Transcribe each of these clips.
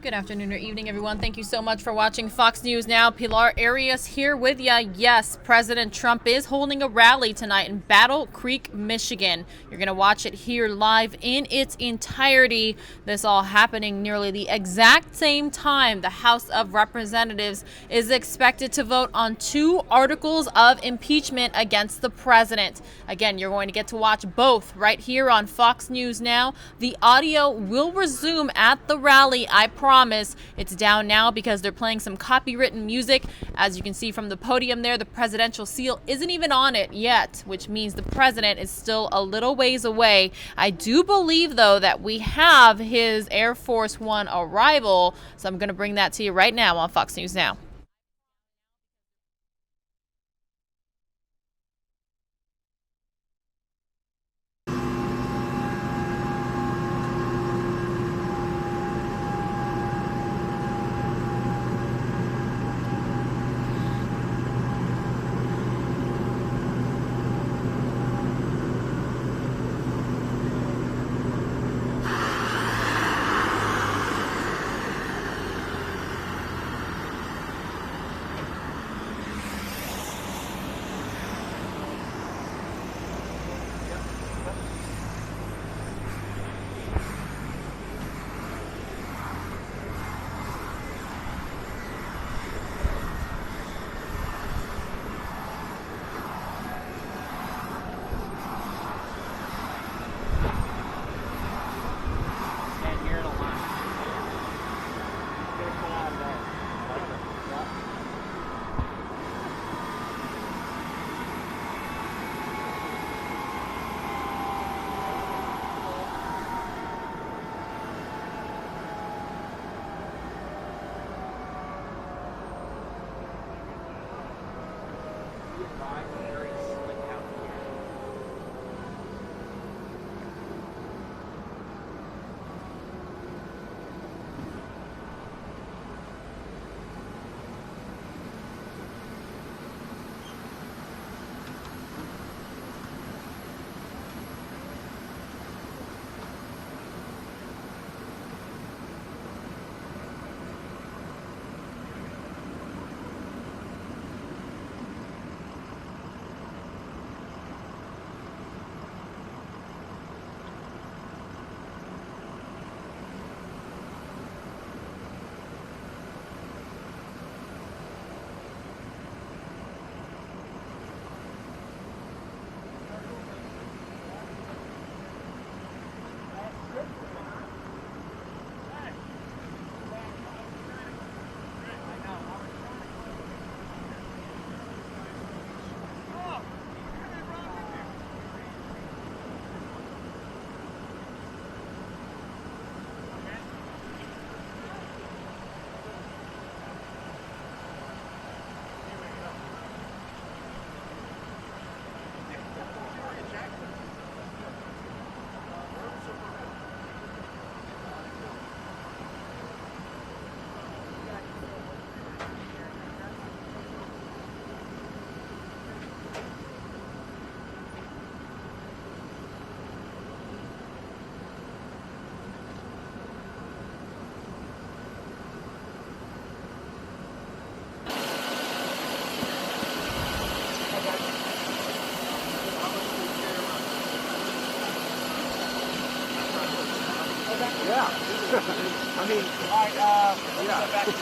Good afternoon or evening, everyone. Thank you so much for watching Fox News Now. Pilar Arias here with ya. Yes, President Trump is holding a rally tonight in Battle Creek, Michigan. You're going to watch it here live in its entirety. This all happening nearly the exact same time the House of Representatives is expected to vote on 2 articles of impeachment against the president. Again, you're going to get to watch both right here on Fox News Now. The audio will resume at the rally, I promise. It's down now because they're playing some copywritten music. As you can see from the podium there, the presidential seal isn't even on it yet, which means the president is still a little ways away. I do believe, though, that we have his Air Force One arrival, so I'm going to bring that to you right now on Fox News Now. Yeah. I mean, all right, yeah. Back to the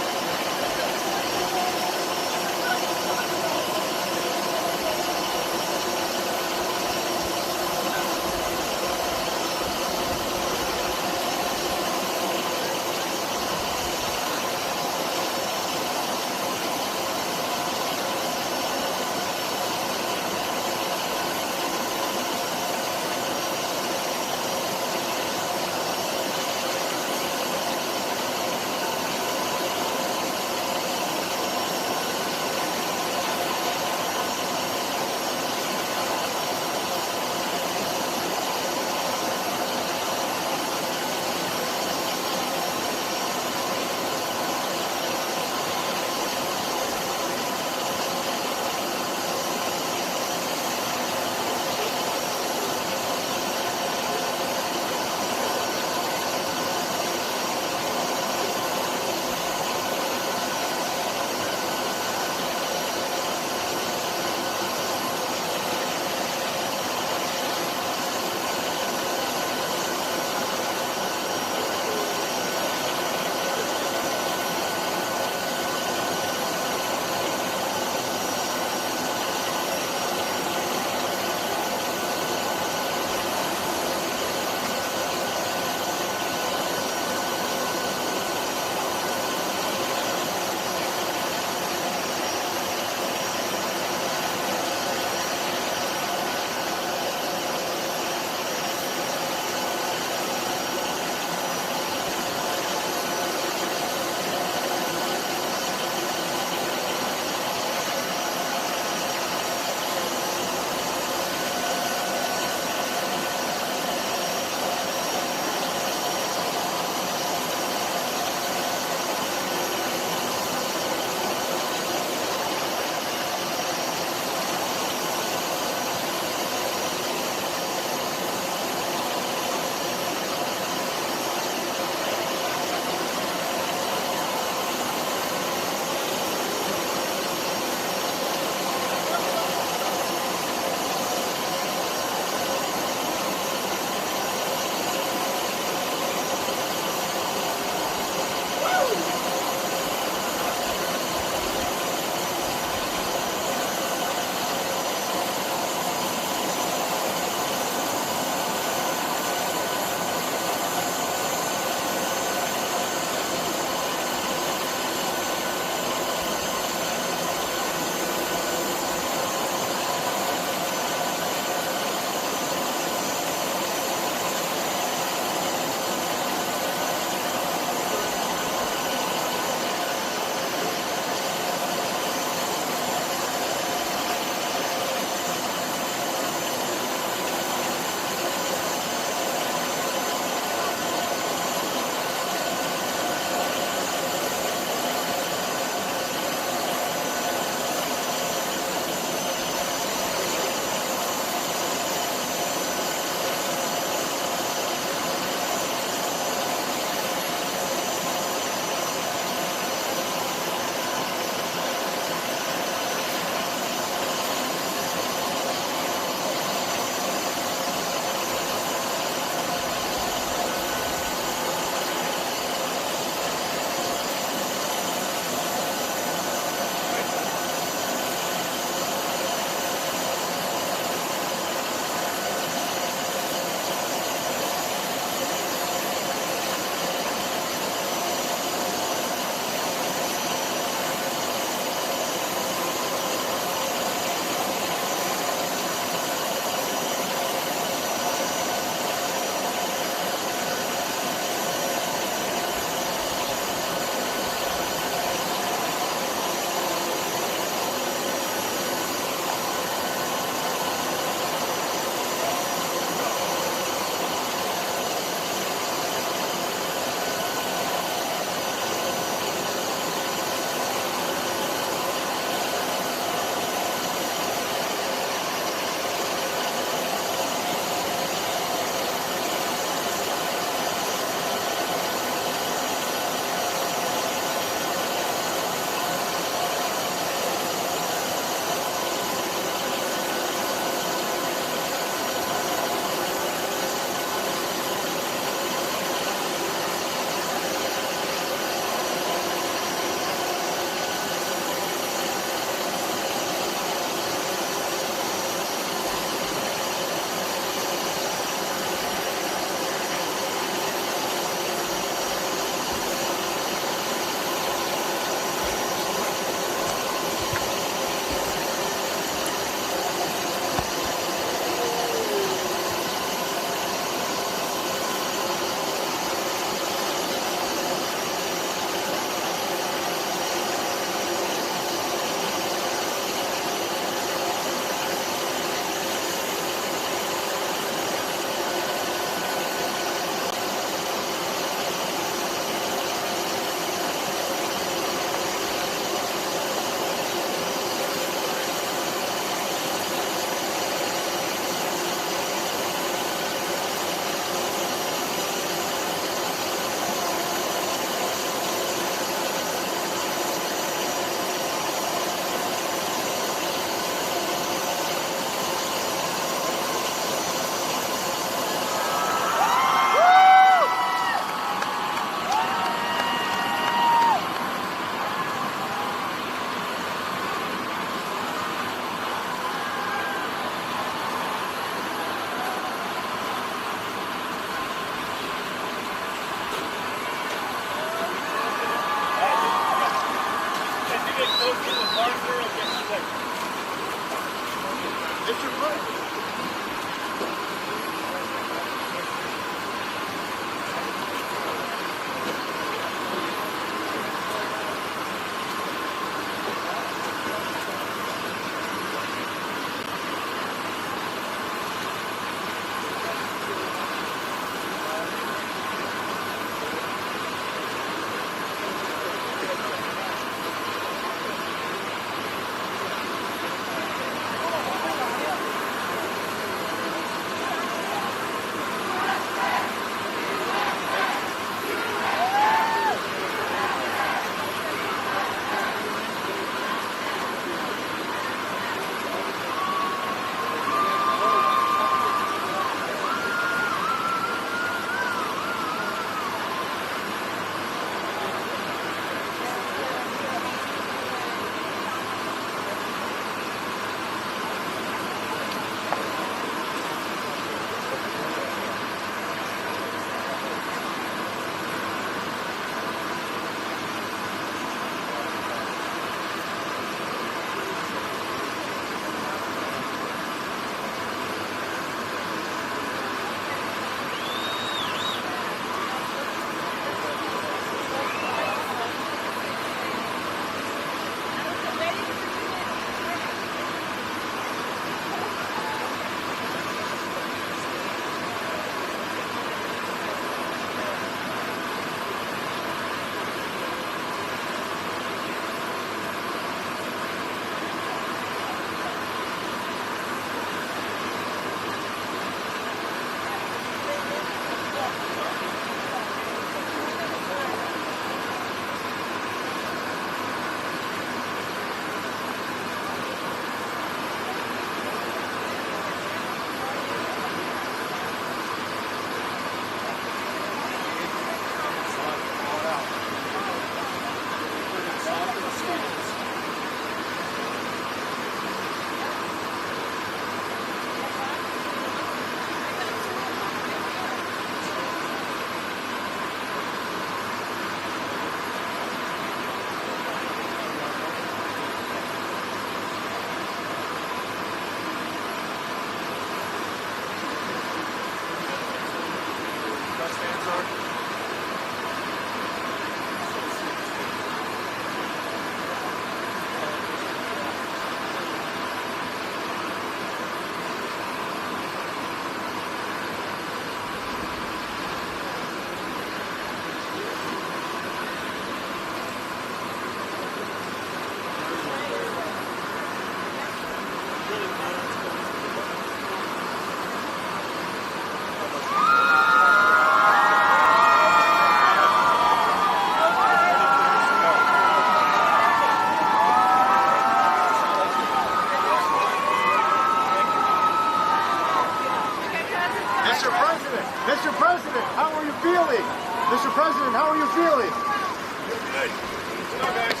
President, how are you feeling? Good. Let's go, guys.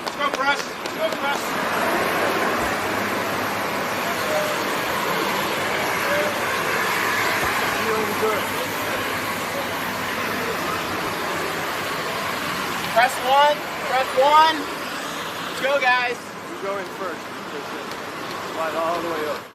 Let's go, press. Let's go, press. Feeling good. Press one. Press one. Let's go, guys. You go in first. Slide all the way up.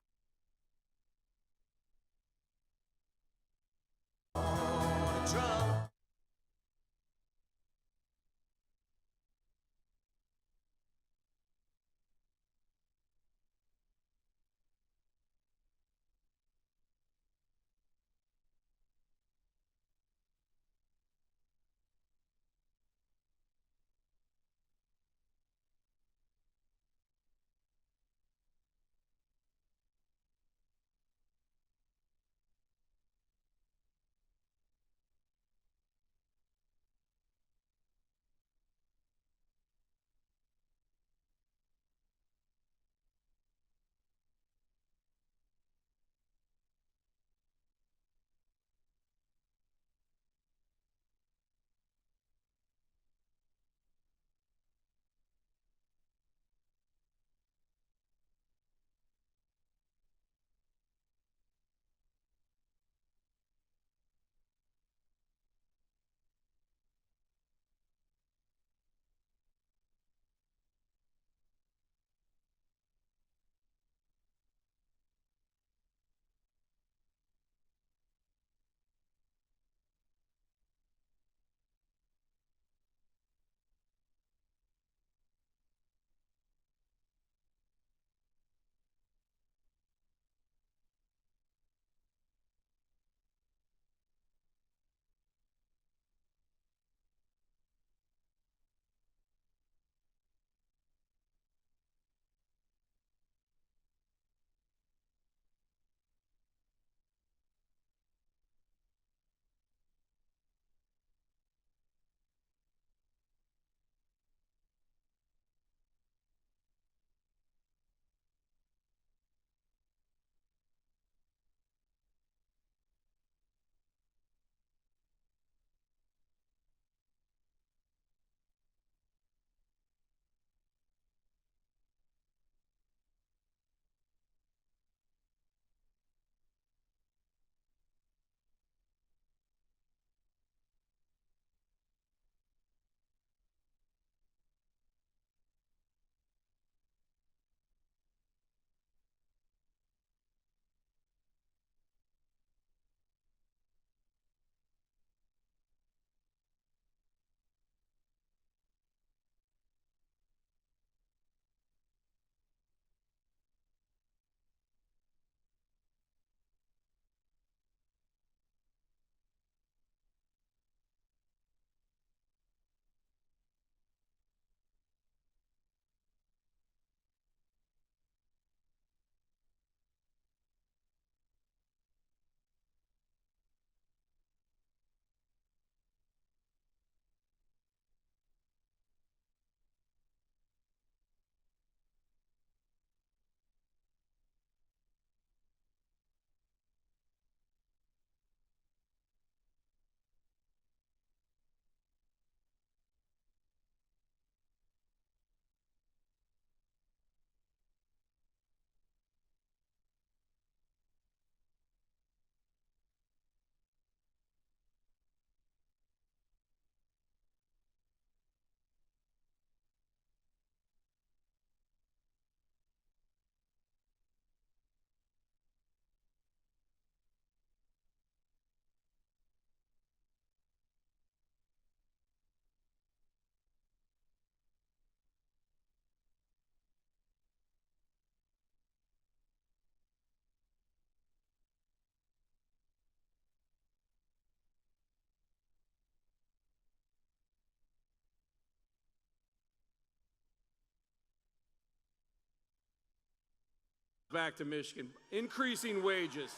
Back to Michigan, increasing wages,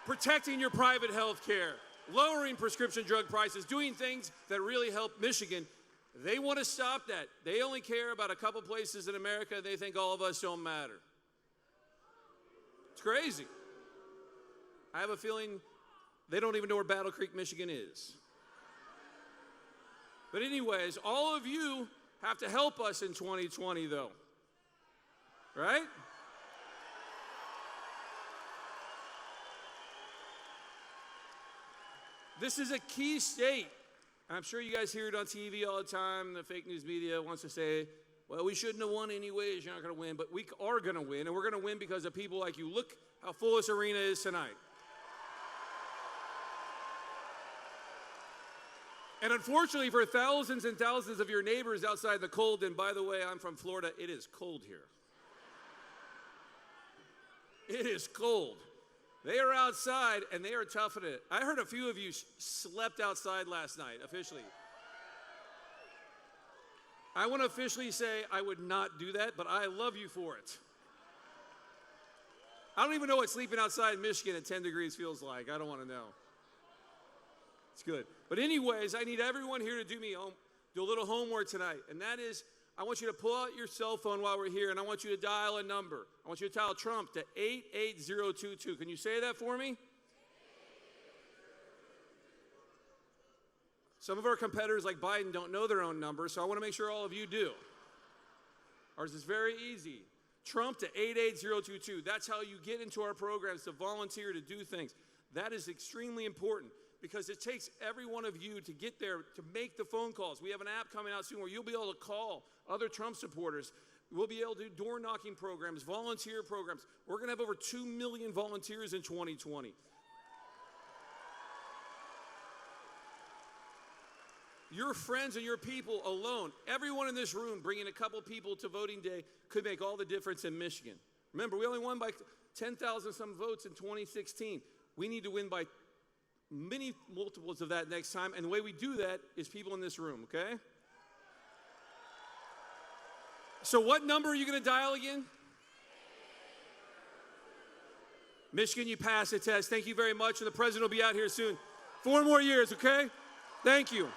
protecting your private health care, lowering prescription drug prices, doing things that really help Michigan. They want to stop that. They only care about a couple places in America. They think all of us don't matter. It's crazy. I have a feeling They don't even know where Battle Creek, Michigan is. But anyways, all of you have to help us in 2020, though. Right? This is a key state. I'm sure you guys hear it on TV all the time. The fake news media wants to say, well, we shouldn't have won anyways. You're not going to win. But we are going to win, and we're going to win because of people like you. Look how full this arena is tonight. And unfortunately for thousands and thousands of your neighbors outside the cold, and by the way, I'm from Florida, it is cold here. It is cold. They are outside, and they are toughing it. I heard a few of you slept outside last night, officially. I want to officially say I would not do that, but I love you for it. I don't even know what sleeping outside in Michigan at 10 degrees feels like. I don't want to know. It's good. But anyways, I need everyone here to do a little homework tonight, and that is, I want you to pull out your cell phone while we're here, and I want you to dial a number. I want you to dial Trump to 88022. Can you say that for me? Some of our competitors, like Biden, don't know their own number, so I want to make sure all of you do. Ours is very easy. Trump to 88022. That's how you get into our programs, to volunteer, to do things. That is extremely important, because it takes every one of you to get there, to make the phone calls. We have an app coming out soon where you'll be able to call other Trump supporters. We'll be able to do door knocking programs, volunteer programs. We're going to have over 2 million volunteers in 2020. Your friends and your people alone, everyone in this room bringing a couple people to voting day could make all the difference in Michigan. Remember, we only won by 10,000 some votes in 2016. We need to win by many multiples of that next time, and the way we do that is people in this room, okay? So what number are you going to dial again? Michigan, you passed the test. Thank you very much, and the president will be out here soon. 4 more years, okay? Thank you.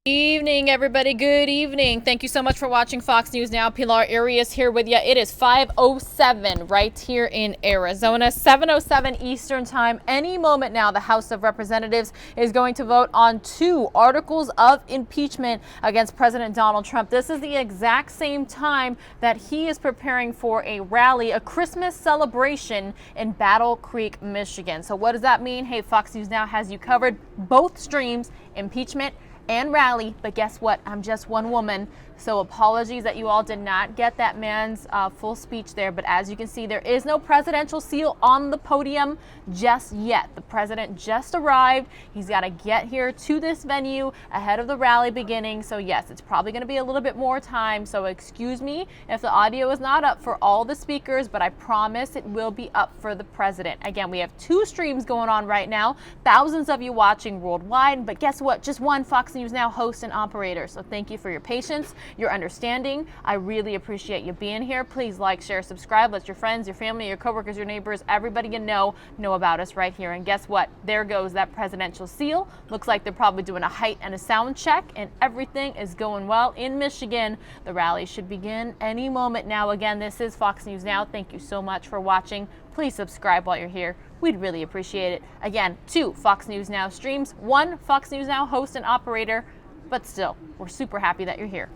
Evening, everybody. Good evening. Thank you so much for watching Fox News Now. Pilar Arias here with you. It is 5:07 right here in Arizona, 7:07 Eastern Time. Any moment now, the House of Representatives is going to vote on 2 articles of impeachment against President Donald Trump. This is the exact same time that he is preparing for a rally, a Christmas celebration in Battle Creek, Michigan. So what does that mean? Hey, Fox News Now has you covered, both streams, impeachment and rally. But guess what? I'm just one woman. So apologies that you all did not get that man's full speech there. But as you can see, there is no presidential seal on the podium just yet. The president just arrived. He's got to get here to this venue ahead of the rally beginning. So yes, it's probably going to be a little bit more time. So excuse me if the audio is not up for all the speakers, but I promise it will be up for the president. Again, we have 2 streams going on right now. Thousands of you watching worldwide. But guess what? Just one Fox News Now host and operator. So thank you for your patience, your understanding. I really appreciate you being here. Please like, share, subscribe. Let your friends, your family, your coworkers, your neighbors, everybody you know about us right here. And guess what? There goes that presidential seal. Looks like they're probably doing a height and a sound check, and everything is going well in Michigan. The rally should begin any moment now. Again, this is Fox News Now. Thank you so much for watching. Please subscribe while you're here. We'd really appreciate it. Again, 2 Fox News Now streams, 1 Fox News Now host and operator, but still, we're super happy that you're here.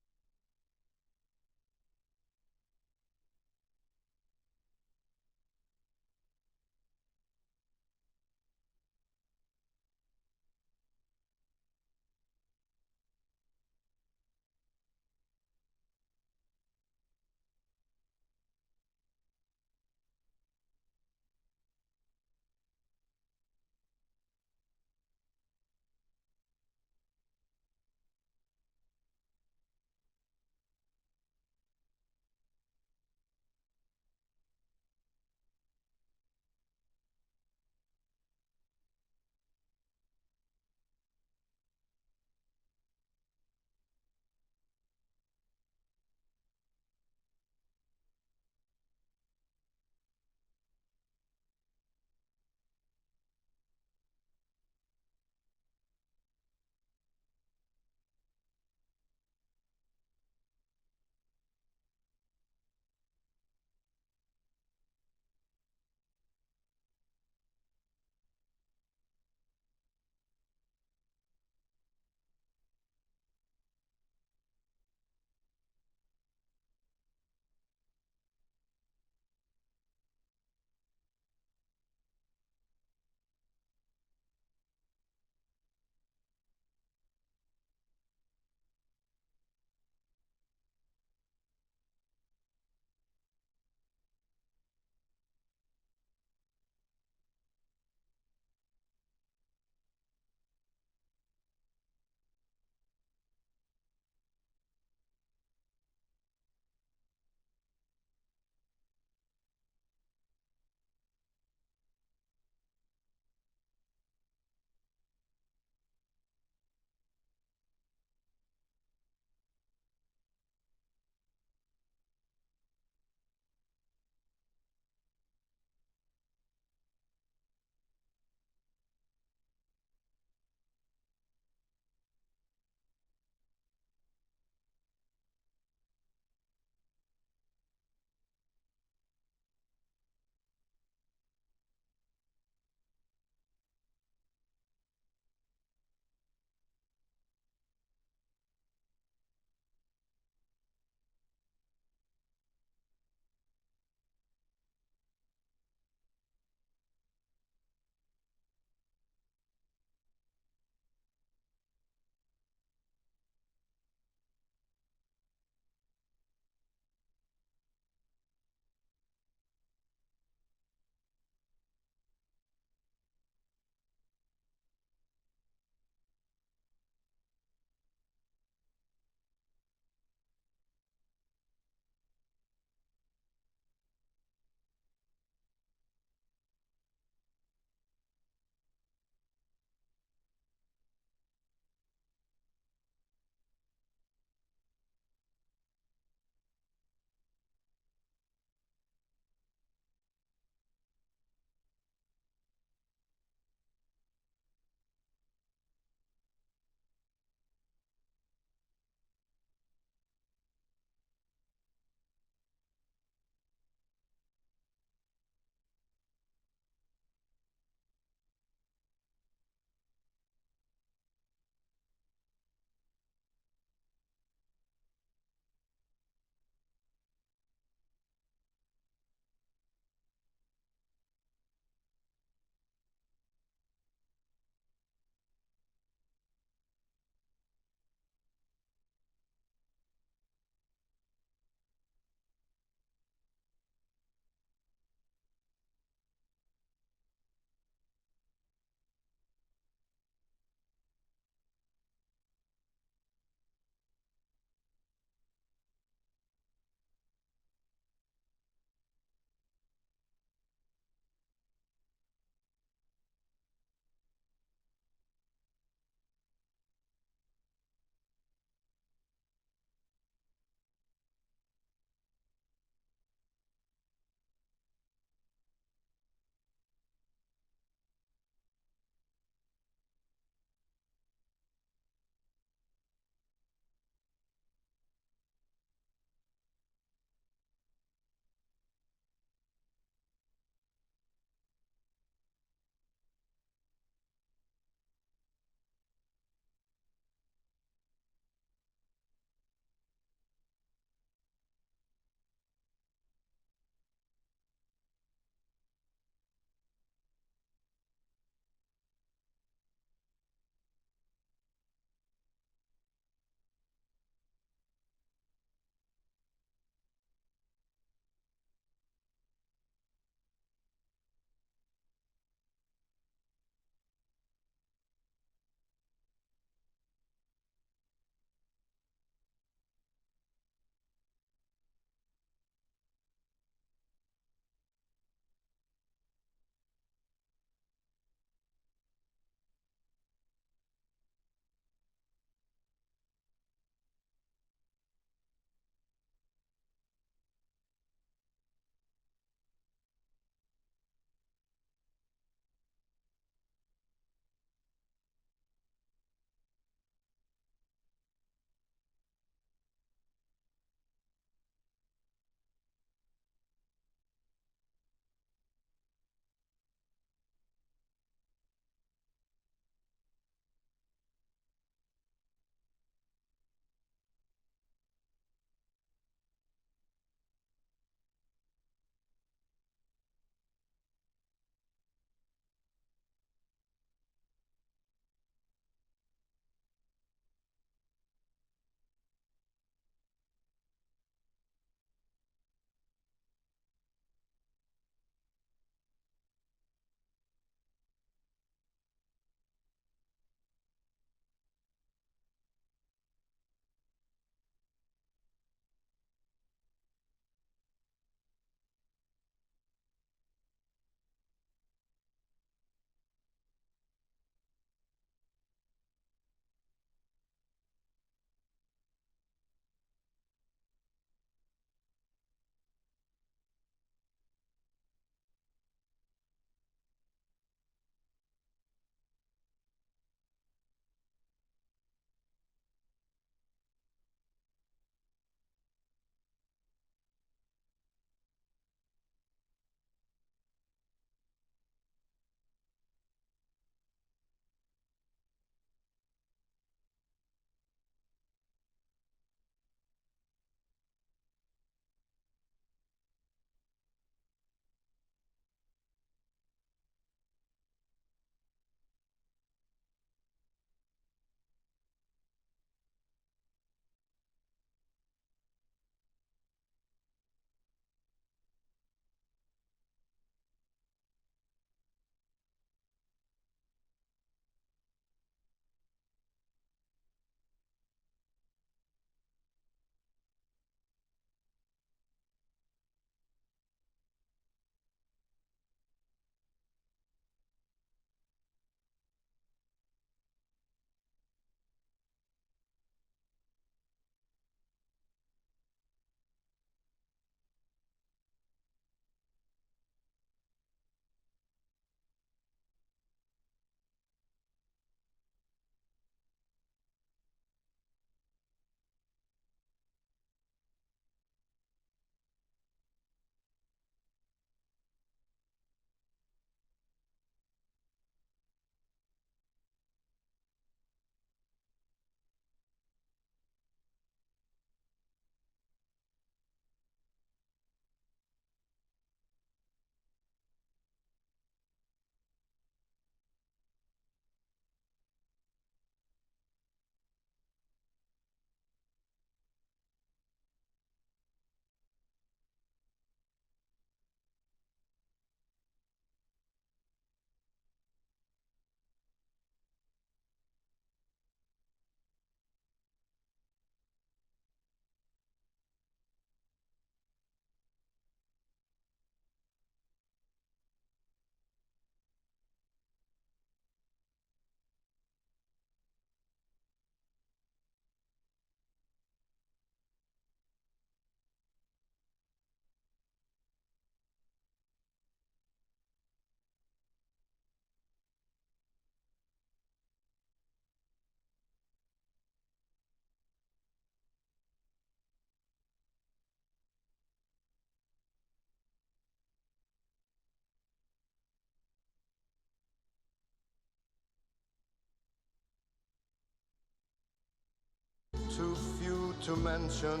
too few to mention.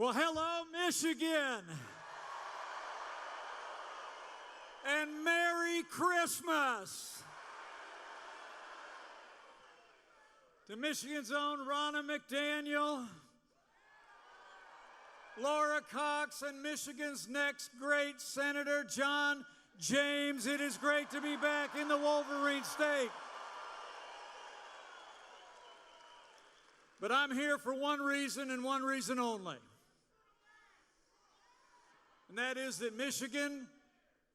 Well, hello, Michigan. And Merry Christmas. To Michigan's own Ronna McDaniel, Laura Cox, and Michigan's next great Senator John James, it is great to be back in the Wolverine State. But I'm here for one reason and one reason only. And that is that Michigan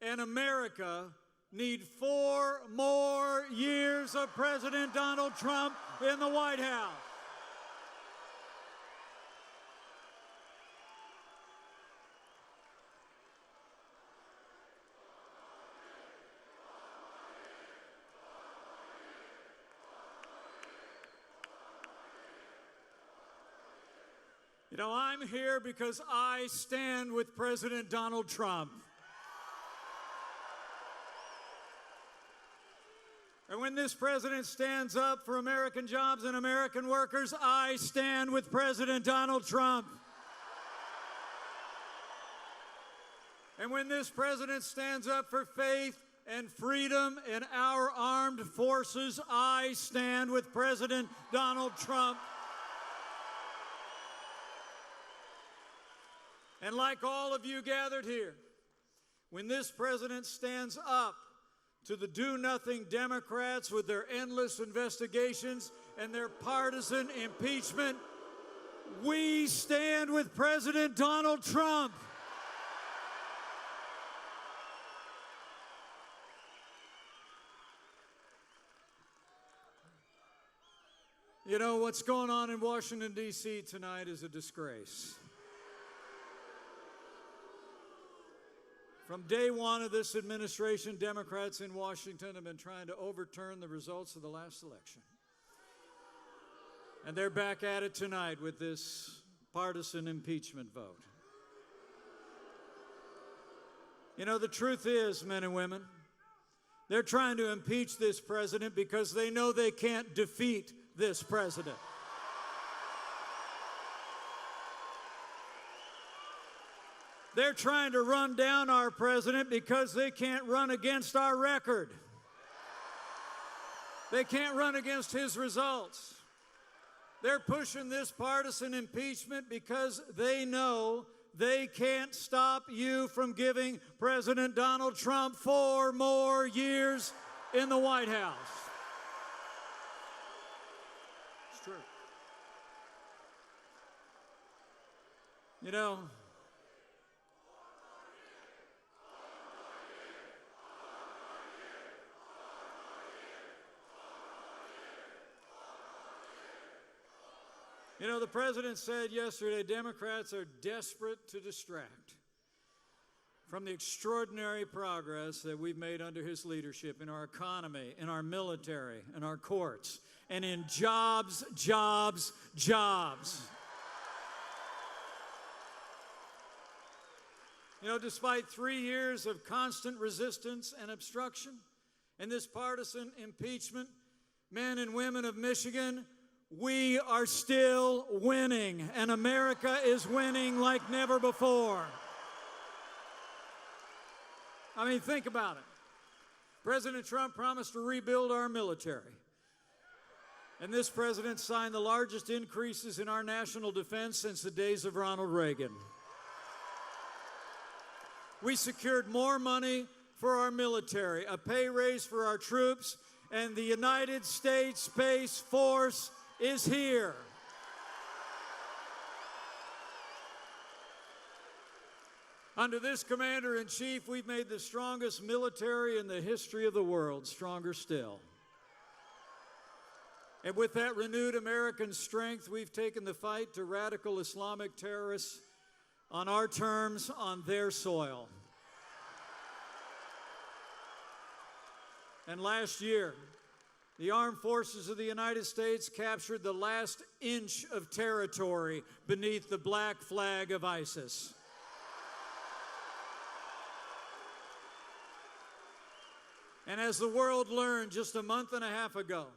and America need 4 more years of President Donald Trump in the White House. You know, I'm here because I stand with President Donald Trump. And when this president stands up for American jobs and American workers, I stand with President Donald Trump. And when this president stands up for faith and freedom in our armed forces, I stand with President Donald Trump. And like all of you gathered here, when this president stands up to the do-nothing Democrats with their endless investigations and their partisan impeachment, we stand with President Donald Trump. You know, what's going on in Washington, D.C. tonight is a disgrace. From day one of this administration, Democrats in Washington have been trying to overturn the results of the last election. And they're back at it tonight with this partisan impeachment vote. You know, the truth is, men and women, they're trying to impeach this president because they know they can't defeat this president. They're trying to run down our president because they can't run against our record. They can't run against his results. They're pushing this partisan impeachment because they know they can't stop you from giving President Donald Trump 4 more years in the White House. It's true. You know, the president said yesterday, Democrats are desperate to distract from the extraordinary progress that we've made under his leadership in our economy, in our military, in our courts, and in jobs, jobs, jobs. You know, despite 3 years of constant resistance and obstruction and this partisan impeachment, men and women of Michigan, we are still winning, and America is winning like never before. I mean, think about it. President Trump promised to rebuild our military, and this president signed the largest increases in our national defense since the days of Ronald Reagan. We secured more money for our military, a pay raise for our troops, and the United States Space Force is here. Under this commander-in-chief, we've made the strongest military in the history of the world stronger still. And with that renewed American strength, we've taken the fight to radical Islamic terrorists on our terms, on their soil. And last year, the armed forces of the United States captured the last inch of territory beneath the black flag of ISIS. And as the world learned just a month and a half ago,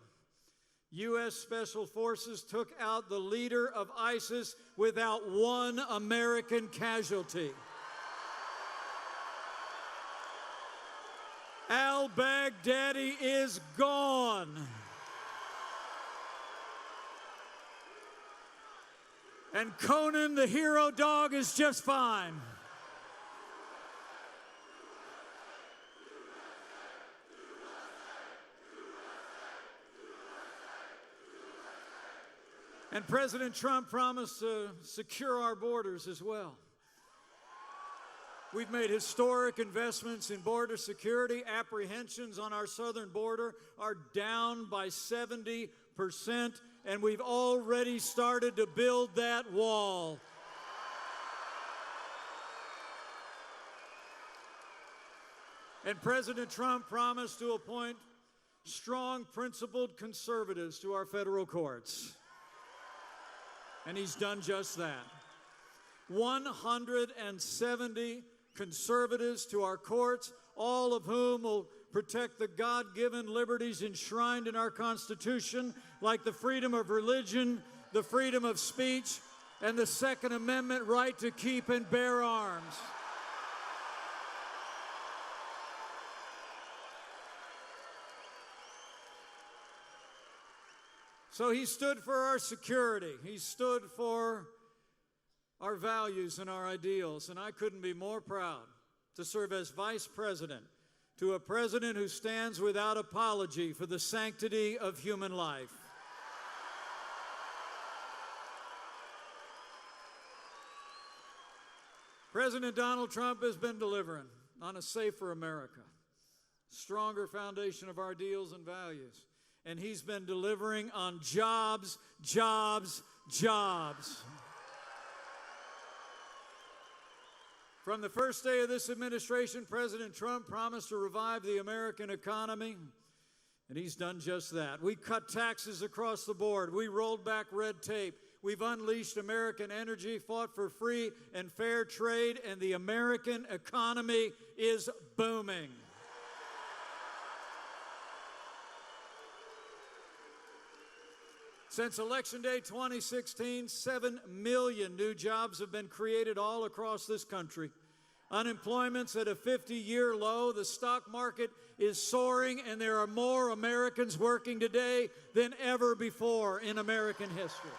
U.S. Special Forces took out the leader of ISIS without one American casualty. Al-Baghdadi is gone. And Conan the hero dog is just fine. And President Trump promised to secure our borders as well. We've made historic investments in border security. Apprehensions on our southern border are down by 70%, and we've already started to build that wall. And President Trump promised to appoint strong, principled conservatives to our federal courts. And he's done just that. 170 conservatives to our courts, all of whom will protect the God-given liberties enshrined in our Constitution, like the freedom of religion, the freedom of speech, and the Second Amendment right to keep and bear arms. So he stood for our security. He stood for our values and our ideals. And I couldn't be more proud to serve as vice president to a president who stands without apology for the sanctity of human life. President Donald Trump has been delivering on a safer America, stronger foundation of our ideals and values. And he's been delivering on jobs, jobs, jobs. From the first day of this administration, President Trump promised to revive the American economy, and he's done just that. We cut taxes across the board. We rolled back red tape. We've unleashed American energy, fought for free and fair trade, and the American economy is booming. Since Election Day 2016, 7 million new jobs have been created all across this country. Unemployment's at a 50-year low. The stock market is soaring, and there are more Americans working today than ever before in American history.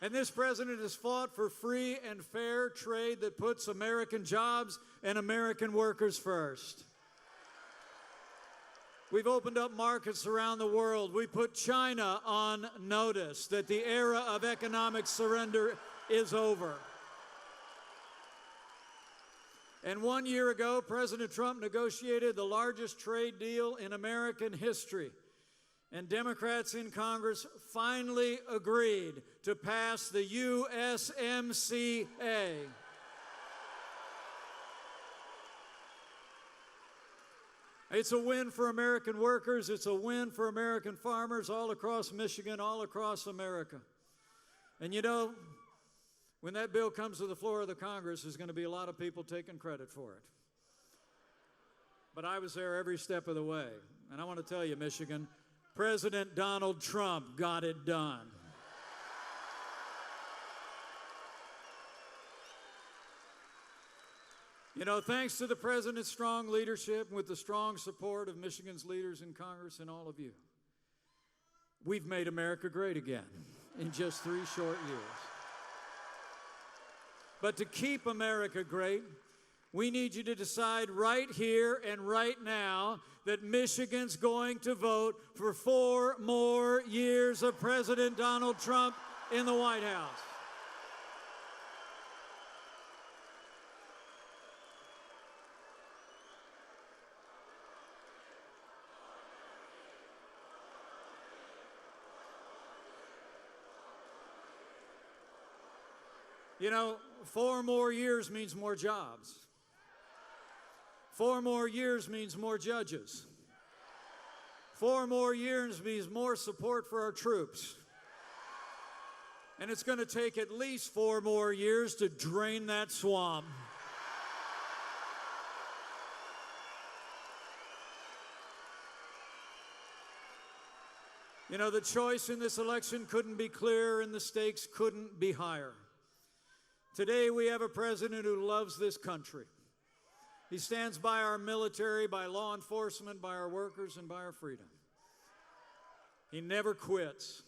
And this president has fought for free and fair trade that puts American jobs and American workers first. We've opened up markets around the world. We put China on notice that the era of economic surrender is over. And 1 year ago, President Trump negotiated the largest trade deal in American history. And Democrats in Congress finally agreed to pass the USMCA. It's a win for American workers. It's a win for American farmers all across Michigan, all across America. And you know, when that bill comes to the floor of the Congress, there's going to be a lot of people taking credit for it. But I was there every step of the way. And I want to tell you, Michigan, President Donald Trump got it done. You know, thanks to the president's strong leadership and with the strong support of Michigan's leaders in Congress and all of you, we've made America great again in just 3 short years. But to keep America great, we need you to decide right here and right now that Michigan's going to vote for 4 more years of President Donald Trump in the White House. You know, 4 more years means more jobs. 4 more years means more judges. 4 more years means more support for our troops. And it's going to take at least 4 more years to drain that swamp. You know, the choice in this election couldn't be clearer and the stakes couldn't be higher. Today we have a president who loves this country. He stands by our military, by law enforcement, by our workers, and by our freedom. He never quits.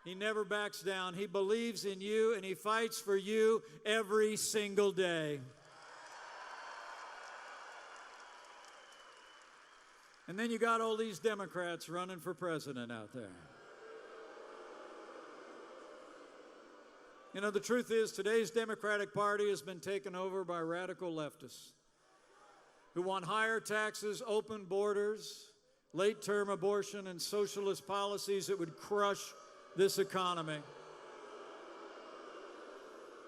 He never backs down. He believes in you and he fights for you every single day. And then you got all these Democrats running for president out there. You know, the truth is today's Democratic Party has been taken over by radical leftists who want higher taxes, open borders, late-term abortion, and socialist policies that would crush this economy.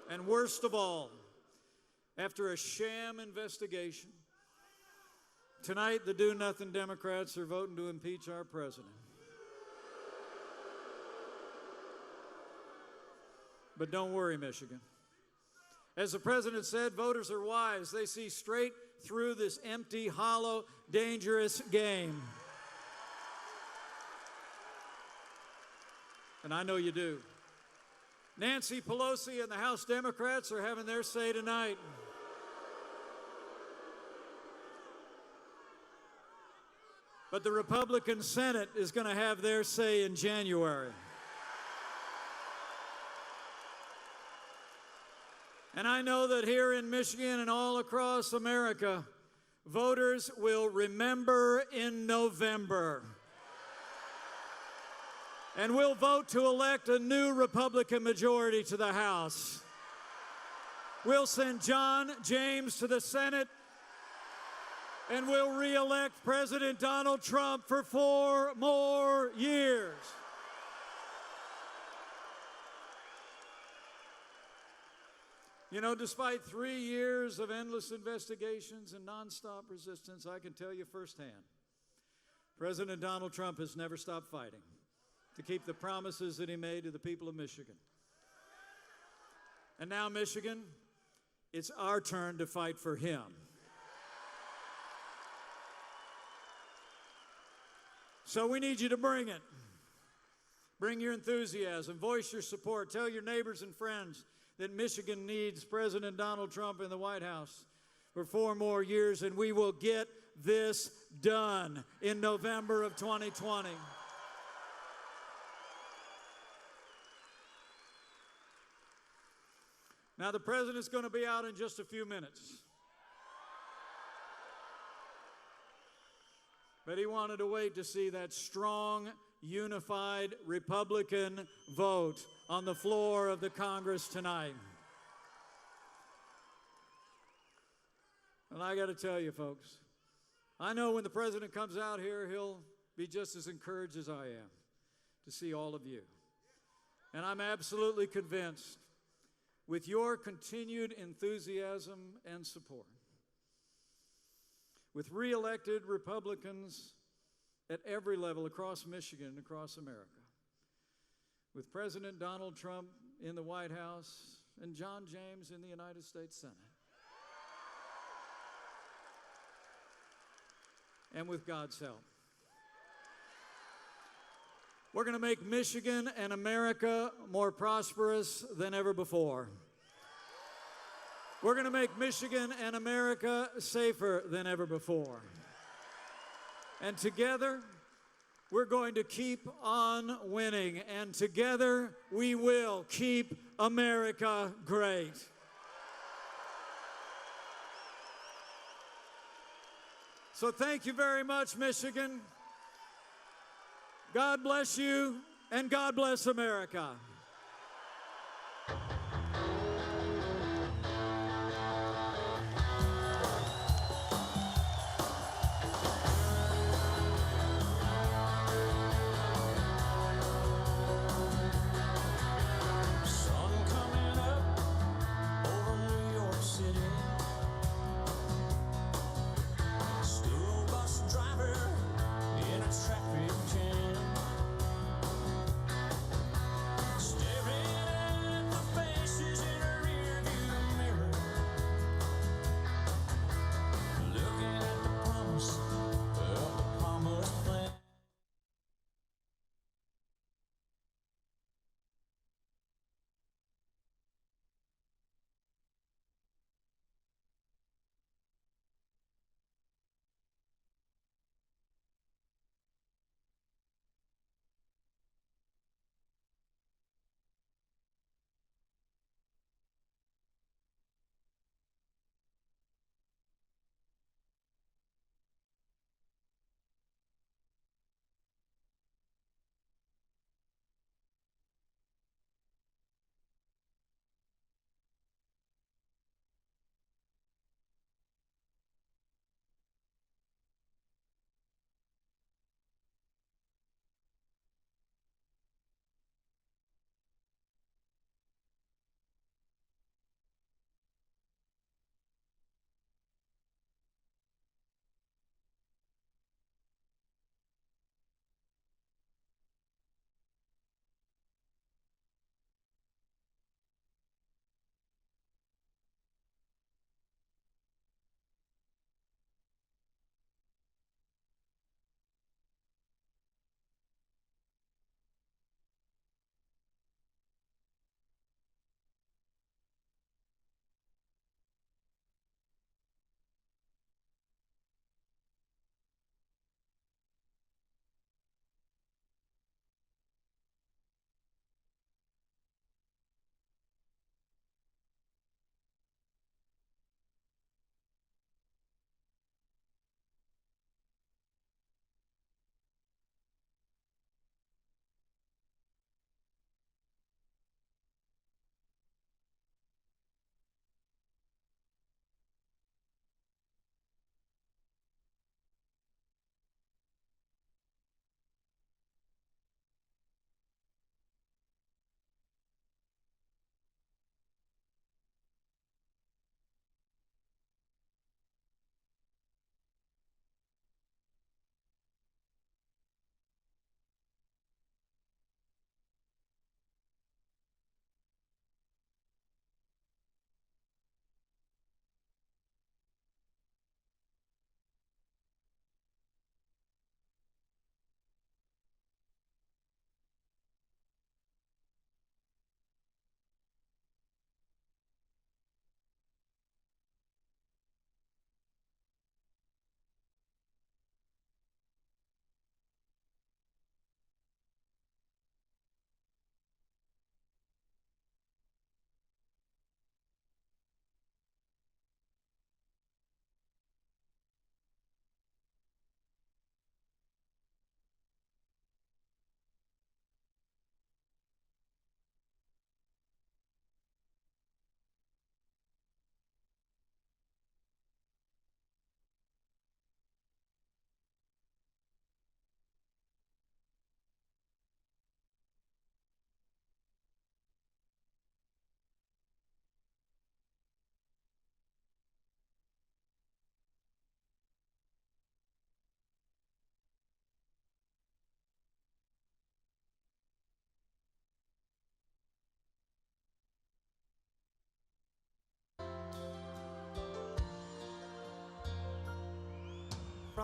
And worst of all, after a sham investigation, tonight the do-nothing Democrats are voting to impeach our president. But don't worry, Michigan. As the president said, voters are wise. They see straight through this empty, hollow, dangerous game. And I know you do. Nancy Pelosi and the House Democrats are having their say tonight. But the Republican Senate is going to have their say in January. And I know that here in Michigan and all across America, voters will remember in November. And we'll vote to elect a new Republican majority to the House. We'll send John James to the Senate, and we'll re-elect President Donald Trump for 4 more years. You know, despite 3 years of endless investigations and nonstop resistance, I can tell you firsthand, President Donald Trump has never stopped fighting to keep the promises that he made to the people of Michigan. And now, Michigan, it's our turn to fight for him. So we need you to bring it. Bring your enthusiasm, voice your support, tell your neighbors and friends that Michigan needs President Donald Trump in the White House for 4 more years, and we will get this done in November of 2020. Now, the president's going to be out in just a few minutes. But he wanted to wait to see that strong, unified Republican vote on the floor of the Congress tonight. And I got to tell you, folks, I know when the president comes out here, he'll be just as encouraged as I am to see all of you. And I'm absolutely convinced, with your continued enthusiasm and support, with re-elected Republicans at every level across Michigan and across America, with President Donald Trump in the White House and John James in the United States Senate, and with God's help, we're going to make Michigan and America more prosperous than ever before. We're going to make Michigan and America safer than ever before. And together, we're going to keep on winning. And together, we will keep America great. So thank you very much, Michigan. God bless you, and God bless America.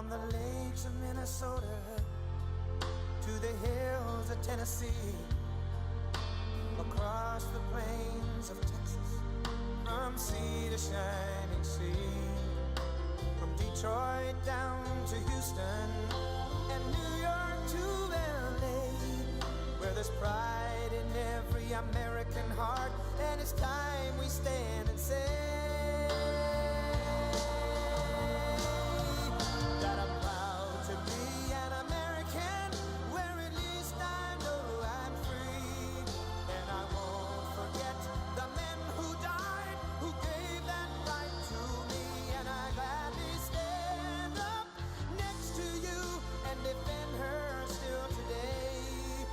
From the lakes of Minnesota to the hills of Tennessee, across the plains of Texas, from sea to shining sea, from Detroit down to Houston and New York to LA, where there's pride in every American heart, and it's time we stand and say that I'm proud to be an American, where at least I know I'm free. And I won't forget the men who died, who gave that right to me. And I gladly stand up next to you and defend her still today.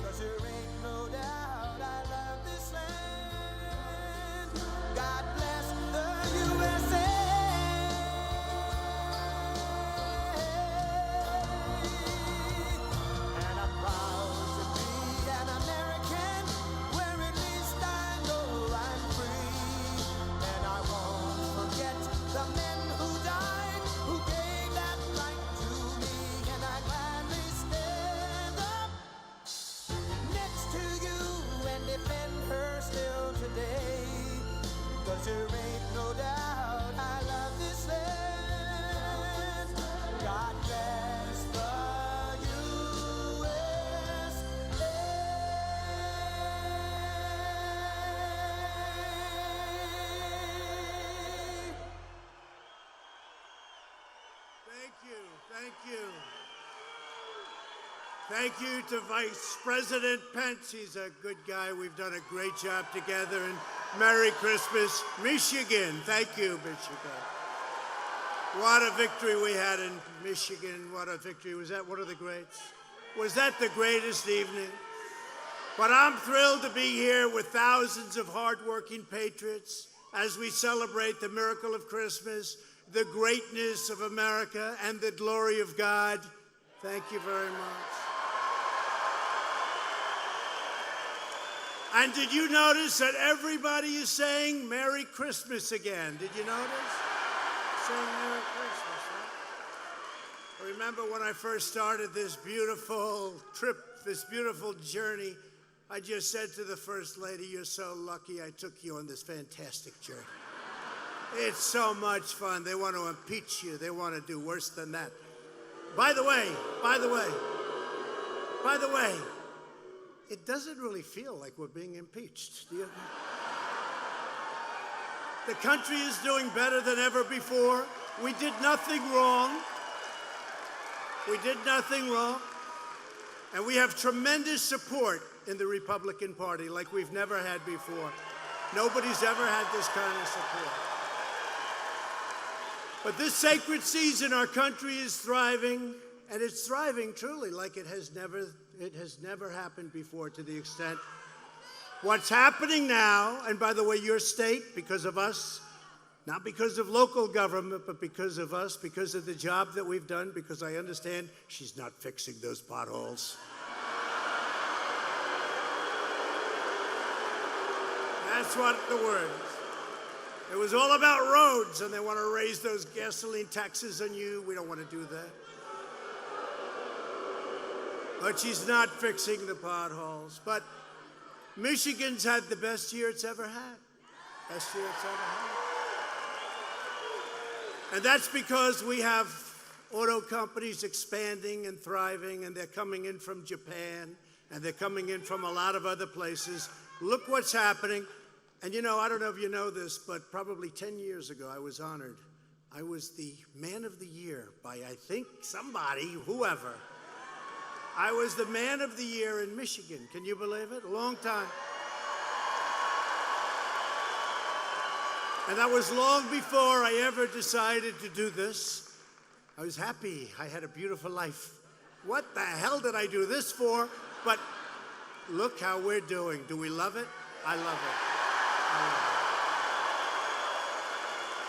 'Cause there ain't no doubt I love this land. God bless the USA. And I'm proud to be an American, where at least I know I'm free. And I won't forget the men who died, who gave that right to me. And I gladly stand up next to you and defend her still today. 'Cause there ain't no doubt I love this land. God bless the USA. Thank you. Thank you. Thank you to Vice President Pence. He's a good guy. We've done a great job together. And Merry Christmas, Michigan. Thank you, Michigan. What a victory we had in Michigan. What a victory. Was that one of the greats? Was that the greatest evening? But I'm thrilled to be here with thousands of hardworking patriots as we celebrate the miracle of Christmas, the greatness of America, and the glory of God. Thank you very much. And did you notice that everybody is saying Merry Christmas again? Did you notice? Saying Merry Christmas, right? I remember when I first started this beautiful trip, this beautiful journey, I just said to the First Lady, "You're so lucky I took you on this fantastic journey. It's so much fun. They want to impeach you. They want to do worse than that." By the way, it doesn't really feel like we're being impeached, do you? The country is doing better than ever before. We did nothing wrong. We did nothing wrong. And we have tremendous support in the Republican Party like we've never had before. Nobody's ever had this kind of support. But this sacred season, our country is thriving, and it's thriving truly like it has never happened before, to the extent what's happening now. And by the way, your state, because of us, not because of local government, but because of us, because of the job that we've done, because I understand she's not fixing those potholes. That's what the word is. It was all about roads, and they want to raise those gasoline taxes on you. We don't want to do that. But she's not fixing the potholes. But Michigan's had the best year it's ever had. Best year it's ever had. And that's because we have auto companies expanding and thriving, and they're coming in from Japan, and they're coming in from a lot of other places. Look what's happening. And you know, I don't know if you know this, but probably 10 years ago, I was honored. I was the Man of the Year by, I think, somebody, whoever. I was the Man of the Year in Michigan. Can you believe it? A long time. And that was long before I ever decided to do this. I was happy. I had a beautiful life. What the hell did I do this for? But look how we're doing. Do we love it? I love it.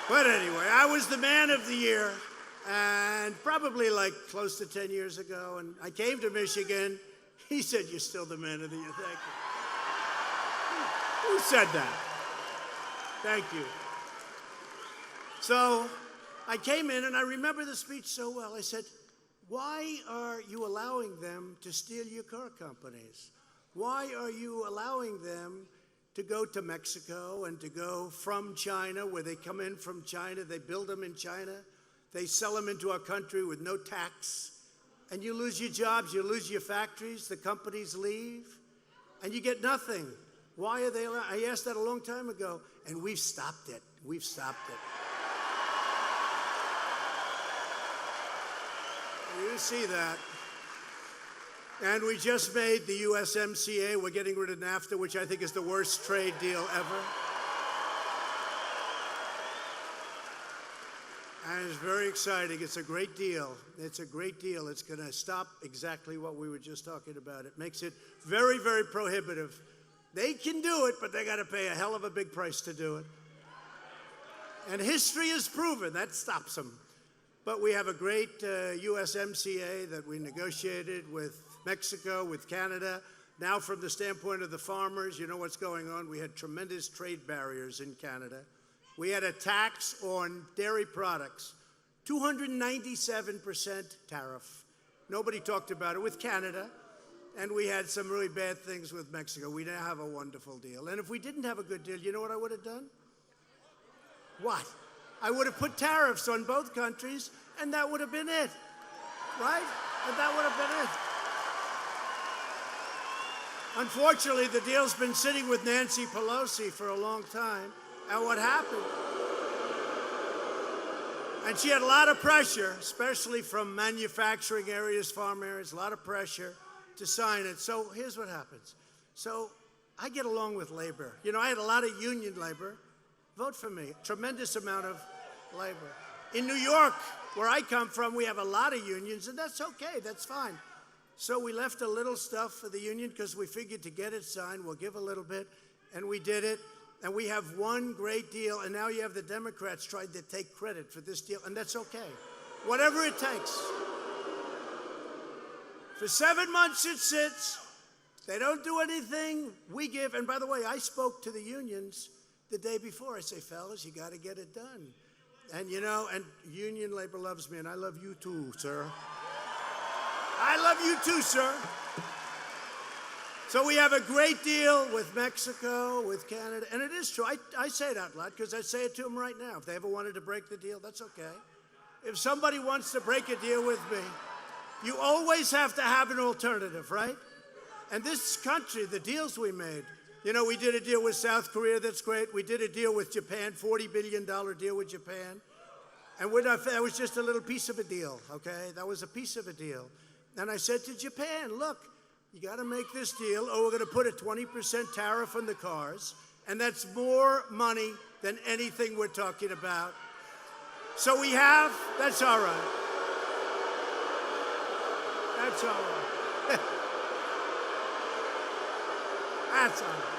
But anyway, I was the Man of the Year, and probably like close to 10 years ago, and I came to Michigan. He said, "You're still the Man of the Year." Thank you. Who said that? Thank you. So I came in and I remember the speech so well. I said, why are you allowing them to steal your car companies? Why are you allowing them to go to Mexico and to go from China, where they come in from China, they build them in China, they sell them into our country with no tax, and you lose your jobs, you lose your factories, the companies leave, and you get nothing. Why are they allowed? I asked that a long time ago, and we've stopped it. We've stopped it. You see that. And we just made the USMCA. We're getting rid of NAFTA, which I think is the worst trade deal ever. And it's very exciting. It's a great deal. It's a great deal. It's going to stop exactly what we were just talking about. It makes it very, very prohibitive. They can do it, but they got to pay a hell of a big price to do it. And history has proven that stops them. But we have a great USMCA that we negotiated with Mexico, with Canada. Now, from the standpoint of the farmers, you know what's going on. We had tremendous trade barriers in Canada. We had a tax on dairy products, 297% tariff. Nobody talked about it with Canada. And we had some really bad things with Mexico. We now have a wonderful deal. And if we didn't have a good deal, you know what I would have done? What? I would have put tariffs on both countries, and that would have been it, right? And that would have been it. Unfortunately, the deal's been sitting with Nancy Pelosi for a long time, and what happened? And she had a lot of pressure, especially from manufacturing areas, farm areas, a lot of pressure to sign it. So here's what happens. So I get along with labor. You know, I had a lot of union labor vote for me, tremendous amount of labor. In New York, where I come from, we have a lot of unions, and that's okay, that's fine. So we left a little stuff for the union because we figured to get it signed, we'll give a little bit, and we did it. And we have one great deal, and now you have the Democrats trying to take credit for this deal, and that's okay. Whatever it takes. For 7 months it sits. They don't do anything. We give, and by the way, I spoke to the unions the day before. I say, fellas, you got to get it done. And you know, and union labor loves me, and I love you too, sir. I love you too, sir. So we have a great deal with Mexico, with Canada, and it is true. I say it out loud because I say it to them right now. If they ever wanted to break the deal, that's okay. If somebody wants to break a deal with me, you always have to have an alternative, right? And this country, the deals we made, you know, we did a deal with South Korea, that's great. We did a deal with Japan, $40 billion deal with Japan. And that was just a little piece of a deal, okay? That was a piece of a deal. And I said to Japan, look, you got to make this deal, or we're going to put a 20% tariff on the cars, and that's more money than anything we're talking about. So we have, that's all right. That's all right. That's all right.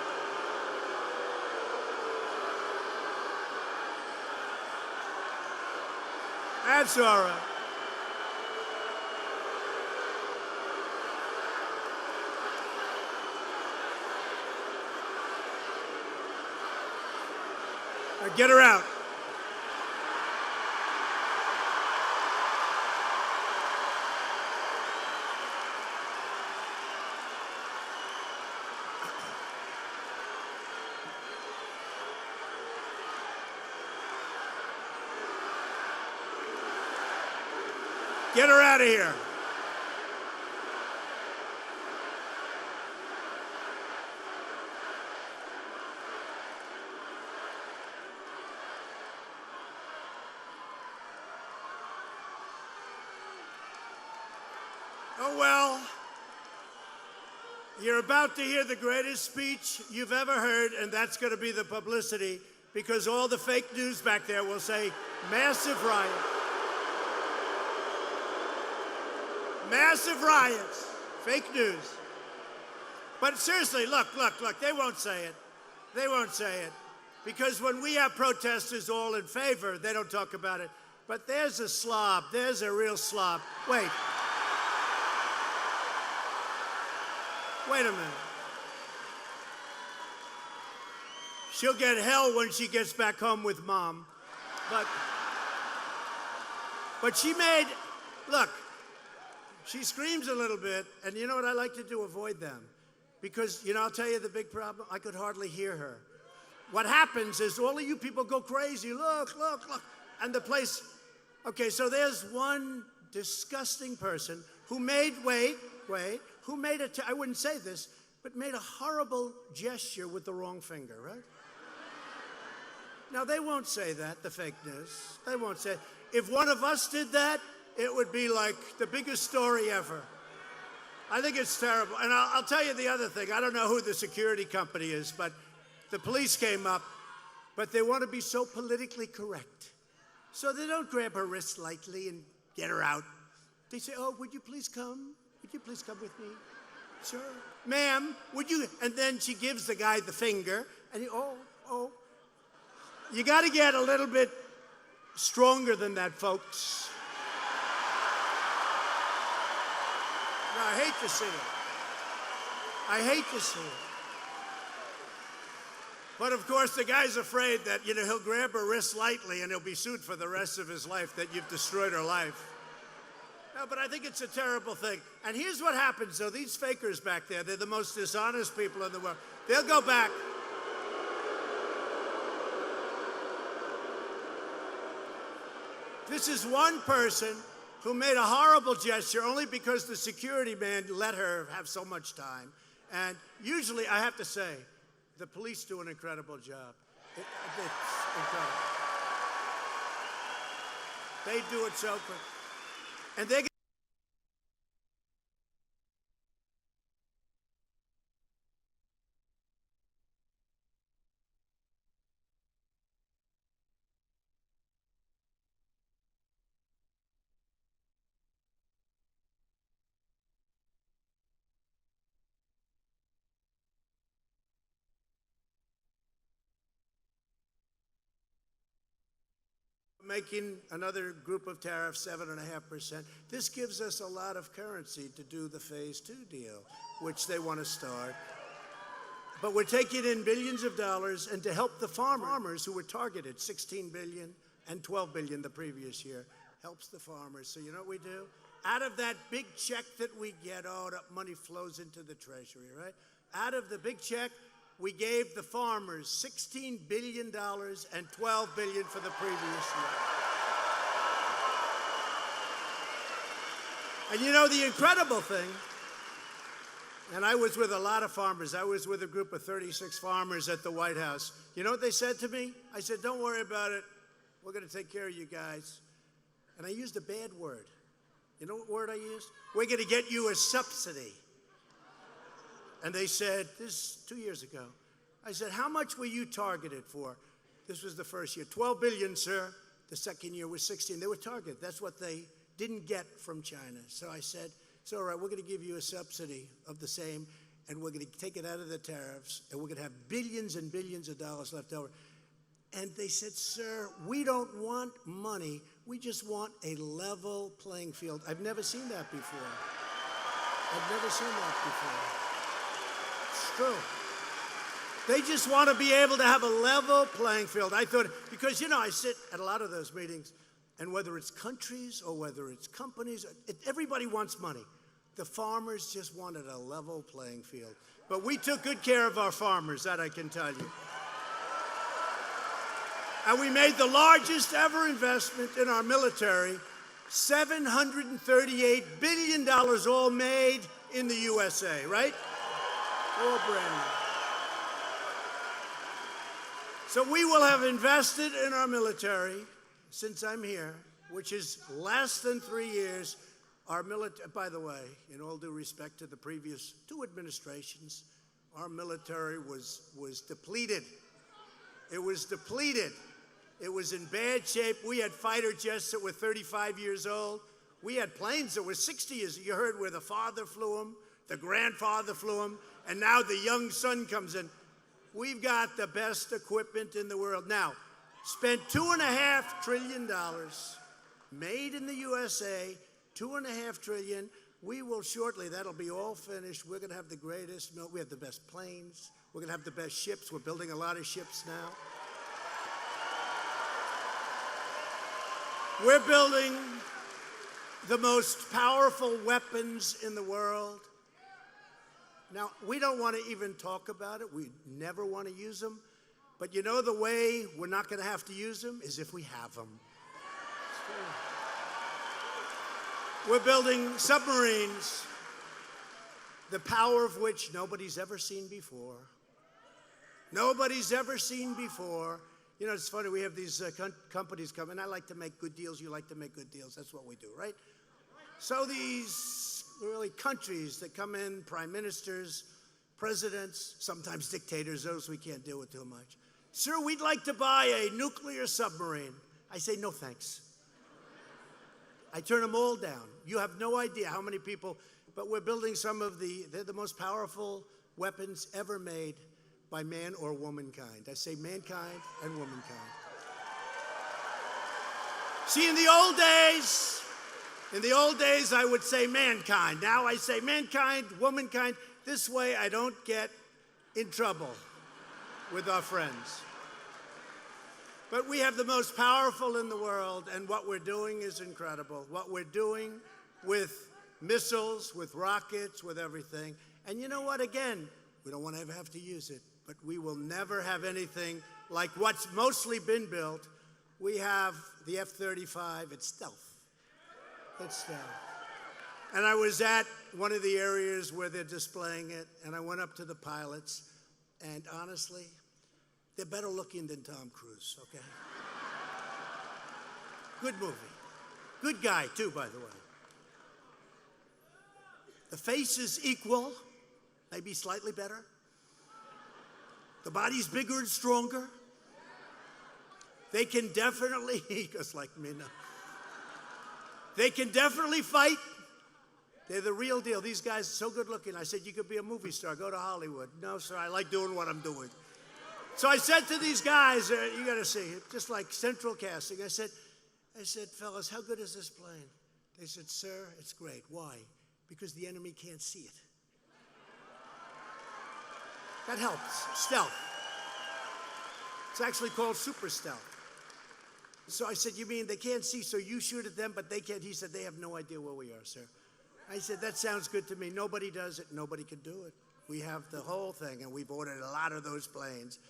That's all right. Get her out. Get her out of here. Oh, well, you're about to hear the greatest speech you've ever heard, and that's going to be the publicity, because all the fake news back there will say, massive riot. Massive riots. Fake news. But seriously, look, they won't say it. They won't say it. Because when we have protesters all in favor, they don't talk about it. But there's a slob. There's a real slob. Wait. Wait a minute. She'll get hell when she gets back home with Mom. But But she made, look, she screams a little bit, and you know what I like to do? Avoid them. Because, you know, I'll tell you the big problem. I could hardly hear her. What happens is all of you people go crazy. Look, look, look. And the place, okay, so there's one disgusting person who made, who made I wouldn't say this, but made a horrible gesture with the wrong finger, right? Now, they won't say that, the fake news. They won't say it. If one of us did that, it would be like the biggest story ever. I think it's terrible. And I'll tell you the other thing. I don't know who the security company is, but the police came up, but they want to be so politically correct. So they don't grab her wrist lightly and get her out. They say, oh, would you please come? Would you please come with me? Sure. Ma'am, would you? And then she gives the guy the finger, and he, oh. You got to get a little bit stronger than that, folks. No, I hate to see it. I hate to see it. But of course, the guy's afraid that, you know, he'll grab her wrist lightly and he'll be sued for the rest of his life, that you've destroyed her life. No, but I think it's a terrible thing. And here's what happens, though. These fakers back there, they're the most dishonest people in the world. They'll go back. This is one person who made a horrible gesture only because the security man let her have so much time. And usually, I have to say, the police do an incredible job. It's incredible. They do it so quick. And they making another group of tariffs 7.5%. This gives us a lot of currency to do the phase 2 deal, which they want to start. But we're taking in billions of dollars, and to help the farmers who were targeted, 16 billion and 12 billion the previous year, helps the farmers. So you know what we do? Out of that big check that we get, that money flows into the Treasury, right? Out of the big check, we gave the farmers $16 billion and $12 billion for the previous year. And you know the incredible thing, and I was with a lot of farmers. I was with a group of 36 farmers at the White House. You know what they said to me? I said, don't worry about it. We're going to take care of you guys. And I used a bad word. You know what word I used? We're going to get you a subsidy. And they said, this is 2 years ago. I said, how much were you targeted for? This was the first year. 12 billion, sir. The second year was 16. They were targeted. That's what they didn't get from China. So I said, it's all right, we're going to give you a subsidy of the same, and we're going to take it out of the tariffs, and we're going to have billions and billions of dollars left over. And they said, sir, we don't want money. We just want a level playing field. I've never seen that before. I've never seen that before. True. They just want to be able to have a level playing field. I thought, because, you know, I sit at a lot of those meetings, and whether it's countries or whether it's companies, everybody wants money. The farmers just wanted a level playing field. But we took good care of our farmers, that I can tell you. And we made the largest ever investment in our military, $738 billion all made in the USA, right? All brand new. So we will have invested in our military since I'm here, which is less than 3 years. Our military, by the way, in all due respect to the previous 2 administrations, our military was depleted. It was depleted. It was in bad shape. We had fighter jets that were 35 years old. We had planes that were 60 years. You heard where the father flew them, the grandfather flew them, and now the young son comes in. We've got the best equipment in the world. Now, spent $2.5 trillion, made in the USA, $2.5 trillion. We will shortly, that'll be all finished. We're going to have the greatest, we have the best planes. We're going to have the best ships. We're building a lot of ships now. We're building the most powerful weapons in the world. Now, we don't want to even talk about it. We never want to use them. But you know the way we're not going to have to use them is if we have them. We're building submarines, the power of which nobody's ever seen before. Nobody's ever seen before. You know, it's funny, we have these companies come, and I like to make good deals, you like to make good deals. That's what we do, right? So these really countries that come in, prime ministers, presidents, sometimes dictators, those we can't deal with too much. Sir, we'd like to buy a nuclear submarine. I say, no thanks. I turn them all down. You have no idea how many people, but we're building some of they're the most powerful weapons ever made by man or womankind. I say mankind and womankind. See, in the old days, I would say mankind. Now I say mankind, womankind. This way I don't get in trouble with our friends. But we have the most powerful in the world, and what we're doing is incredible. What we're doing with missiles, with rockets, with everything. And you know what? Again, we don't want to ever have to use it, but we will never have anything like what's mostly been built. We have the F-35. It's stealth. It's stealth. And I was at one of the areas where they're displaying it, and I went up to the pilots, and honestly, they're better looking than Tom Cruise, okay? Good movie. Good guy, too, by the way. The face is equal, maybe slightly better. The body's bigger and stronger. They can definitely, he goes like me now. They can definitely fight. They're the real deal. These guys are so good looking. I said, you could be a movie star, go to Hollywood. No, sir, I like doing what I'm doing. So I said to these guys, you got to see, just like central casting, I said, fellas, how good is this plane? They said, sir, it's great. Why? Because the enemy can't see it. That helps. Stealth. It's actually called super stealth. So I said, you mean they can't see, so you shoot at them, but they can't? He said, they have no idea where we are, sir. I said, that sounds good to me. Nobody does it. Nobody can do it. We have the whole thing, and we've ordered a lot of those planes.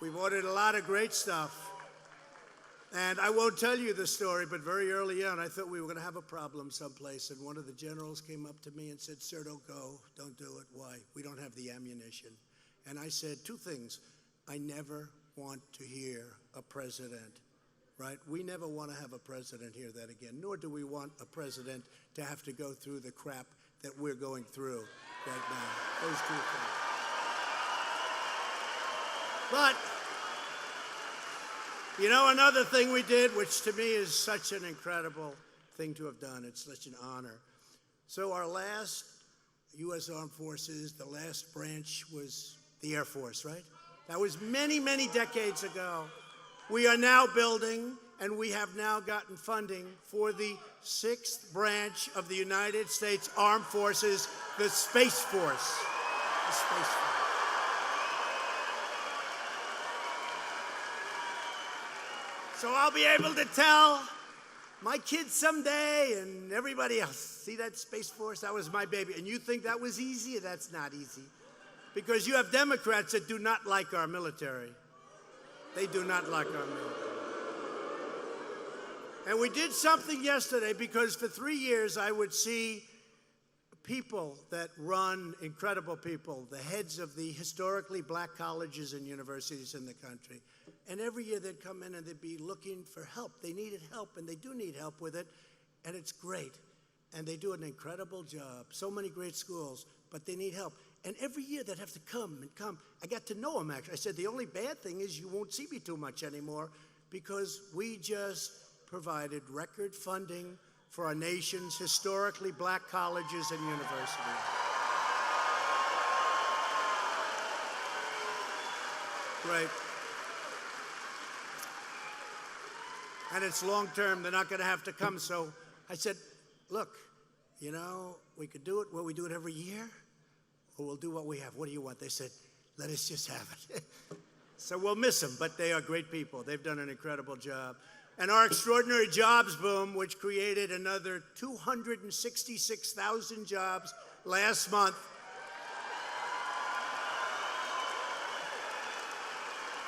We've ordered a lot of great stuff. And I won't tell you the story, but very early on, I thought we were going to have a problem someplace. And one of the generals came up to me and said, sir, don't go. Don't do it. Why? We don't have the ammunition. And I said two things. I never want to hear a president, right? We never want to have a president hear that again, nor do we want a president to have to go through the crap that we're going through right now. Those two things. But, you know, another thing we did, which to me is such an incredible thing to have done, it's such an honor. So our last U.S. Armed Forces, the last branch was the Air Force, right? That was many, many decades ago. We are now building, and we have now gotten funding for the 6th branch of the United States Armed Forces, the Space Force. The Space Force. So I'll be able to tell my kids someday and everybody else, see that Space Force? That was my baby. And you think that was easy? That's not easy. Because you have Democrats that do not like our military. They do not like our military. And we did something yesterday because for 3 years I would see people that run, incredible people, the heads of the historically black colleges and universities in the country. And every year they'd come in and they'd be looking for help. They needed help, and they do need help with it, and it's great. And they do an incredible job. So many great schools, but they need help. And every year they'd have to come and come. I got to know them, actually. I said, the only bad thing is you won't see me too much anymore because we just provided record funding for our nation's historically black colleges and universities. Right. And it's long term. They're not going to have to come. So I said, look, you know, we could do it. Will we do it every year? Or we'll do what we have. What do you want? They said, let us just have it. So we'll miss them, but they are great people. They've done an incredible job. And our extraordinary jobs boom, which created another 266,000 jobs last month.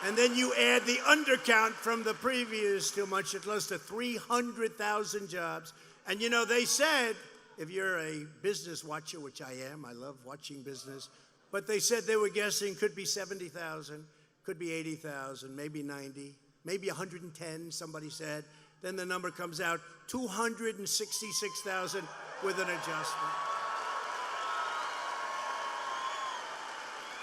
And then you add the undercount from the previous 2 months, you're close to 300,000 jobs. And you know, they said, if you're a business watcher, which I am, I love watching business, but they said they were guessing could be 70,000, could be 80,000, maybe 90, maybe 110, somebody said. Then the number comes out, 266,000 with an adjustment.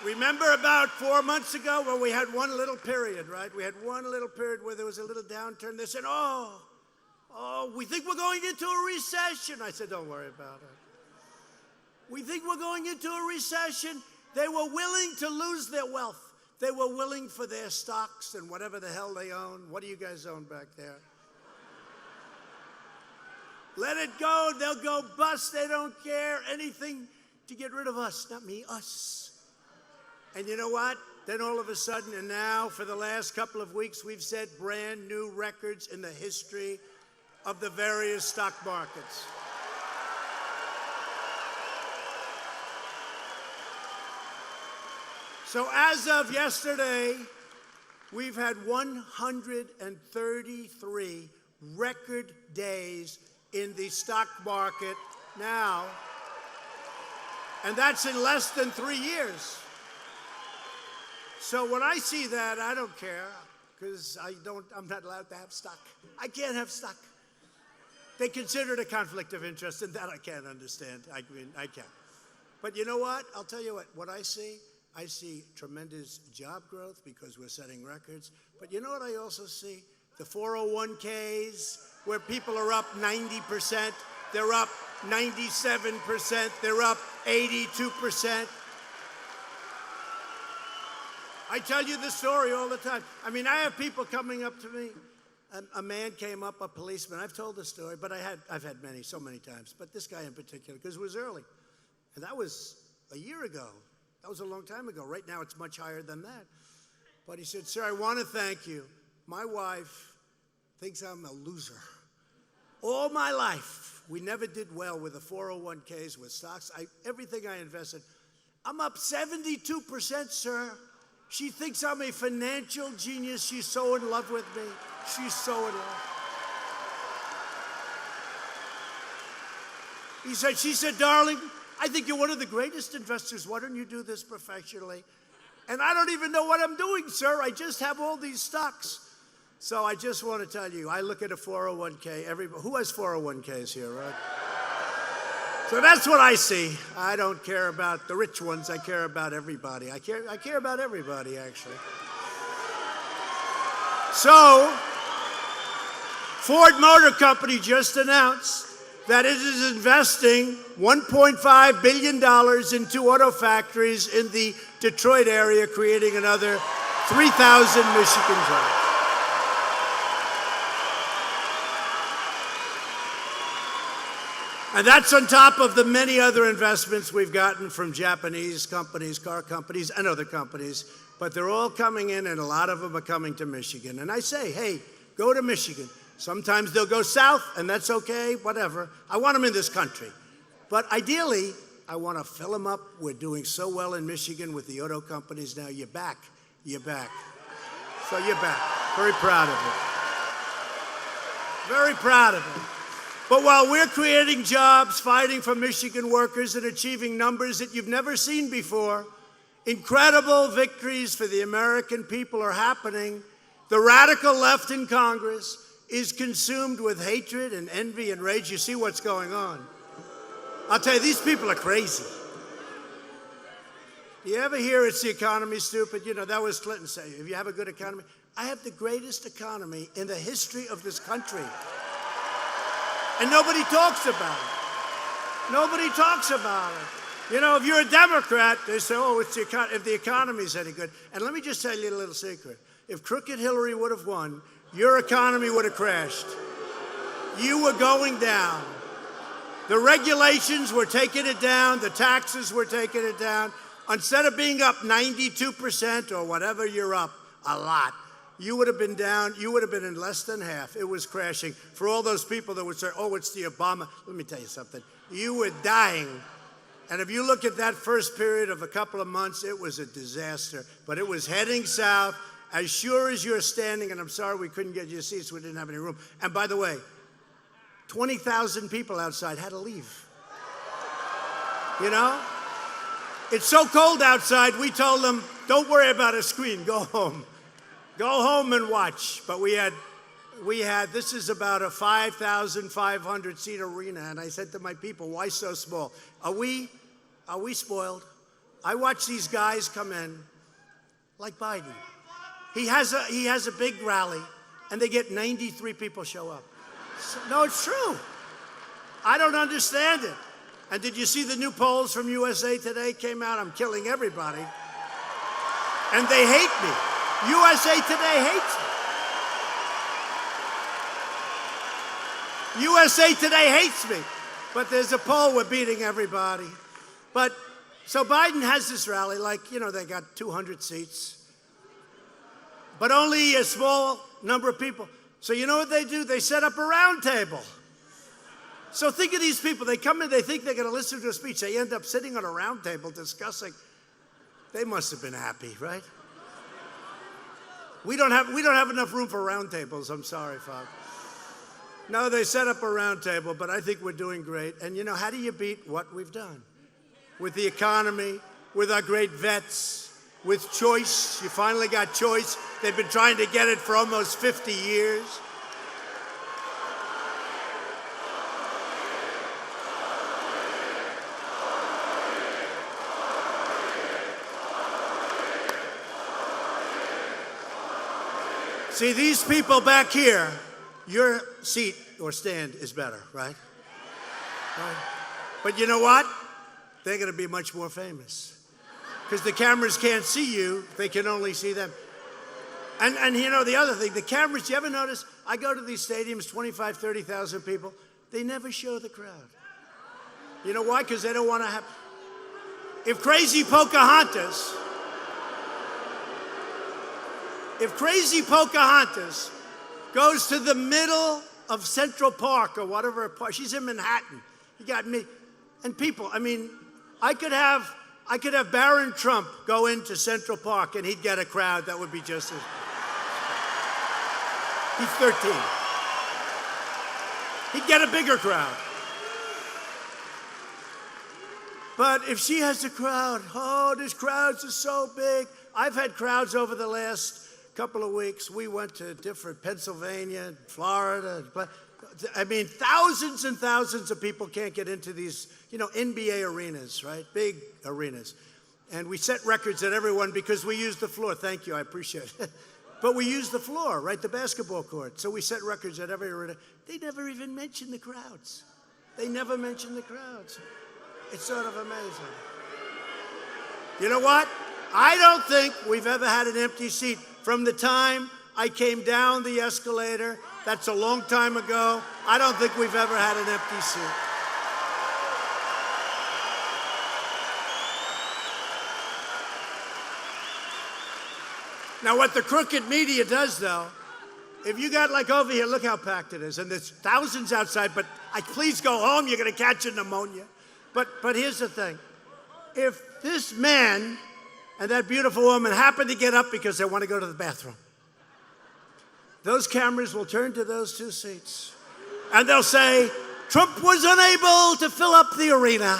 Remember about 4 months ago when we had one little period, right? We had one little period where there was a little downturn. They said, oh, we think we're going into a recession. I said, don't worry about it. We think we're going into a recession. They were willing to lose their wealth. They were willing for their stocks and whatever the hell they own. What do you guys own back there? Let it go. They'll go bust. They don't care. Anything to get rid of us. Not me, us. And you know what? Then all of a sudden, and now for the last couple of weeks, we've set brand new records in the history of the various stock markets. So as of yesterday, we've had 133 record days in the stock market now, and that's in less than 3 years. So when I see that, I don't care, because I'm not allowed to have stock. I can't have stock. They consider it a conflict of interest, and that I can't understand. I mean, I can't. But you know what? I'll tell you what I see tremendous job growth because we're setting records. But you know what I also see? The 401ks, where people are up 90%, they're up 97%, they're up 82%. I tell you this story all the time. I mean, I have people coming up to me. A man came up, a policeman. I've told this story, but I've had many, so many times. But this guy in particular, because it was early. And that was a year ago. That was a long time ago. Right now, it's much higher than that. But he said, sir, I want to thank you. My wife thinks I'm a loser. All my life, we never did well with the 401ks, with stocks. Everything I invested, I'm up 72%, sir. She thinks I'm a financial genius. She's so in love with me. She's so in love. She said, darling, I think you're one of the greatest investors. Why don't you do this professionally? And I don't even know what I'm doing, sir. I just have all these stocks. So I just want to tell you, I look at a 401k. Who has 401ks here, right? So that's what I see. I don't care about the rich ones. I care about everybody. I care about everybody, actually. So, Ford Motor Company just announced that it is investing $1.5 billion in 2 auto factories in the Detroit area, creating another 3,000 Michigan jobs. And that's on top of the many other investments we've gotten from Japanese companies, car companies, and other companies. But they're all coming in, and a lot of them are coming to Michigan. And I say, hey, go to Michigan. Sometimes they'll go south, and that's okay, whatever. I want them in this country. But ideally, I want to fill them up. We're doing so well in Michigan with the auto companies now. You're back. You're back. So you're back. Very proud of you. Very proud of you. But while we're creating jobs, fighting for Michigan workers, and achieving numbers that you've never seen before, incredible victories for the American people are happening. The radical left in Congress is consumed with hatred and envy and rage. You see what's going on. I'll tell you, these people are crazy. You ever hear it's the economy, stupid? You know, that was Clinton saying, if you have a good economy. I have the greatest economy in the history of this country. And nobody talks about it. Nobody talks about it. You know, if you're a Democrat, they say, oh, it's the if the economy's any good. And let me just tell you a little secret. If crooked Hillary would have won, your economy would have crashed. You were going down. The regulations were taking it down. The taxes were taking it down. Instead of being up 92% or whatever you're up, a lot, you would have been down, you would have been in less than half. It was crashing. For all those people that would say, oh, it's the Obama, let me tell you something. You were dying. And if you look at that first period of a couple of months, it was a disaster. But it was heading south. As sure as you're standing, and I'm sorry we couldn't get you seats, we didn't have any room. And by the way, 20,000 people outside had to leave. You know? It's so cold outside, we told them, don't worry about a screen, go home. Go home and watch. But we had, this is about a 5,500 seat arena, and I said to my people, why so small? Are we spoiled? I watch these guys come in, like Biden. He has a big rally, and they get 93 people show up. No, it's true. I don't understand it. And did you see the new polls from USA Today came out? I'm killing everybody. And they hate me. USA Today hates me. USA Today hates me. But there's a poll, we're beating everybody. But, so Biden has this rally, like, you know, they got 200 seats. But only a small number of people. So you know what they do? They set up a round table. So think of these people. They come in, they think they're going to listen to a speech. They end up sitting on a round table discussing. They must have been happy, right? We don't have enough room for round tables. I'm sorry, Father. No, they set up a round table, but I think we're doing great. And you know, how do you beat what we've done? With the economy, with our great vets, with choice. You finally got choice. They've been trying to get it for almost 50 years. See, these people back here, your seat or stand is better, right? Right? But you know what? They're going to be much more famous. Because the cameras can't see you, they can only see them. And you know, the other thing, the cameras, you ever notice, I go to these stadiums, 25, 30,000 people, they never show the crowd. You know why? Because they don't want to have, if crazy Pocahontas goes to the middle of Central Park or whatever park, she's in Manhattan, you got me, and people, I mean, I could have Barron Trump go into Central Park and he'd get a crowd that would be just as... He's 13. He'd get a bigger crowd. But if she has a crowd, oh, these crowds are so big. I've had crowds over the last couple of weeks. We went to different Pennsylvania, Florida. I mean, thousands and thousands of people can't get into these, you know, NBA arenas, right? Big arenas. And we set records at everyone because we used the floor. Thank you, I appreciate it. But we used the floor, right? The basketball court. So we set records at every arena. They never even mentioned the crowds. They never mentioned the crowds. It's sort of amazing. You know what? I don't think we've ever had an empty seat. From the time I came down the escalator, that's a long time ago, I don't think we've ever had an empty seat. Now, what the crooked media does, though, if you got like over here, look how packed it is, and there's thousands outside, but please go home, you're going to catch a pneumonia. But here's the thing. If this man and that beautiful woman happen to get up because they want to go to the bathroom, those cameras will turn to those two seats, and they'll say, Trump was unable to fill up the arena.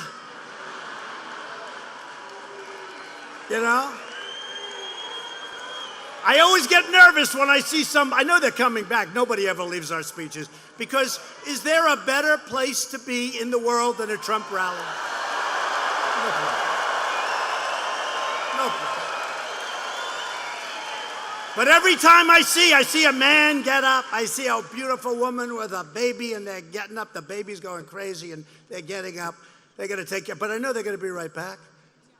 You know? I always get nervous when I see I know they're coming back. Nobody ever leaves our speeches. Because is there a better place to be in the world than a Trump rally? No place. No place. But every time I see a man get up, I see a beautiful woman with a baby, and they're getting up, the baby's going crazy, and they're getting up. They're going to take it, but I know they're going to be right back.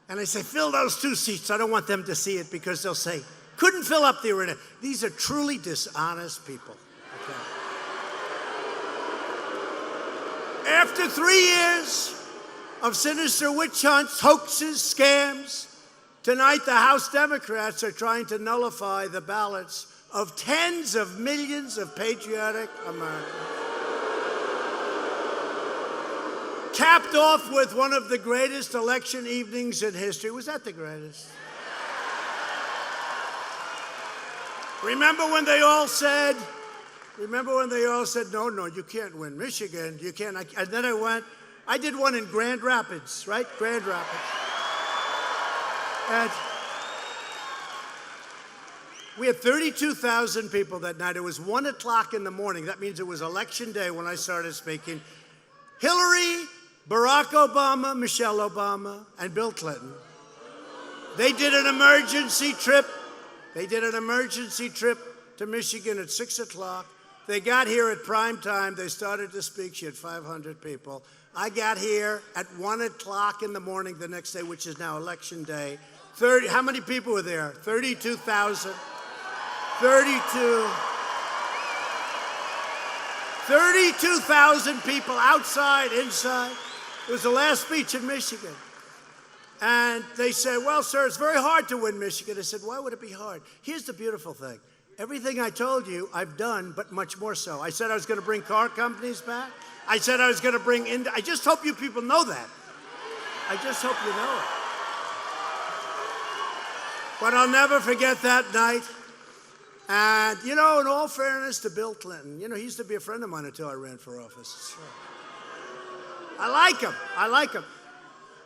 And I say, fill those two seats. I don't want them to see it because they'll say, couldn't fill up the arena. These are truly dishonest people. Okay. After 3 years of sinister witch hunts, hoaxes, scams, tonight the House Democrats are trying to nullify the ballots of tens of millions of patriotic Americans. Capped off with one of the greatest election evenings in history. Was that the greatest? Remember when they all said, no, you can't win Michigan, you can't. And then I did one in Grand Rapids, right? Grand Rapids. And we had 32,000 people that night. It was 1 o'clock in the morning. That means it was election day when I started speaking. Hillary, Barack Obama, Michelle Obama, and Bill Clinton. They did an emergency trip. To Michigan at 6 o'clock. They got here at prime time. They started to speak. She had 500 people. I got here at 1 o'clock in the morning the next day, which is now election day. How many people were there? 32,000. 32,000 people outside, inside. It was the last speech in Michigan. And they said, well, sir, it's very hard to win Michigan. I said, why would it be hard? Here's the beautiful thing. Everything I told you, I've done, but much more so. I said I was going to bring car companies back. I said I was going to bring I just hope you people know that. I just hope you know it. But I'll never forget that night. And, in all fairness to Bill Clinton, he used to be a friend of mine until I ran for office. Sure. I like him.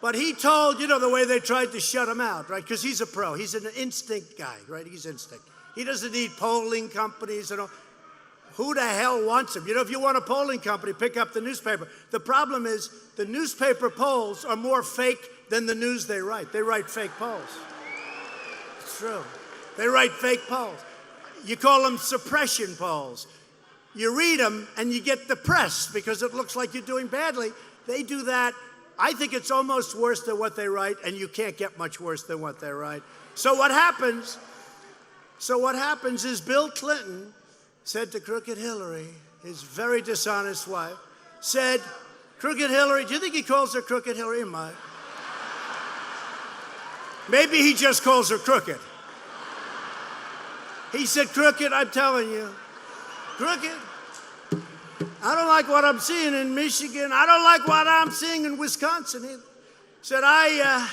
But he told, the way they tried to shut him out, right? Because he's a pro. He's an instinct guy, right? He's instinct. He doesn't need polling companies and all. Who the hell wants him? If you want a polling company, pick up the newspaper. The problem is the newspaper polls are more fake than the news they write. They write fake polls. It's true. They write fake polls. You call them suppression polls. You read them and you get depressed because it looks like you're doing badly. They do that. I think it's almost worse than what they write, and you can't get much worse than what they write. So what happens is Bill Clinton said to Crooked Hillary, his very dishonest wife, said, Crooked Hillary, do you think he calls her Crooked Hillary? He might. Maybe he just calls her crooked. He said, Crooked, I'm telling you, Crooked, I don't like what I'm seeing in Michigan. I don't like what I'm seeing in Wisconsin either. Said, I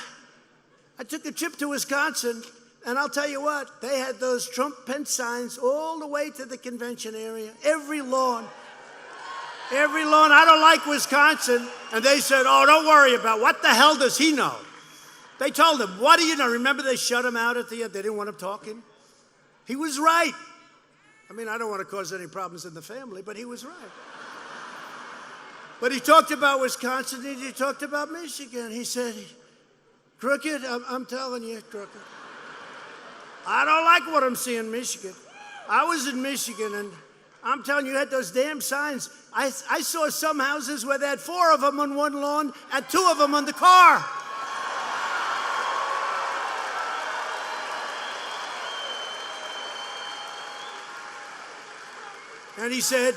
took a trip to Wisconsin, and I'll tell you what, they had those Trump-Pence signs all the way to the convention area, every lawn. I don't like Wisconsin. And they said, oh, don't worry about it. What the hell does he know? They told him, what do you know? Remember they shut him out at the end? They didn't want him talking. He was right. I mean, I don't want to cause any problems in the family, but he was right. But he talked about Wisconsin and he talked about Michigan. He said, Crooked, I'm telling you, Crooked, I don't like what I'm seeing in Michigan. I was in Michigan, and I'm telling you, had those damn signs. I saw some houses where they had 4 of them on one lawn and 2 of them on the car. And he said,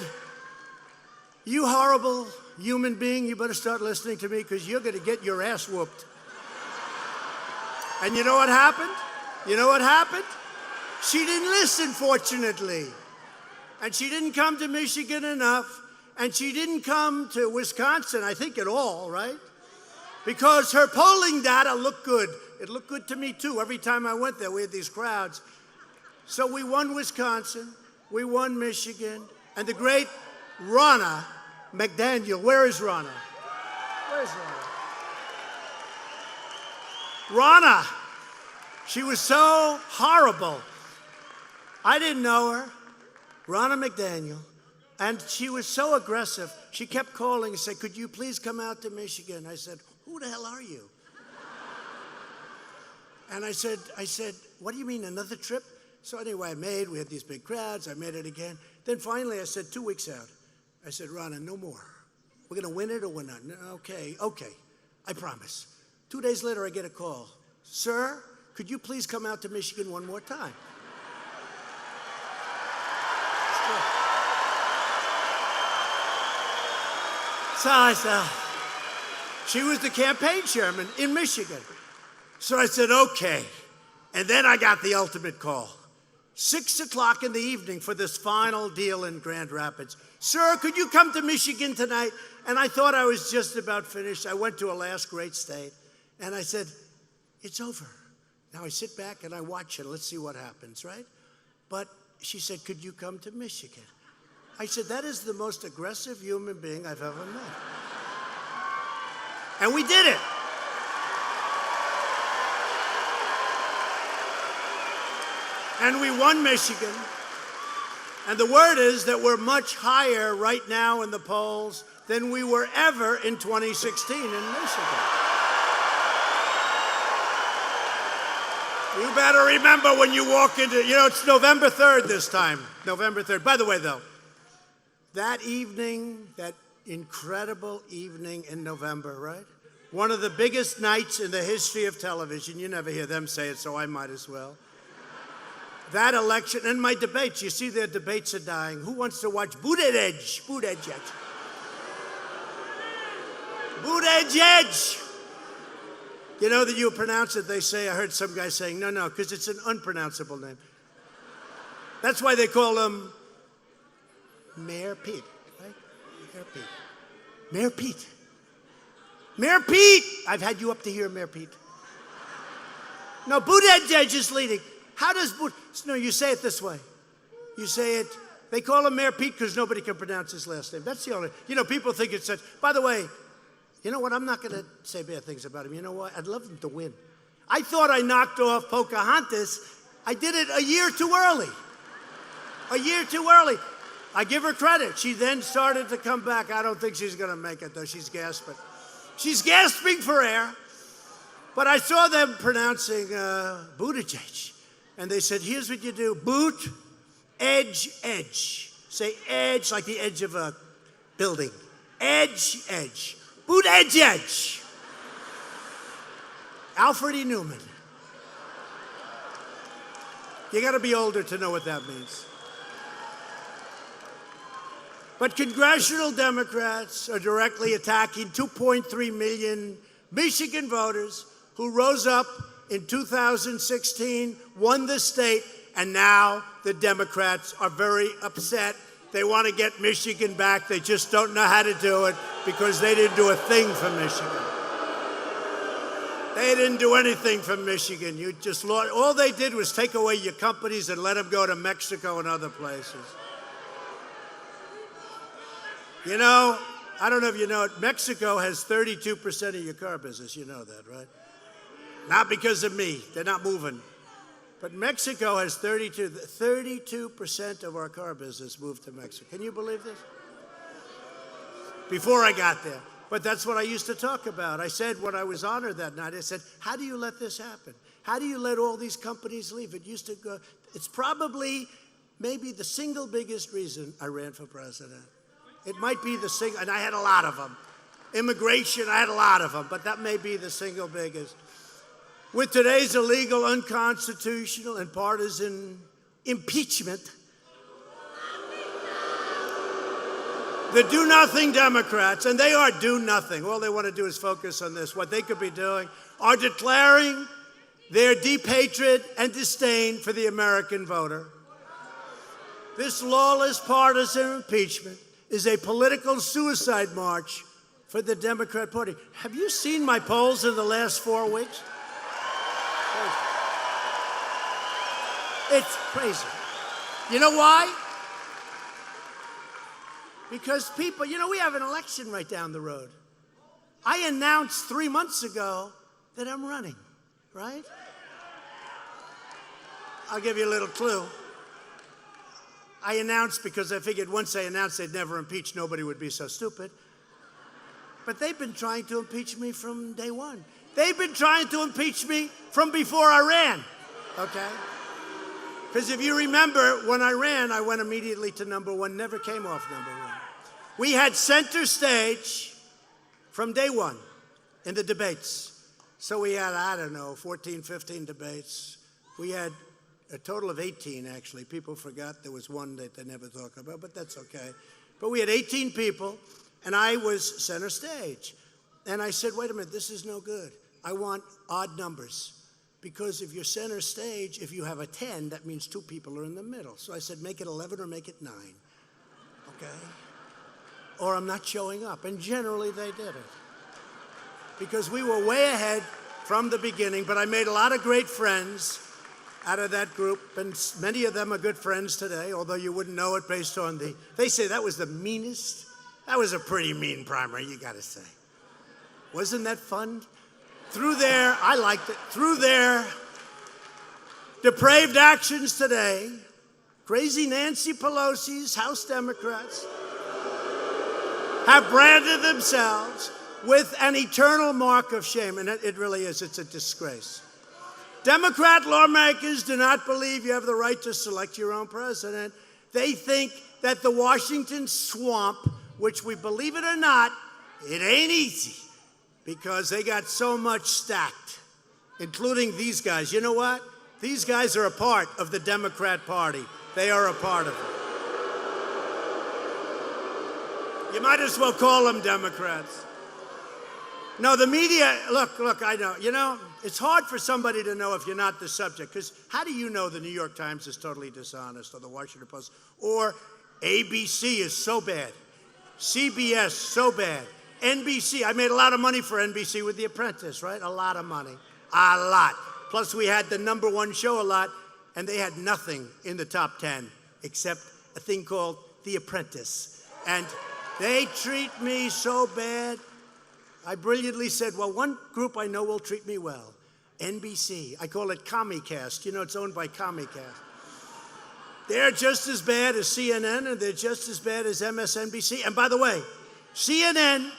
you horrible human being, you better start listening to me because you're going to get your ass whooped. And you know what happened? She didn't listen, fortunately. And she didn't come to Michigan enough. And she didn't come to Wisconsin, I think, at all, right? Because her polling data looked good. It looked good to me, too. Every time I went there, we had these crowds. So we won Wisconsin. We won Michigan. And the great Ronna McDaniel. Where is Ronna? Where's Ronna? Ronna. She was so horrible. I didn't know her. Ronna McDaniel. And she was so aggressive. She kept calling and said, could you please come out to Michigan? I said, who the hell are you? And I said, what do you mean, another trip? So anyway, we had these big crowds. I made it again. Then finally I said, 2 weeks out, I said, Ronna, no more. We're going to win it or we're not. No, okay, I promise. 2 days later, I get a call. Sir, could you please come out to Michigan one more time? So I said, she was the campaign chairman in Michigan. So I said, okay. And then I got the ultimate call. 6 o'clock in the evening for this final deal in Grand Rapids. Sir, could you come to Michigan tonight? And I thought I was just about finished. I went to a last great state, and I said, it's over. Now I sit back and I watch it. Let's see what happens, right? But she said, could you come to Michigan? I said, that is the most aggressive human being I've ever met. And we did it. And we won Michigan. And the word is that we're much higher right now in the polls than we were ever in 2016 in Michigan. You better remember when you walk into, it's November 3rd this time. November 3rd. By the way, though, that evening, that incredible evening in November, right? One of the biggest nights in the history of television. You never hear them say it, so I might as well. That election, and my debates, you see their debates are dying. Who wants to watch Buttigieg? Buttigieg. You know that you pronounce it, they say, I heard some guy saying, no, because it's an unpronounceable name. That's why they call him Mayor Pete, right? Mayor Pete. Mayor Pete. Mayor Pete! I've had you up to here, Mayor Pete. No, Buttigieg is leading. How does no, you say it this way. You say it, they call him Mayor Pete because nobody can pronounce his last name. That's the only, people think it's such. By the way, you know what? I'm not going to say bad things about him. You know what? I'd love him to win. I thought I knocked off Pocahontas. I did it a year too early. A year too early. I give her credit. She then started to come back. I don't think she's going to make it, though. She's gasping. She's gasping for air. But I saw them pronouncing Buttigieg. And they said, here's what you do. Boot, edge, edge. Say edge like the edge of a building. Edge, edge. Boot, edge, edge. Alfred E. Newman. You got to be older to know what that means. But congressional Democrats are directly attacking 2.3 million Michigan voters who rose up in 2016, won the state, and now the Democrats are very upset. They want to get Michigan back. They just don't know how to do it because they didn't do a thing for Michigan. They didn't do anything for Michigan. You just lost. All they did was take away your companies and let them go to Mexico and other places. I don't know if you know it, Mexico has 32% of your car business. You know that, right? Not because of me. They're not moving. But Mexico has 32% of our car business moved to Mexico. Can you believe this? Before I got there. But that's what I used to talk about. I said when I was honored that night, I said, how do you let this happen? How do you let all these companies leave? It used to go. It's probably maybe the single biggest reason I ran for president. It might be the single, and I had a lot of them. Immigration, I had a lot of them, but that may be the single biggest. With today's illegal, unconstitutional, and partisan impeachment, the do-nothing Democrats, and they are do-nothing. All they want to do is focus on this. What they could be doing are declaring their deep hatred and disdain for the American voter. This lawless partisan impeachment is a political suicide march for the Democrat Party. Have you seen my polls in the last 4 weeks? It's crazy. You know why? Because people, we have an election right down the road. I announced 3 months ago that I'm running, right? I'll give you a little clue. I announced because I figured once I announced they'd never impeach, nobody would be so stupid. But they've been trying to impeach me from day one. They've been trying to impeach me from before I ran, okay? Because if you remember, when I ran, I went immediately to number one, never came off number one. We had center stage from day one in the debates. So we had, 14, 15 debates. We had a total of 18, actually. People forgot there was one that they never talk about, but that's okay. But we had 18 people, and I was center stage. And I said, wait a minute, this is no good. I want odd numbers. because if you're center stage, if you have a 10, that means 2 people are in the middle. So I said, make it 11 or make it 9, okay? Or I'm not showing up. And generally they did it. Because we were way ahead from the beginning, but I made a lot of great friends out of that group, and many of them are good friends today, although you wouldn't know it based on they say that was the meanest. That was a pretty mean primary, you gotta say. Wasn't that fun? Through their, I liked it, through their depraved actions today, crazy Nancy Pelosi's House Democrats have branded themselves with an eternal mark of shame, and it really is, it's a disgrace. Democrat lawmakers do not believe you have the right to select your own president. They think that the Washington swamp, which we believe it or not, it ain't easy because they got so much stacked, including these guys. You know what? These guys are a part of the Democrat Party. They are a part of it. You might as well call them Democrats. No, the media, look, I know. You know, it's hard for somebody to know if you're not the subject, because how do you know the New York Times is totally dishonest, or the Washington Post, or ABC is so bad, CBS so bad, NBC, I made a lot of money for NBC with The Apprentice, right? A lot of money, a lot. Plus we had the #1 show a lot, and they had nothing in the top 10 except a thing called The Apprentice. And they treat me so bad. I brilliantly said, well, one group I know will treat me well, NBC. I call it Comcast. You know, it's owned by Comcast. They're just as bad as CNN, and they're just as bad as MSNBC. And by the way, CNN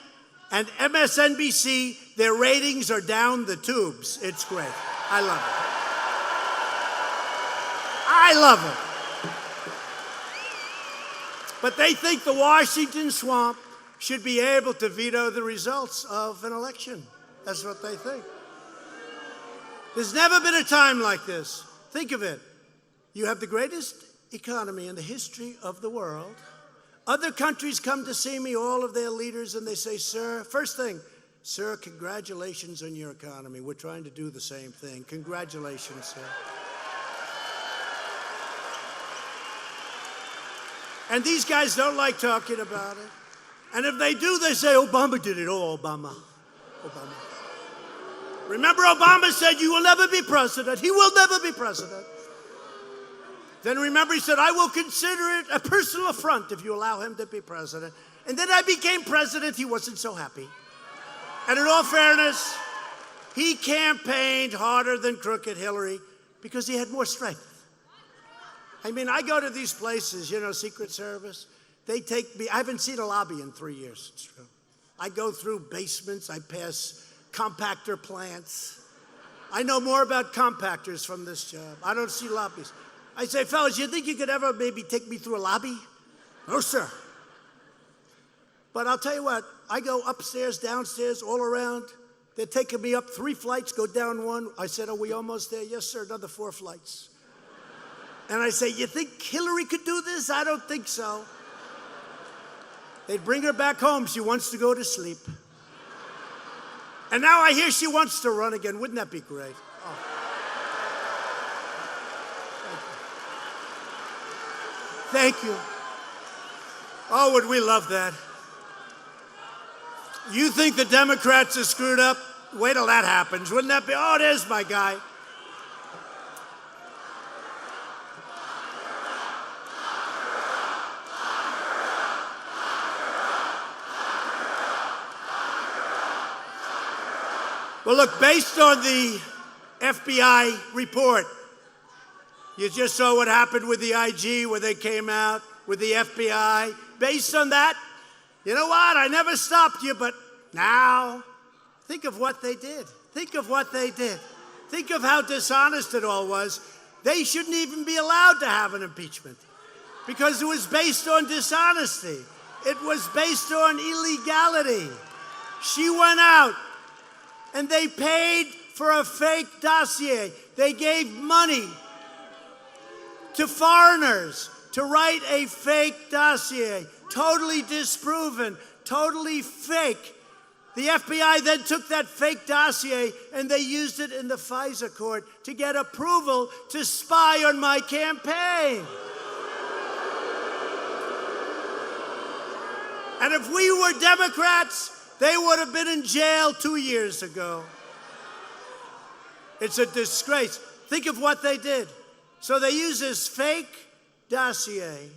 and MSNBC, their ratings are down the tubes. It's great. I love it. I love it. But they think the Washington swamp should be able to veto the results of an election. That's what they think. There's never been a time like this. Think of it. You have the greatest economy in the history of the world. Other countries come to see me, all of their leaders, and they say, sir, first thing, sir, congratulations on your economy. We're trying to do the same thing. Congratulations, sir. And these guys don't like talking about it. And if they do, they say, Obama did it. Oh, Obama. Remember, Obama said, you will never be president. He will never be president. Then remember, he said, I will consider it a personal affront if you allow him to be president. And then I became president. He wasn't so happy. And in all fairness, he campaigned harder than crooked Hillary because he had more strength. I mean, I go to these places, you know, Secret Service. They take me, I haven't seen a lobby in 3 years, it's true. I go through basements, I pass compactor plants. I know more about compactors from this job. I don't see lobbies. I say, fellas, you think you could ever maybe take me through a lobby? No, sir. But I'll tell you what, I go upstairs, downstairs, all around. They're taking me up 3 flights, go down 1. I said, are we almost there? Yes, sir, another 4 flights. And I say, you think Hillary could do this? I don't think so. They'd bring her back home. She wants to go to sleep. And now I hear she wants to run again. Wouldn't that be great? Oh. Thank you. Oh, would we love that? You think the Democrats are screwed up? Wait till that happens. Wouldn't that be? Oh, there's my guy. Well, look, based on the FBI report, you just saw what happened with the IG where they came out with the FBI. Based on that, you know what? I never stopped you, but now think of what they did. Think of what they did. Think of how dishonest it all was. They shouldn't even be allowed to have an impeachment because it was based on dishonesty. It was based on illegality. She went out and they paid for a fake dossier. They gave money to foreigners to write a fake dossier, totally disproven, totally fake. The FBI then took that fake dossier and they used it in the FISA court to get approval to spy on my campaign. And if we were Democrats, they would have been in jail 2 years ago. It's a disgrace. Think of what they did. So they used this fake dossier,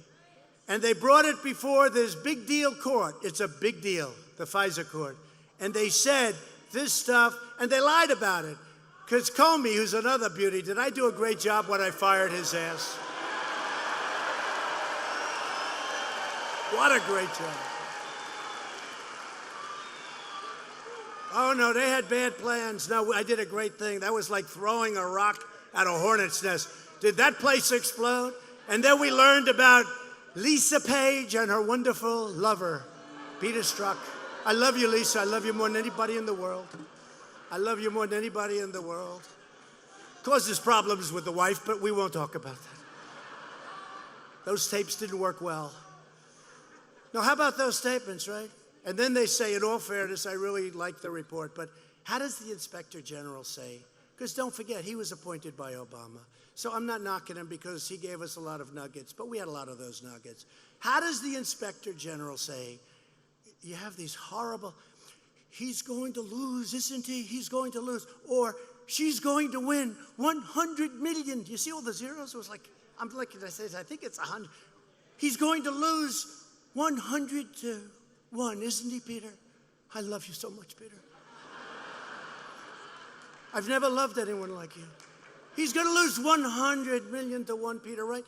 and they brought it before this big deal court. It's a big deal, the FISA court. And they said this stuff, and they lied about it. Because Comey, who's another beauty, did I do a great job when I fired his ass? What a great job. Oh, no, they had bad plans. No, I did a great thing. That was like throwing a rock at a hornet's nest. Did that place explode? And then we learned about Lisa Page and her wonderful lover, Peter Strzok. I love you, Lisa. I love you more than anybody in the world. I love you more than anybody in the world. Causes problems with the wife, but we won't talk about that. Those tapes didn't work well. Now, how about those statements, right? And then they say, in all fairness, I really like the report, but how does the Inspector General say? Because don't forget, he was appointed by Obama. So I'm not knocking him because he gave us a lot of nuggets, but we had a lot of those nuggets. How does the Inspector General say, you have these horrible, he's going to lose, isn't he? He's going to lose. Or she's going to win 100 million. Do you see all the zeros? It was like, I'm looking, I think it's 100. He's going to lose 100-1, isn't he, Peter? I love you so much, Peter. I've never loved anyone like you. He's going to lose 100 million to 1, Peter, right?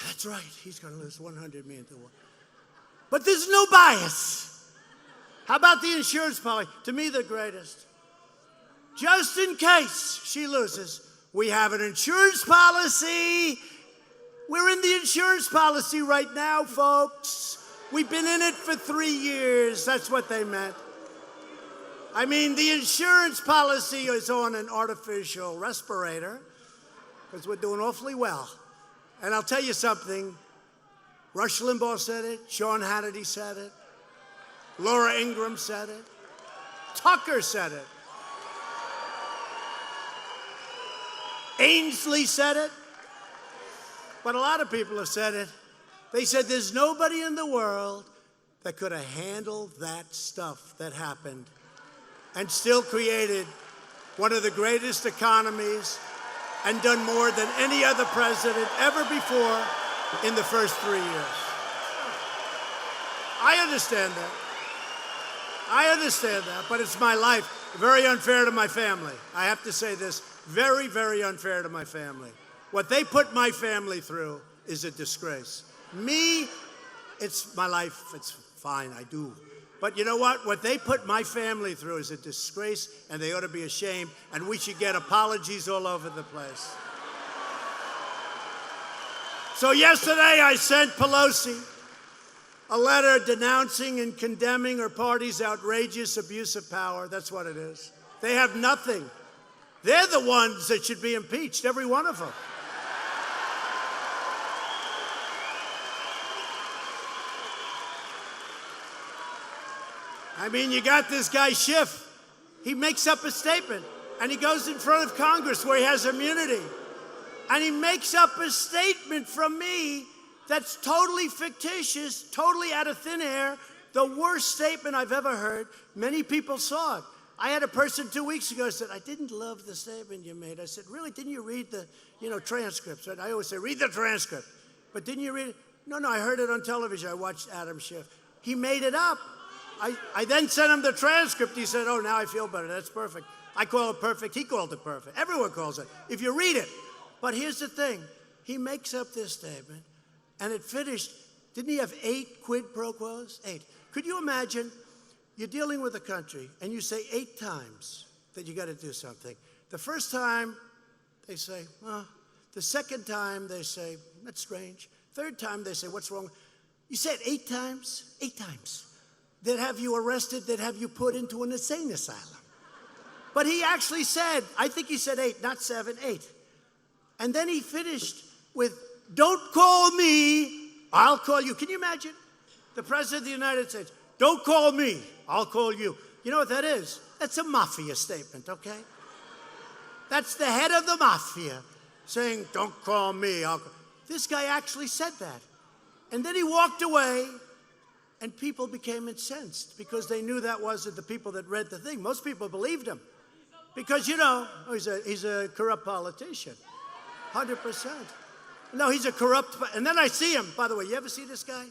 That's right. He's going to lose 100 million to 1. But there's no bias. How about the insurance policy? To me, the greatest. Just in case she loses, we have an insurance policy. We're in the insurance policy right now, folks. We've been in it for 3 years. That's what they meant. I mean, the insurance policy is on an artificial respirator because we're doing awfully well. And I'll tell you something. Rush Limbaugh said it. Sean Hannity said it. Laura Ingraham said it. Tucker said it. Ainsley said it. But a lot of people have said it. They said there's nobody in the world that could have handled that stuff that happened and still created one of the greatest economies and done more than any other president ever before in the first 3 years. I understand that. I understand that, but it's my life. Very unfair to my family. I have to say this. Very, very unfair to my family. What they put my family through is a disgrace. Me, it's my life. It's fine. I do. But you know what? What they put my family through is a disgrace, and they ought to be ashamed, and we should get apologies all over the place. So yesterday I sent Pelosi a letter denouncing and condemning her party's outrageous abuse of power. That's what it is. They have nothing. They're the ones that should be impeached, every one of them. I mean, you got this guy Schiff. He makes up a statement, and he goes in front of Congress where he has immunity. And he makes up a statement from me that's totally fictitious, totally out of thin air, the worst statement I've ever heard. Many people saw it. I had a person 2 weeks ago who said, I didn't love the statement you made. I said, really, didn't you read the transcripts? I always say, read the transcript. But didn't you read it? No, I heard it on television. I watched Adam Schiff. He made it up. I then sent him the transcript. He said, oh, now I feel better. That's perfect. I call it perfect. He called it perfect. Everyone calls it, if you read it. But here's the thing. He makes up this statement, and it finished. Didn't he have 8 quid pro quos? 8. Could you imagine you're dealing with a country, and you say 8 times that you got to do something. The first time, they say, well. The second time, they say, that's strange. Third time, they say, what's wrong? You said 8 times? 8 times. They'd have you arrested. They'd have you put into an insane asylum. But he actually said, I think he said 8, not 7, 8. And then he finished with, don't call me, I'll call you. Can you imagine? The President of the United States, don't call me, I'll call you. You know what that is? That's a mafia statement, okay? That's the head of the mafia saying, don't call me. This guy actually said that. And then he walked away, and people became incensed because they knew that wasn't the people that read the thing. Most people believed him because, you know, he's a corrupt politician, 100%. No, he's a corrupt, and then I see him. By the way, you ever see this guy?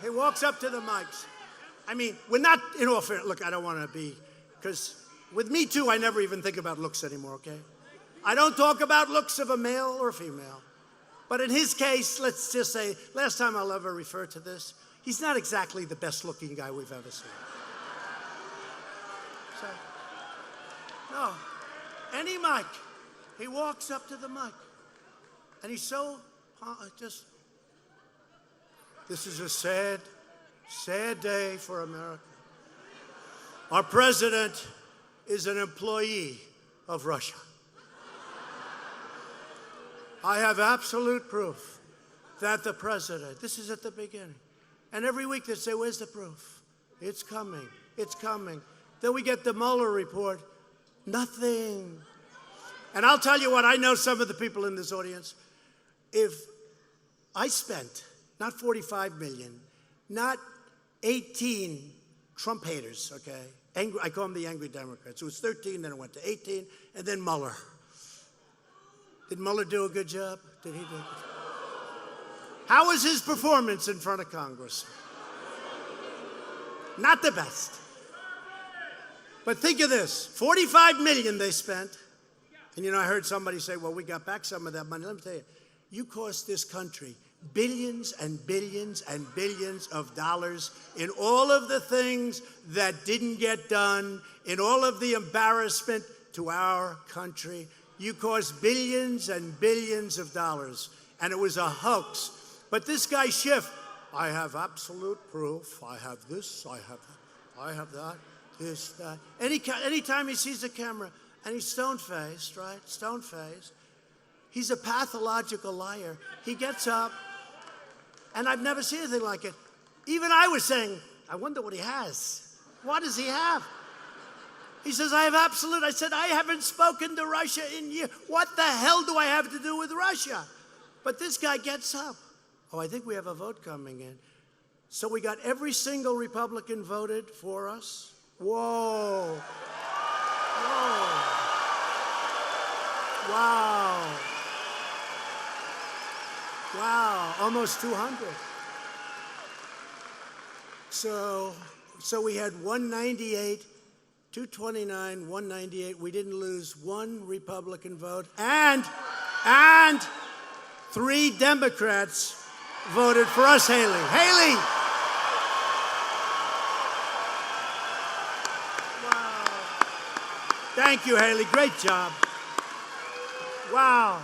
He walks up to the mics. I mean, we're not, in all fairness, look, I don't want to be, because with Me Too, I never even think about looks anymore, okay? I don't talk about looks of a male or female. But in his case, let's just say, last time I'll ever refer to this, he's not exactly the best looking guy we've ever seen. So, no, any mic, he walks up to the mic, and he's so, this is a sad, sad day for America. Our president is an employee of Russia. I have absolute proof that the president, this is at the beginning, and every week they say, where's the proof? It's coming, it's coming. Then we get the Mueller report, nothing. And I'll tell you what, I know some of the people in this audience, if I spent not 45 million, not 18 Trump haters, okay? Angry, I call them the angry Democrats. It was 13, then it went to 18, and then Mueller. Did Mueller do a good job? Did he do a good job? How was his performance in front of Congress? Not the best. But think of this, 45 million they spent. And you know, I heard somebody say, well, we got back some of that money. Let me tell you, you cost this country billions and billions and billions of dollars in all of the things that didn't get done, in all of the embarrassment to our country. You cost billions and billions of dollars, and it was a hoax. But this guy Schiff, I have absolute proof. I have this, I have that, I have that, this, that. Anytime he sees a camera, and he's stone-faced, right? Stone-faced. He's a pathological liar. He gets up, and I've never seen anything like it. Even I was saying, I wonder what he has. What does he have? He says, I have absolute. I said, I haven't spoken to Russia in years. What the hell do I have to do with Russia? But this guy gets up. Oh, I think we have a vote coming in. So we got every single Republican voted for us. Whoa. Whoa. Wow. Wow, almost 200. So we had 198, 229, 198. We didn't lose one Republican vote. And 3 Democrats voted for us, Haley. Haley! Wow. Thank you, Haley. Great job. Wow.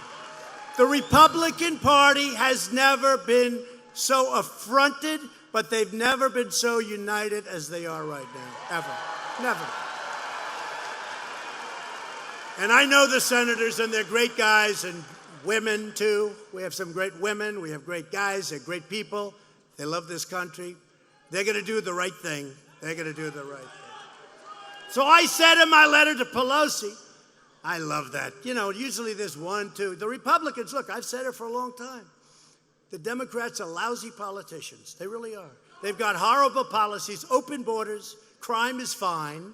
The Republican Party has never been so affronted, but they've never been so united as they are right now, ever, never. And I know the senators, and they're great guys, and women too. We have some great women, we have great guys, they're great people. They love this country. They're gonna do the right thing. They're gonna do the right thing. So I said in my letter to Pelosi, I love that. You know, usually there's 1, 2. The Republicans, look, I've said it for a long time. The Democrats are lousy politicians. They really are. They've got horrible policies, open borders, crime is fine,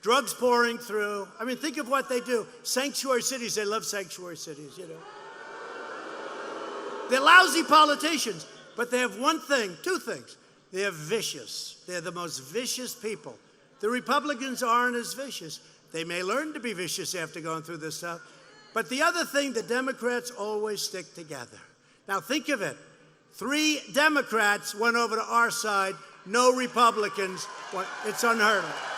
drugs pouring through. I mean, think of what they do. Sanctuary cities, they love sanctuary cities, you know. They're lousy politicians, but they have one thing, 2 things. They're vicious. They're the most vicious people. The Republicans aren't as vicious. They may learn to be vicious after going through this stuff. But the other thing, the Democrats always stick together. Now think of it. 3 Democrats went over to our side, no Republicans. It's unheard of.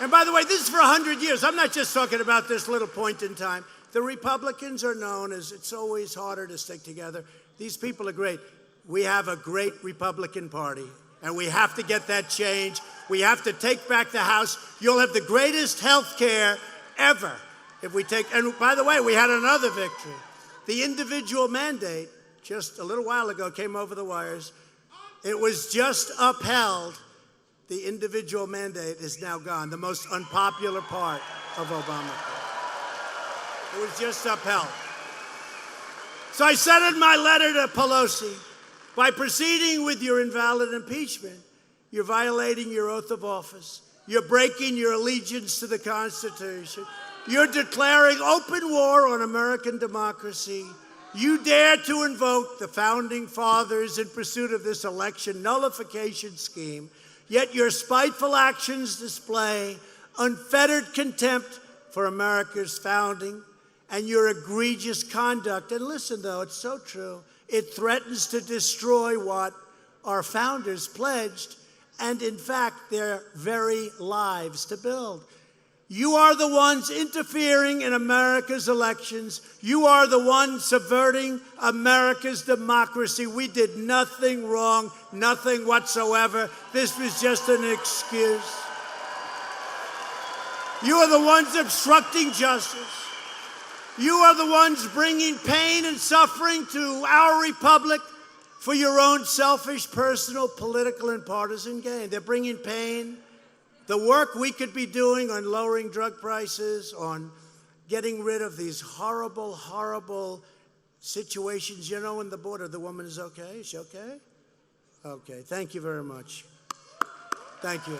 And by the way, this is for 100 years. I'm not just talking about this little point in time. The Republicans are known as it's always harder to stick together. These people are great. We have a great Republican Party, and we have to get that change. We have to take back the House. You'll have the greatest health care ever if we take, and by the way, we had another victory. The individual mandate just a little while ago, came over the wires. It was just upheld. The individual mandate is now gone, the most unpopular part of Obamacare. It was just upheld. So I said in my letter to Pelosi, by proceeding with your invalid impeachment, you're violating your oath of office. You're breaking your allegiance to the Constitution. You're declaring open war on American democracy. You dare to invoke the Founding Fathers in pursuit of this election nullification scheme, yet your spiteful actions display unfettered contempt for America's founding and your egregious conduct. And listen, though, it's so true. It threatens to destroy what our founders pledged and, in fact, their very lives to build. You are the ones interfering in America's elections. You are the ones subverting America's democracy. We did nothing wrong, nothing whatsoever. This was just an excuse. You are the ones obstructing justice. You are the ones bringing pain and suffering to our republic for your own selfish, personal, political, and partisan gain. They're bringing pain. The work we could be doing on lowering drug prices, on getting rid of these horrible, horrible situations. You know, in the border, the woman is okay. Is she okay? Okay, thank you very much. Thank you.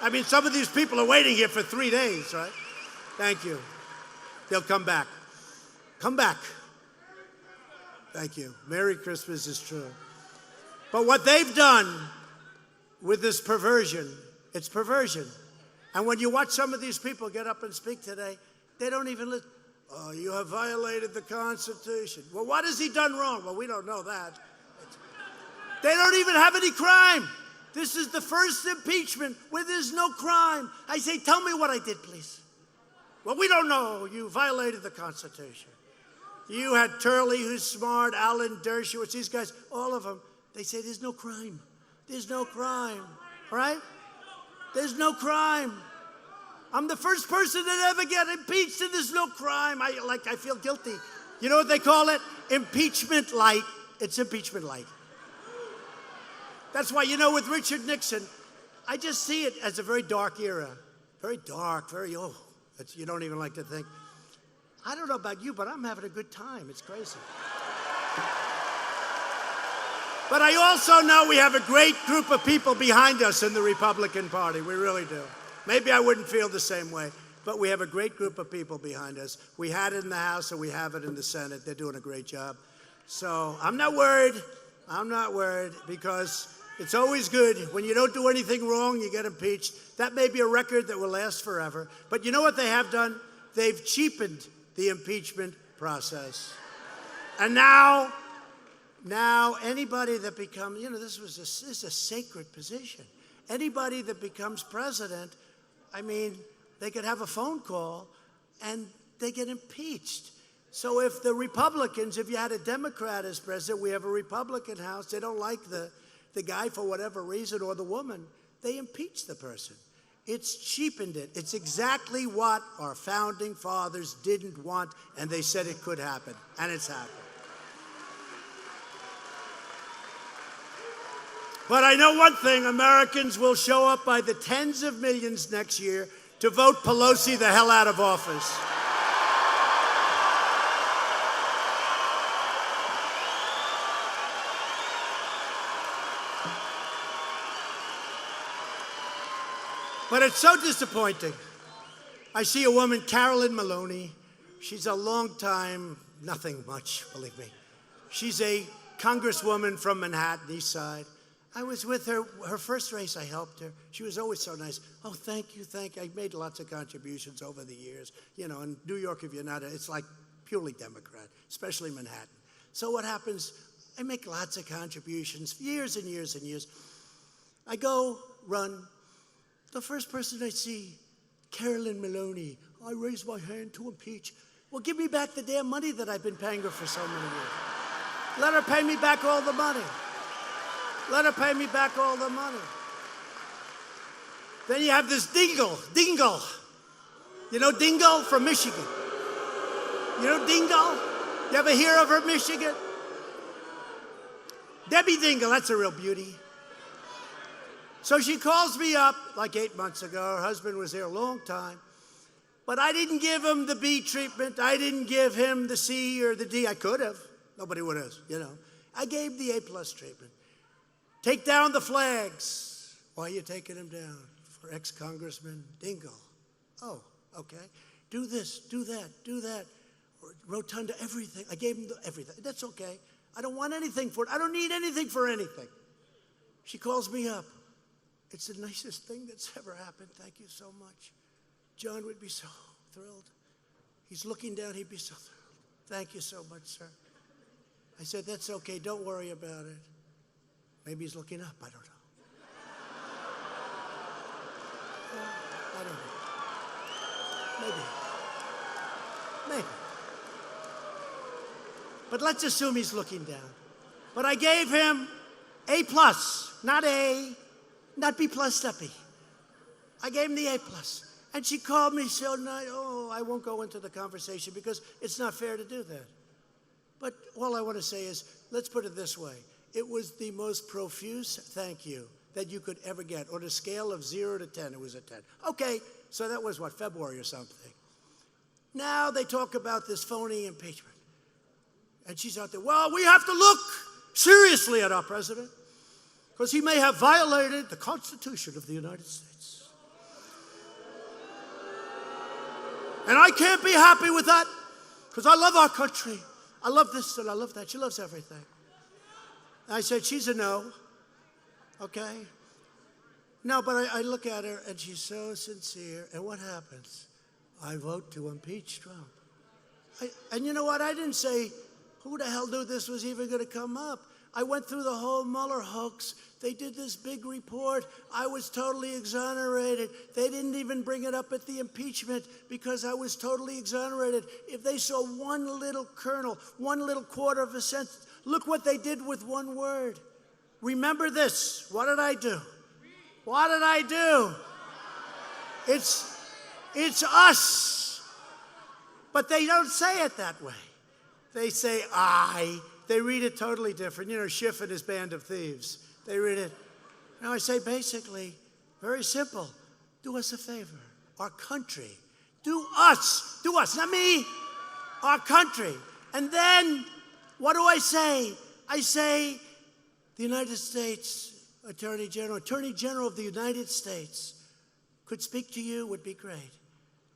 I mean, some of these people are waiting here for 3 days, right? Thank you. They'll come back. Come back. Thank you. Merry Christmas is true. But what they've done with this perversion, it's perversion. And when you watch some of these people get up and speak today, they don't even listen. Oh, you have violated the Constitution. Well, what has he done wrong? Well, we don't know that. They don't even have any crime. This is the first impeachment where there's no crime. I say, tell me what I did, please. Well, we don't know. You violated the Constitution. You had Turley, who's smart, Alan Dershowitz, these guys, all of them. They say there's no crime. There's no crime, all right? There's no crime. I'm the first person to ever get impeached, and there's no crime. I feel guilty. You know what they call it? Impeachment light. It's impeachment light. That's why, you know, with Richard Nixon, I just see it as a very dark era. Very dark, very, you don't even like to think. I don't know about you, but I'm having a good time. It's crazy. But I also know we have a great group of people behind us in the Republican Party. We really do. Maybe I wouldn't feel the same way, but we have a great group of people behind us. We had it in the House and we have it in the Senate. They're doing a great job. So I'm not worried. I'm not worried because it's always good. When you don't do anything wrong, you get impeached. That may be a record that will last forever. But you know what they have done? They've cheapened the impeachment process. And now anybody that becomes, this is a sacred position. Anybody that becomes president, I mean, they could have a phone call and they get impeached. So if the Republicans, if you had a Democrat as president, we have a Republican House, they don't like the guy for whatever reason or the woman, they impeach the person. It's cheapened it. It's exactly what our founding fathers didn't want, and they said it could happen, and it's happened. But I know one thing, Americans will show up by the tens of millions next year to vote Pelosi the hell out of office. But it's so disappointing. I see a woman, Carolyn Maloney. She's a long time, nothing much, believe me. She's a congresswoman from Manhattan, East Side. I was with her, her first race, I helped her. She was always so nice. Oh, thank you, thank you. I made lots of contributions over the years. You know, in New York, if you're not, it's like purely Democrat, especially Manhattan. So what happens, I make lots of contributions, years and years and years. I go run. The first person I see, Carolyn Maloney. I raise my hand to impeach. Well, give me back the damn money that I've been paying her for so many years. Let her pay me back all the money. Let her pay me back all the money. Then you have this Dingle. You know Dingle from Michigan? You know Dingle? You ever hear of her, Michigan? Debbie Dingle, that's a real beauty. So she calls me up like 8 months ago. Her husband was there a long time. But I didn't give him the B treatment. I didn't give him the C or the D. I could have. Nobody would have, you know. I gave the A+ treatment. Take down the flags. Why are you taking them down? For ex-Congressman Dingle. Oh, okay. Do this, do that. Rotunda, everything. I gave him everything. That's okay. I don't want anything for it. I don't need anything for anything. She calls me up. It's the nicest thing that's ever happened. Thank you so much. John would be so thrilled. He's looking down. He'd be so thrilled. Thank you so much, sir. I said, that's okay. Don't worry about it. Maybe he's looking up. I don't know. I don't know. Maybe. But let's assume he's looking down. But I gave him A+, not A, not B+, not B. I gave him the A+. And she called me so nice. Oh, I won't go into the conversation because it's not fair to do that. But all I want to say is, let's put it this way. It was the most profuse thank you that you could ever get. On a scale of 0 to 10, it was a 10. Okay, so that was what, February or something. Now they talk about this phony impeachment. And she's out there, well, we have to look seriously at our president because he may have violated the Constitution of the United States. And I can't be happy with that because I love our country. I love this and I love that. She loves everything. And I said, she's a no. Okay? No, but I look at her and she's so sincere. And what happens? I vote to impeach Trump. And you know what? I didn't say, who the hell knew this was even going to come up? I went through the whole Mueller hoax. They did this big report. I was totally exonerated. They didn't even bring it up at the impeachment because I was totally exonerated. If they saw one little kernel, one little quarter of a sentence, look what they did with one word. Remember this. What did I do? What did I do? It's us. But they don't say it that way. They say I. They read it totally different. You know, Schiff and his band of thieves. They read it. Now I say basically, very simple. Do us a favor. Our country. Do us, not me. Our country. And then, what do I say? I say, the United States Attorney General of the United States could speak to you, would be great.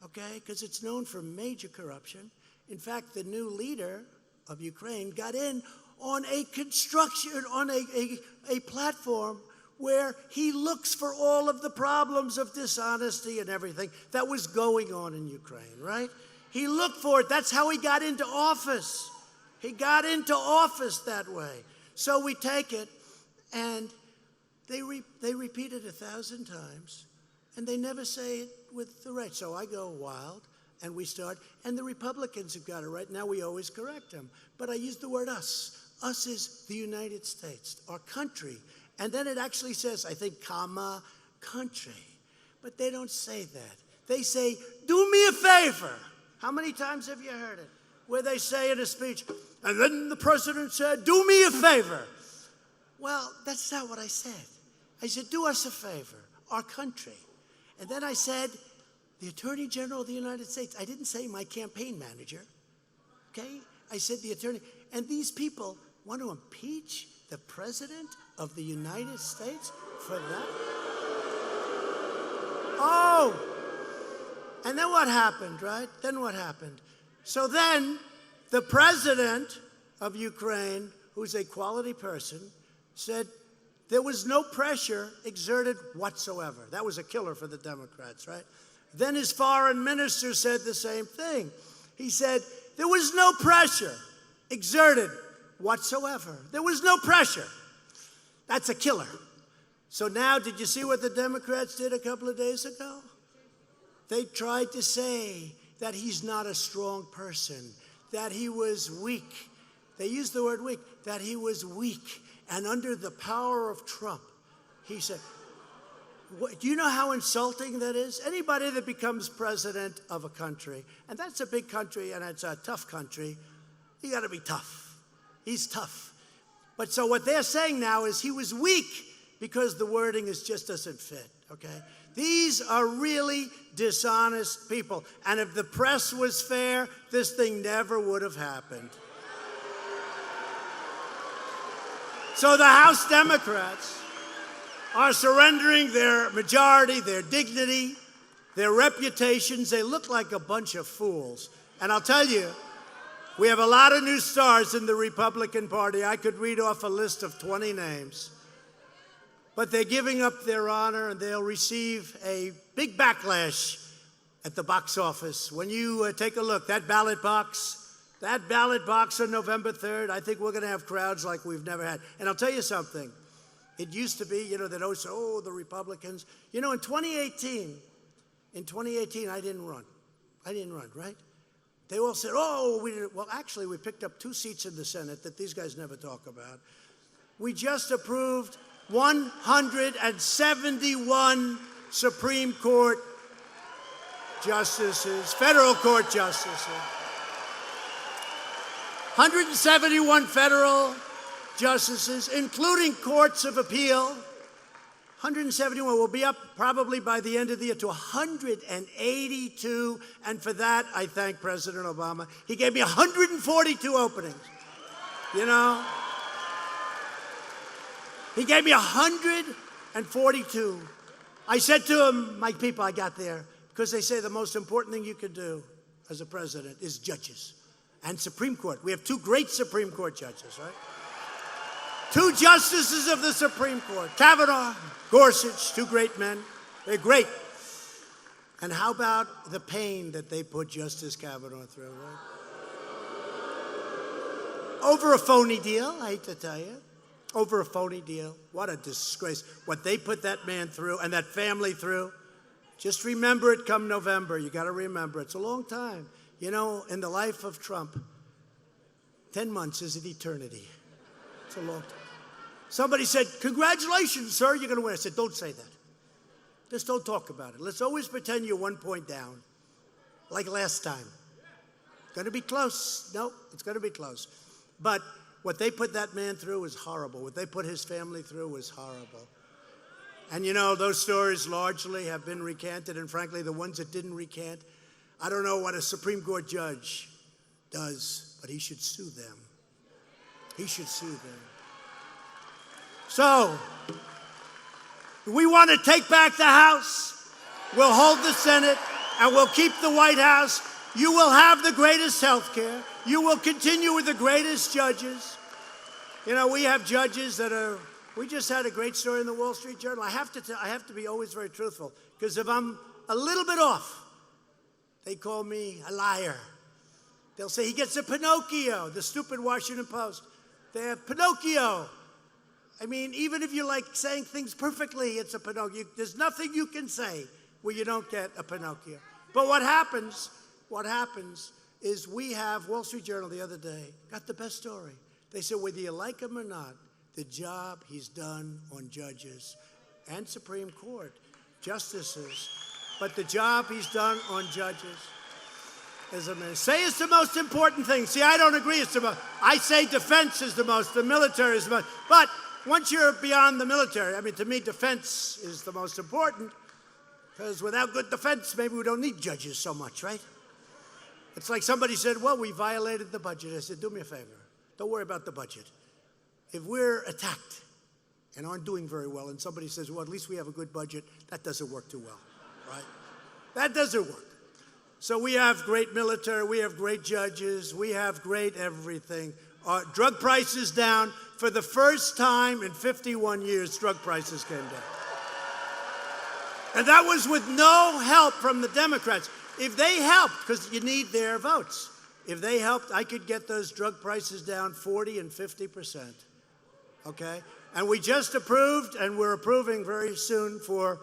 Okay? Because it's known for major corruption. In fact, the new leader of Ukraine got in on a platform where he looks for all of the problems of dishonesty and everything that was going on in Ukraine, right? He looked for it. That's how he got into office. He got into office that way. So we take it, and they repeat it 1,000 times, and they never say it with the right. So I go wild. And we start, and the Republicans have got it right. Now we always correct them. But I use the word us. Us is the United States, our country. And then it actually says, I think, comma, country. But they don't say that. They say, do me a favor. How many times have you heard it? Where they say in a speech, and then the president said, do me a favor. Well, that's not what I said. I said, do us a favor, our country. And then I said, the Attorney General of the United States. I didn't say my campaign manager, okay? I said the attorney. And these people want to impeach the President of the United States for that? Oh! And then what happened, right? Then what happened? So then the President of Ukraine, who's a quality person, said there was no pressure exerted whatsoever. That was a killer for the Democrats, right? Then his foreign minister said the same thing. He said, there was no pressure exerted whatsoever. There was no pressure. That's a killer. So now, did you see what the Democrats did a couple of days ago? They tried to say that he's not a strong person, that he was weak. They used the word weak, that he was weak. And under the power of Trump, he said, do you know how insulting that is? Anybody that becomes president of a country, and that's a big country and it's a tough country, you got to be tough. He's tough. But so what they're saying now is he was weak because the wording just doesn't fit, okay? These are really dishonest people. And if the press was fair, this thing never would have happened. So the House Democrats are surrendering their majority, their dignity, their reputations. They look like a bunch of fools. And I'll tell you, we have a lot of new stars in the Republican Party. I could read off a list of 20 names. But they're giving up their honor, and they'll receive a big backlash at the box office. When you take a look, that ballot box on November 3rd, I think we're going to have crowds like we've never had. And I'll tell you something. It used to be, they'd always say, oh, the Republicans. In 2018, I didn't run. Right? They all said, oh, we didn't. Well, actually, we picked up 2 seats in the Senate that these guys never talk about. We just approved 171 Supreme Court justices, federal court justices. 171 federal justices, including courts of appeal. 171 will be up probably by the end of the year to 182. And for that, I thank President Obama. He gave me 142 openings. He gave me 142. I said to him, my people, I got there, because they say the most important thing you can do as a president is judges and Supreme Court. We have 2 great Supreme Court judges, right? 2 justices of the Supreme Court, Kavanaugh, Gorsuch, 2 great men. They're great. And how about the pain that they put Justice Kavanaugh through, right? Over a phony deal, I hate to tell you. Over a phony deal. What a disgrace. What they put that man through and that family through. Just remember it come November. You got to remember. It's a long time. In the life of Trump, 10 months is an eternity. It's a long time. Somebody said, congratulations, sir, you're going to win. I said, don't say that. Just don't talk about it. Let's always pretend you're 1 point down, like last time. Going to be close. No, it's going to be close. But what they put that man through was horrible. What they put his family through was horrible. And those stories largely have been recanted, and frankly, the ones that didn't recant, I don't know what a Supreme Court judge does, but he should sue them. He should sue them. So, we want to take back the House. We'll hold the Senate, and we'll keep the White House. You will have the greatest health care. You will continue with the greatest judges. We have judges that are. We just had a great story in the Wall Street Journal. I have to be always very truthful, because if I'm a little bit off, they call me a liar. They'll say he gets a Pinocchio. The stupid Washington Post. They have Pinocchio. I mean, even if you like saying things perfectly, it's a Pinocchio. There's nothing you can say where you don't get a Pinocchio. But what happens is we have Wall Street Journal the other day got the best story. They said whether you like him or not, the job he's done on judges and Supreme Court justices, but the job he's done on judges is amazing. Say it's the most important thing. See, I don't agree. I say defense is the military is the most. But once you're beyond the military, to me, defense is the most important, because without good defense, maybe we don't need judges so much, right? It's like somebody said, well, we violated the budget. I said, do me a favor. Don't worry about the budget. If we're attacked and aren't doing very well, and somebody says, well, at least we have a good budget, that doesn't work too well, right? That doesn't work. So we have great military, we have great judges, we have great everything. Drug prices down. For the first time in 51 years, drug prices came down. And that was with no help from the Democrats. If they helped, because you need their votes, if they helped, I could get those drug prices down 40 and 50%. Okay? And we just approved, and we're approving very soon for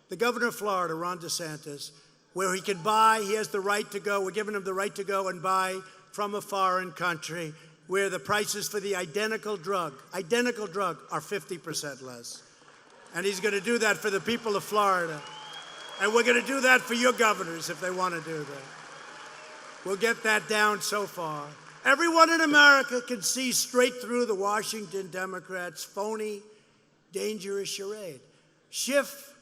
the governor of Florida, Ron DeSantis, where he can buy, he has the right to go, we're giving him the right to go and buy from a foreign country, where the prices for the identical drug are 50% less. And he's going to do that for the people of Florida. And we're going to do that for your governors if they want to do that. We'll get that down so far. Everyone in America can see straight through the Washington Democrats' phony, dangerous charade. Schiff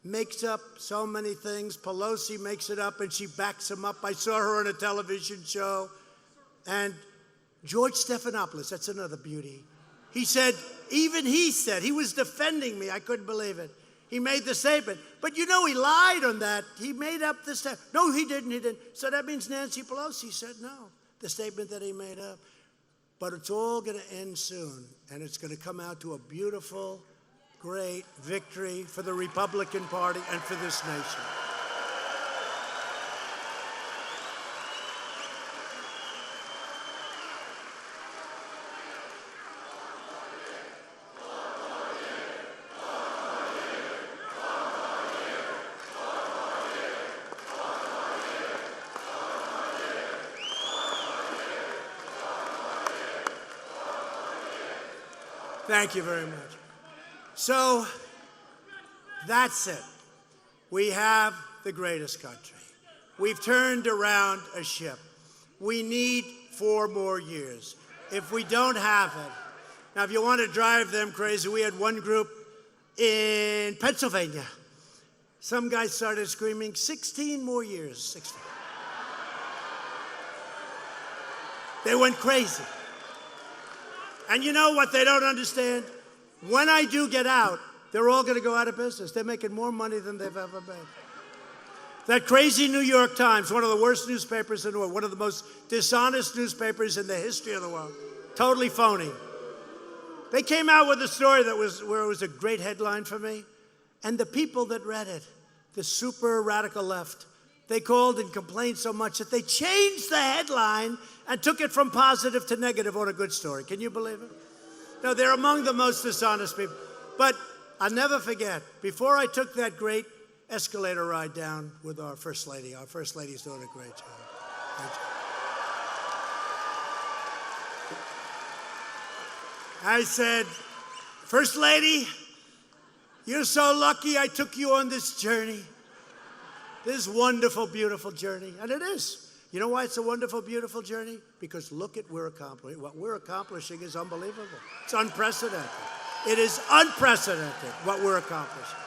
makes up so many things. Pelosi makes it up, and she backs him up. I saw her on a television show. And George Stephanopoulos, that's another beauty. He said, even he said, he was defending me. I couldn't believe it. He made the statement. But you know, he lied on that. He made up the statement. No, he didn't. So that means Nancy Pelosi said no, the statement that he made up. But it's all going to end soon, and it's going to come out to a beautiful, great victory for the Republican Party and for this nation. Thank you very much. So that's it. We have the greatest country. We've turned around a ship. We need 4 more years. If we don't have it, now if you want to drive them crazy, we had one group in Pennsylvania. Some guy started screaming, 16 more years, 16. They went crazy. And you know what they don't understand? When I do get out, they're all going to go out of business. They're making more money than they've ever made. That crazy New York Times, one of the worst newspapers in the world, one of the most dishonest newspapers in the history of the world, totally phony. They came out with a story where it was a great headline for me. And the people that read it, the super radical left, they called and complained so much that they changed the headline and took it from positive to negative on a good story. Can you believe it? No, they're among the most dishonest people. But I'll never forget, before I took that great escalator ride down with our First Lady's doing a great job. Great job. I said, First Lady, you're so lucky I took you on this journey. This wonderful, beautiful journey. And it is. You know why it's a wonderful, beautiful journey? Because look at what we're accomplishing is unbelievable. It's unprecedented. It is unprecedented what we're accomplishing.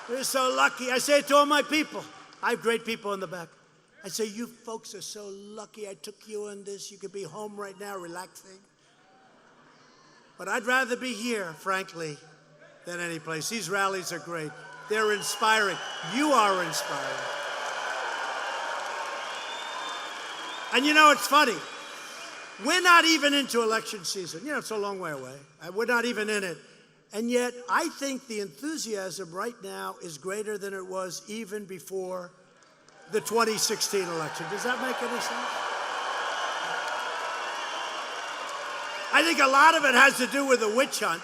We're so lucky. I say it to all my people. I have great people in the back. I say, you folks are so lucky I took you on this. You could be home right now relaxing. But I'd rather be here, frankly, than any place. These rallies are great. They're inspiring. You are inspiring. And you know, it's funny. We're not even into election season. You know, it's a long way away. We're not even in it. And yet, I think the enthusiasm right now is greater than it was even before the 2016 election. Does that make any sense? I think a lot of it has to do with the witch hunt.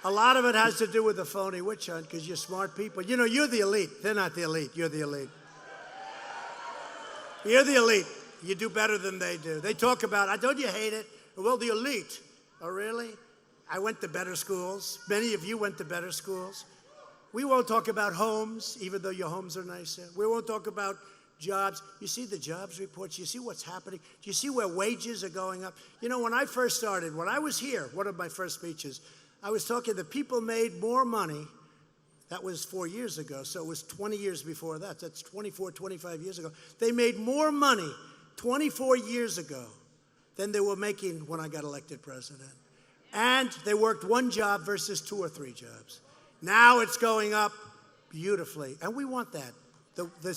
A lot of it has to do with the phony witch hunt because you're smart people. You know, you're the elite. They're not the elite. You're the elite. You're the elite. You do better than they do. They talk about, don't you hate it? Well, the elite. Oh, really? I went to better schools. Many of you went to better schools. We won't talk about homes, even though your homes are nicer. We won't talk about jobs. You see the jobs reports. You see what's happening. Do you see where wages are going up? You know, when I first started, when I was here, one of my first speeches, I was talking that people made more money. That was 4 years ago, so it was 20 years before that. That's 24, 25 years ago. They made more money 24 years ago than they were making when I got elected president. And they worked one job versus 2 or 3 jobs. Now it's going up beautifully, and we want that. The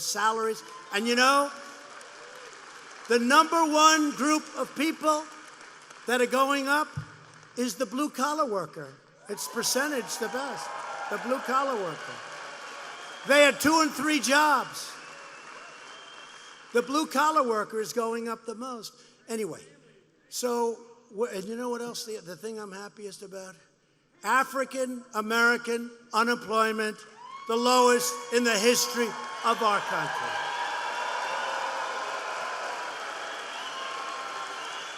salaries, and you know, the #1 group of people that are going up is the blue-collar worker. It's percentage the best, the blue-collar worker. They had 2 and 3 jobs. The blue-collar worker is going up the most. Anyway, so, and you know what else, the thing I'm happiest about? African-American unemployment, the lowest in the history of our country.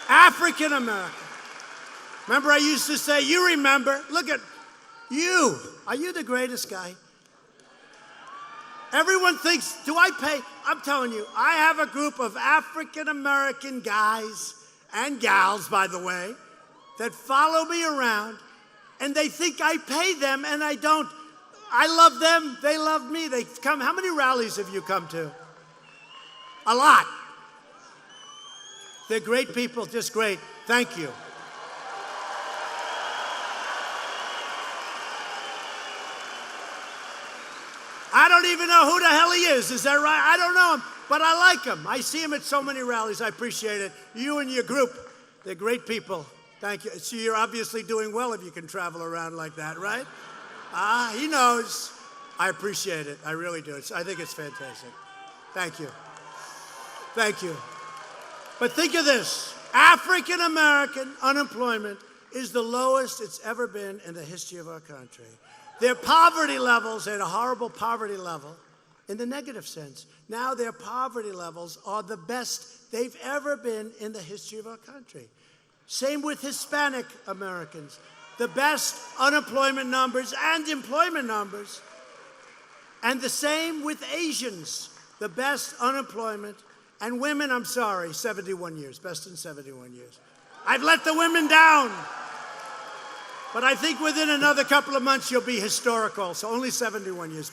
African-American. Remember I used to say, you remember, look at you. Are you the greatest guy? Everyone thinks, do I pay? I'm telling you, I have a group of African-American guys and gals, by the way, that follow me around, and they think I pay them, and I don't. I love them. They love me. They come. How many rallies have you come to? A lot. They're great people, just great. Thank you. I don't even know who the hell he is. Is that right? I don't know him, but I like him. I see him at so many rallies. I appreciate it. You and your group, they're great people. Thank you. So you're obviously doing well if you can travel around like that, right? He knows. I appreciate it. I really do. I think it's fantastic. Thank you. Thank you. But think of this. African American unemployment is the lowest it's ever been in the history of our country. Their poverty levels, they had a horrible poverty level in the negative sense. Now their poverty levels are the best they've ever been in the history of our country. Same with Hispanic Americans. The best unemployment numbers and employment numbers. And the same with Asians. The best unemployment. And women, I'm sorry, 71 years. Best in 71 years. I've let the women down. But I think within another couple of months, you'll be historical. So only 71 years.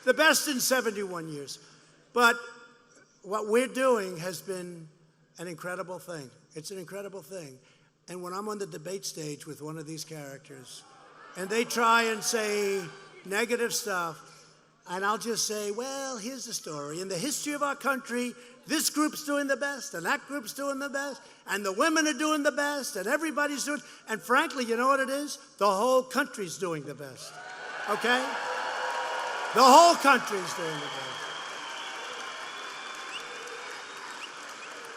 The best in 71 years. But what we're doing has been an incredible thing. It's an incredible thing. And when I'm on the debate stage with one of these characters, and they try and say negative stuff, and I'll just say, well, here's the story. In the history of our country, this group's doing the best, and that group's doing the best, and the women are doing the best, and everybody's doing, and frankly, you know what it is? The whole country's doing the best, okay? The whole country's doing the best.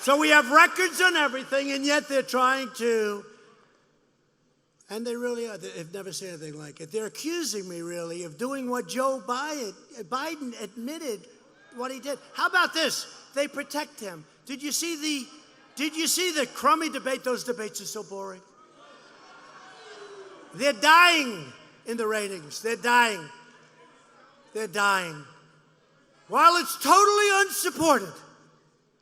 So we have records on everything, and yet they're trying to, and they really are. They've never said anything like it. They're accusing me, really, of doing what Joe Biden admitted what he did. How about this? They protect him. Did you see the crummy debate? Those debates are so boring. They're dying in the ratings. They're dying. They're dying. While it's totally unsupported.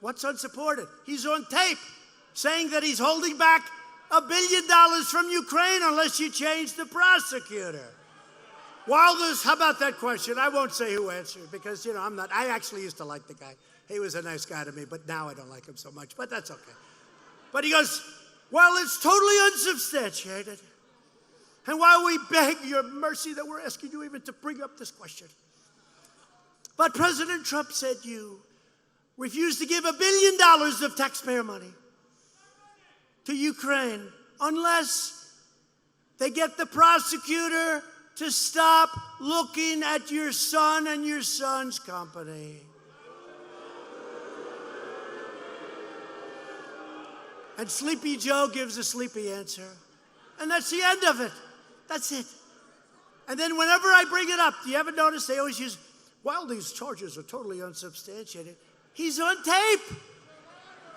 What's unsupported? He's on tape saying that he's holding back $1 billion from Ukraine unless you change the prosecutor. While there's, how about that question? I won't say who answered because, you know, I actually used to like the guy. He was a nice guy to me, but now I don't like him so much, but that's okay. But he goes, well, it's totally unsubstantiated. And while we beg your mercy that we're asking you even to bring up this question. But President Trump said you refused to give $1 billion of taxpayer money to Ukraine unless they get the prosecutor to stop looking at your son and your son's company. And Sleepy Joe gives a sleepy answer. And that's the end of it. That's it. And then whenever I bring it up, do you ever notice they always use, well, these charges are totally unsubstantiated. He's on tape.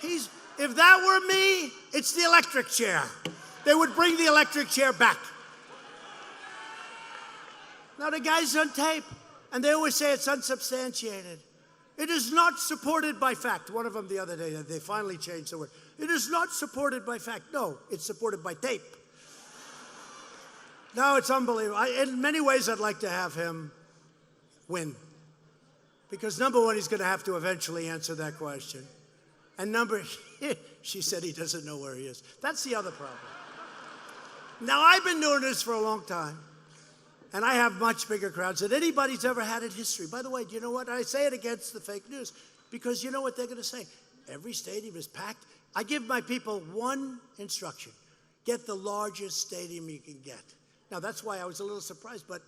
If that were me, it's the electric chair. They would bring the electric chair back. Now the guy's on tape, and they always say it's unsubstantiated. It is not supported by fact. One of them the other day, they finally changed the word. It is not supported by fact. No, it's supported by tape. No, it's unbelievable. In many ways, I'd like to have him win. Because number one, he's going to have to eventually answer that question. And she said he doesn't know where he is. That's the other problem. Now, I've been doing this for a long time. And I have much bigger crowds than anybody's ever had in history. By the way, do you know what? I say it against the fake news. Because you know what they're going to say? Every stadium is packed. I give my people one instruction. Get the largest stadium you can get. Now, that's why I was a little surprised. But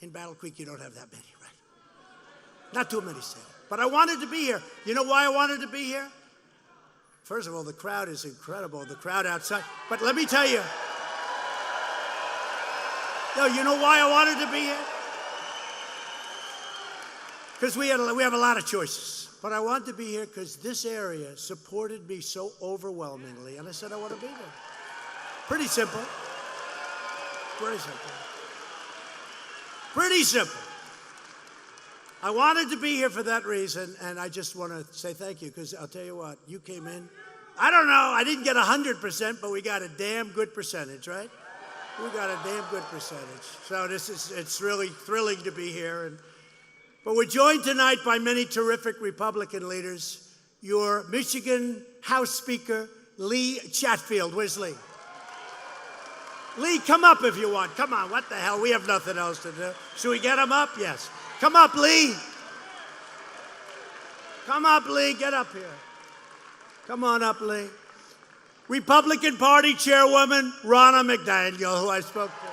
in Battle Creek, you don't have that many, right? Not too many stadiums. But I wanted to be here. You know why I wanted to be here? First of all, the crowd is incredible. The crowd outside. But let me tell you. No, you know why I wanted to be here? Because we have a lot of choices. But I wanted to be here because this area supported me so overwhelmingly. And I said I want to be there. Pretty simple. Pretty simple. Pretty simple. I wanted to be here for that reason, and I just want to say thank you, because I'll tell you what, you came in. I don't know, I didn't get 100%, but we got a damn good percentage, right? We got a damn good percentage. So it's really thrilling to be here. But we're joined tonight by many terrific Republican leaders. Your Michigan House Speaker, Lee Chatfield. Where's Lee? Lee, come up if you want. Come on, what the hell? We have nothing else to do. Should we get him up? Yes. Come up, Lee. Come up, Lee. Get up here. Come on up, Lee. Republican Party Chairwoman Ronna McDaniel, who I spoke to.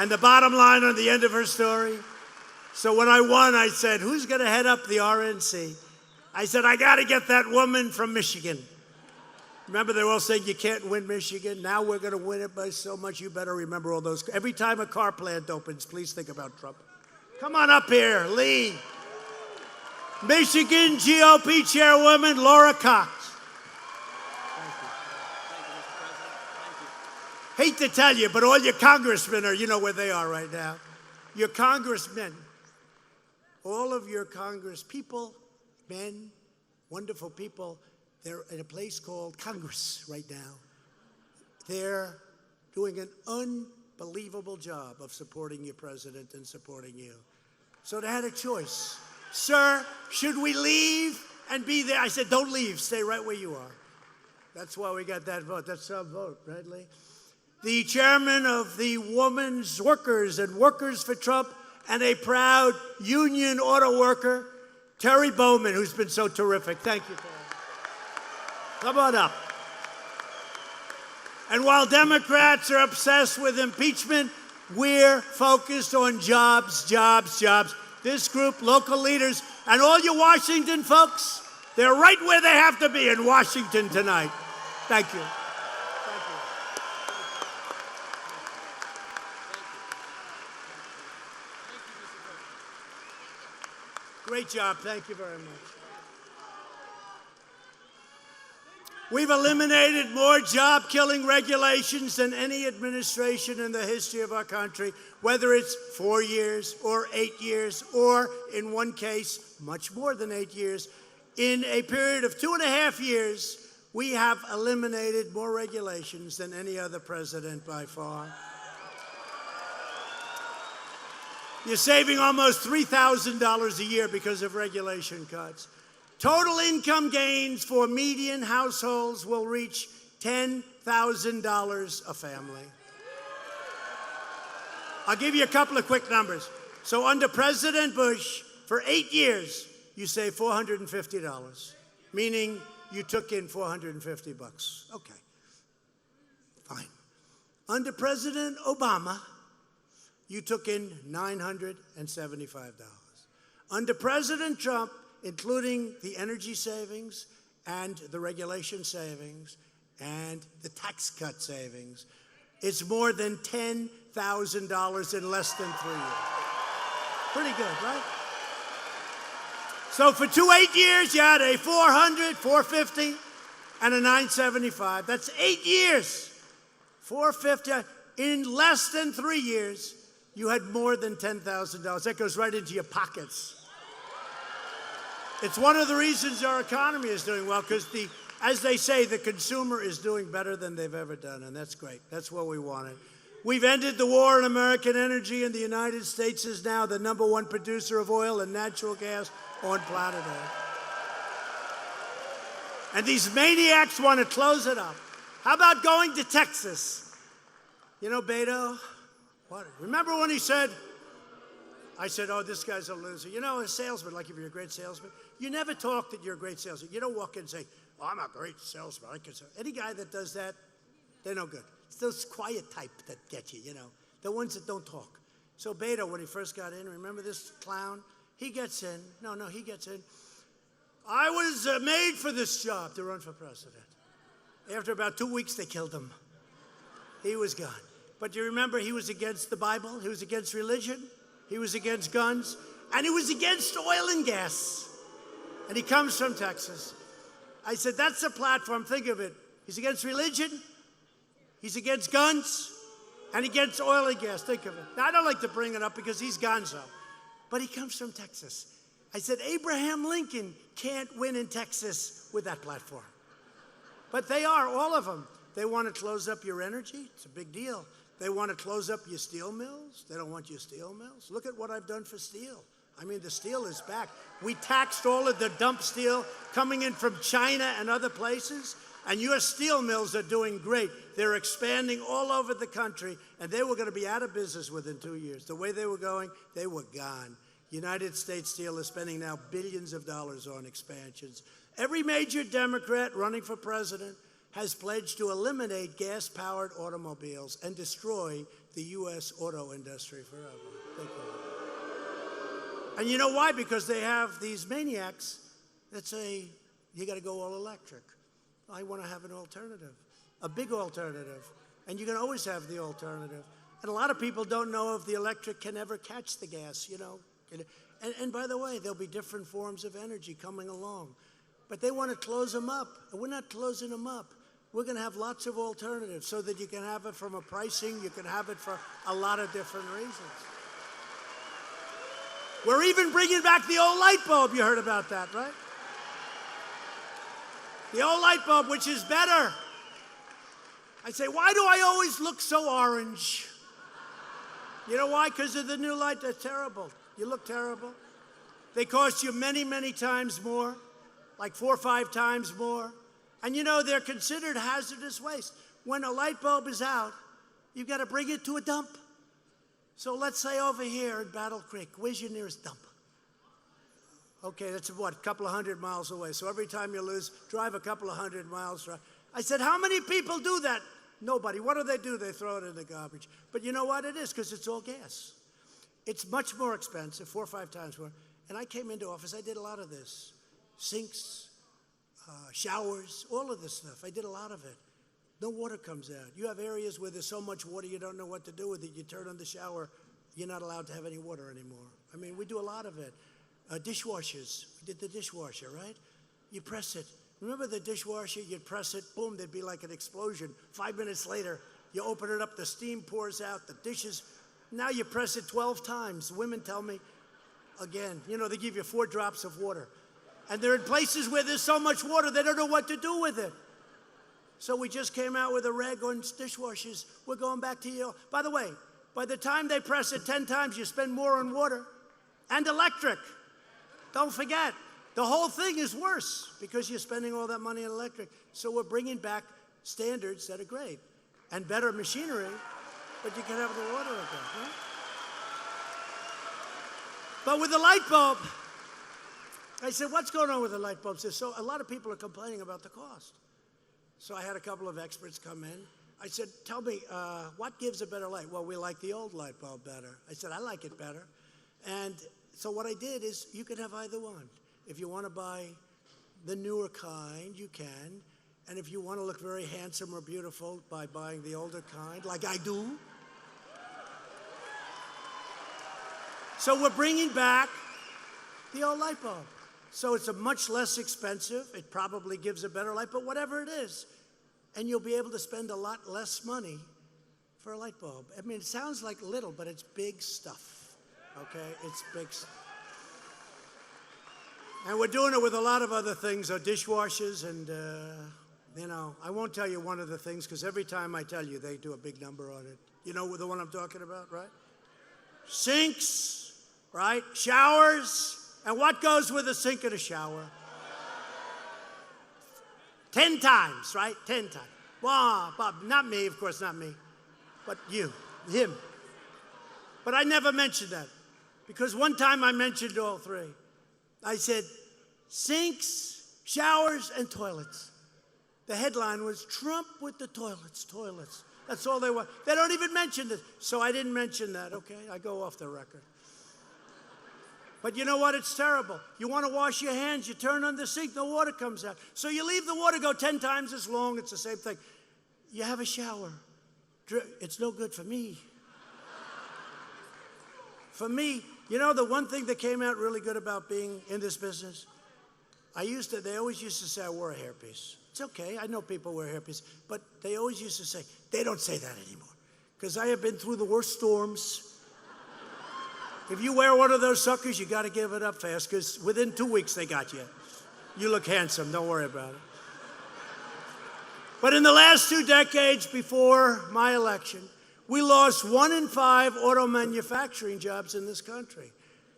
And the bottom line on the end of her story. So when I won, I said, who's going to head up the RNC? I said, I got to get that woman from Michigan. Remember, they were all saying you can't win Michigan. Now we're going to win it by so much. You better remember all those. Every time a car plant opens, please think about Trump. Come on up here, Lee. Michigan GOP Chairwoman Laura Cox. Thank you. Thank you, Mr. President. Thank you. Hate to tell you, but all your congressmen are, you know where they are right now. Your congressmen, all of your congresspeople, men, wonderful people, they're at a place called Congress right now. They're doing an unbelievable job of supporting your president and supporting you. So they had a choice. Sir, should we leave and be there? I said, don't leave. Stay right where you are. That's why we got that vote. That's our vote, right, Lee? The chairman of the Women's Workers and Workers for Trump, and a proud union auto worker, Terry Bowman, who's been so terrific. Thank you, Terry. Come on up. And while Democrats are obsessed with impeachment, we're focused on jobs, jobs, jobs. This group, local leaders, and all you Washington folks, they're right where they have to be in Washington tonight. Thank you. Thank you. Great job. Thank you very much. We've eliminated more job-killing regulations than any administration in the history of our country, whether it's 4 years or 8 years, or in one case, much more than 8 years. In a period of 2.5 years, we have eliminated more regulations than any other president by far. You're saving almost $3,000 a year because of regulation cuts. Total income gains for median households will reach $10,000 a family. I'll give you a couple of quick numbers. So under President Bush, for 8 years, you save $450, meaning you took in $450. Okay, fine. Under President Obama, you took in $975. Under President Trump, including the energy savings and the regulation savings and the tax cut savings, it's more than $10,000 in less than 3 years. Pretty good, right? So for 8 years, you had a $400, $450, and a $975. That's 8 years. $450. In less than 3 years, you had more than $10,000. That goes right into your pockets. It's one of the reasons our economy is doing well, because as they say, the consumer is doing better than they've ever done, and that's great. That's what we wanted. We've ended the war on American energy, and the United States is now the #1 producer of oil and natural gas on planet Earth. And these maniacs want to close it up. How about going to Texas? You know, Beto, what? Remember when he said, I said, oh, this guy's a loser. You know, a salesman, like if you're a great salesman, you never talk that you're a great salesman. You don't walk in and say, oh, I'm a great salesman. Any guy that does that, they're no good. It's those quiet type that get you, you know, the ones that don't talk. So Beto, when he first got in, remember this clown? He gets in. He gets in. I was made for this job, to run for president. After about 2 weeks, they killed him. He was gone. But you remember, he was against the Bible. He was against religion. He was against guns, and he was against oil and gas. And he comes from Texas. I said, that's the platform. Think of it. He's against religion. He's against guns. And he gets oil and gas. Think of it. Now, I don't like to bring it up because he's gonzo, but he comes from Texas. I said, Abraham Lincoln can't win in Texas with that platform. But they are, all of them. They want to close up your energy. It's a big deal. They want to close up your steel mills. They don't want your steel mills. Look at what I've done for steel. I mean, the steel is back. We taxed all of the dump steel coming in from China and other places, and your steel mills are doing great. They're expanding all over the country, and they were going to be out of business within 2 years. The way they were going, they were gone. United States Steel is spending now billions of dollars on expansions. Every major Democrat running for president has pledged to eliminate gas-powered automobiles and destroy the U.S. auto industry forever. Think of it. And you know why? Because they have these maniacs that say, you got to go all electric. I want to have an alternative, a big alternative. And you can always have the alternative. And a lot of people don't know if the electric can ever catch the gas, you know. And by the way, there'll be different forms of energy coming along. But they want to close them up. And we're not closing them up. We're going to have lots of alternatives so that you can have it from a pricing, you can have it for a lot of different reasons. We're even bringing back the old light bulb. You heard about that, right? The old light bulb, which is better. I say, why do I always look so orange? You know why? Because of the new light. They're terrible. You look terrible. They cost you many, many times more, like 4 or 5 times more. And you know, they're considered hazardous waste. When a light bulb is out, you've got to bring it to a dump. So let's say over here in Battle Creek, where's your nearest dump? Okay, that's what, a couple of 100 miles away. So every time you lose, drive a couple of 100 miles. I said, how many people do that? Nobody. What do? They throw it in the garbage. But you know what it is? Because it's all gas. It's much more expensive, 4 or 5 times more. And I came into office, I did a lot of this. Sinks, showers, all of this stuff. I did a lot of it. No water comes out. You have areas where there's so much water you don't know what to do with it. You turn on the shower, you're not allowed to have any water anymore. I mean, we do a lot of it. Dishwashers, we did the dishwasher, right? You press it. Remember the dishwasher? You'd press it, boom, there'd be like an explosion. 5 minutes later, you open it up, the steam pours out, the dishes. Now you press it 12 times. Women tell me, again, you know, they give you 4 drops of water. And they're in places where there's so much water, they don't know what to do with it. So we just came out with a reg on dishwashers. We're going back to you. By the way, by the time they press it 10 times, you spend more on water and electric. Don't forget, the whole thing is worse because you're spending all that money on electric. So we're bringing back standards that are great and better machinery, but you can have the water again, right? But with the light bulb, I said, what's going on with the light bulbs? So a lot of people are complaining about the cost. So I had a couple of experts come in. I said, tell me, what gives a better light? Well, we like the old light bulb better. I said, I like it better. And so what I did is you can have either one. If you want to buy the newer kind, you can. And if you want to look very handsome or beautiful by buying the older kind, like I do. So we're bringing back the old light bulb. So it's a much less expensive. It probably gives a better light, but whatever it is. And you'll be able to spend a lot less money for a light bulb. I mean, it sounds like little, but it's big stuff, okay? It's big stuff. And we're doing it with a lot of other things, dishwashers, and, you know, I won't tell you one of the things, because every time I tell you, they do a big number on it. You know the one I'm talking about, right? Sinks, right? Showers. And what goes with a sink and a shower? 10 times, right? 10 times. Well, Bob, not me, of course, not me. But you, him. But I never mentioned that. Because one time I mentioned all 3. I said, sinks, showers, and toilets. The headline was, Trump with the toilets, toilets. That's all they want. They don't even mention this. So I didn't mention that, okay? I go off the record. But you know what? It's terrible. You want to wash your hands, you turn on the sink, no water comes out. So you leave the water go 10 times as long. It's the same thing. You have a shower. It's no good for me. For me, you know the one thing that came out really good about being in this business? They always used to say I wore a hairpiece. It's okay. I know people wear hairpiece. But they always used to say, they don't say that anymore. because I have been through the worst storms. If you wear one of those suckers, you got to give it up fast, because within 2 weeks they got you. You look handsome, don't worry about it. But in the last 2 decades before my election, we lost 1 in 5 auto manufacturing jobs in this country.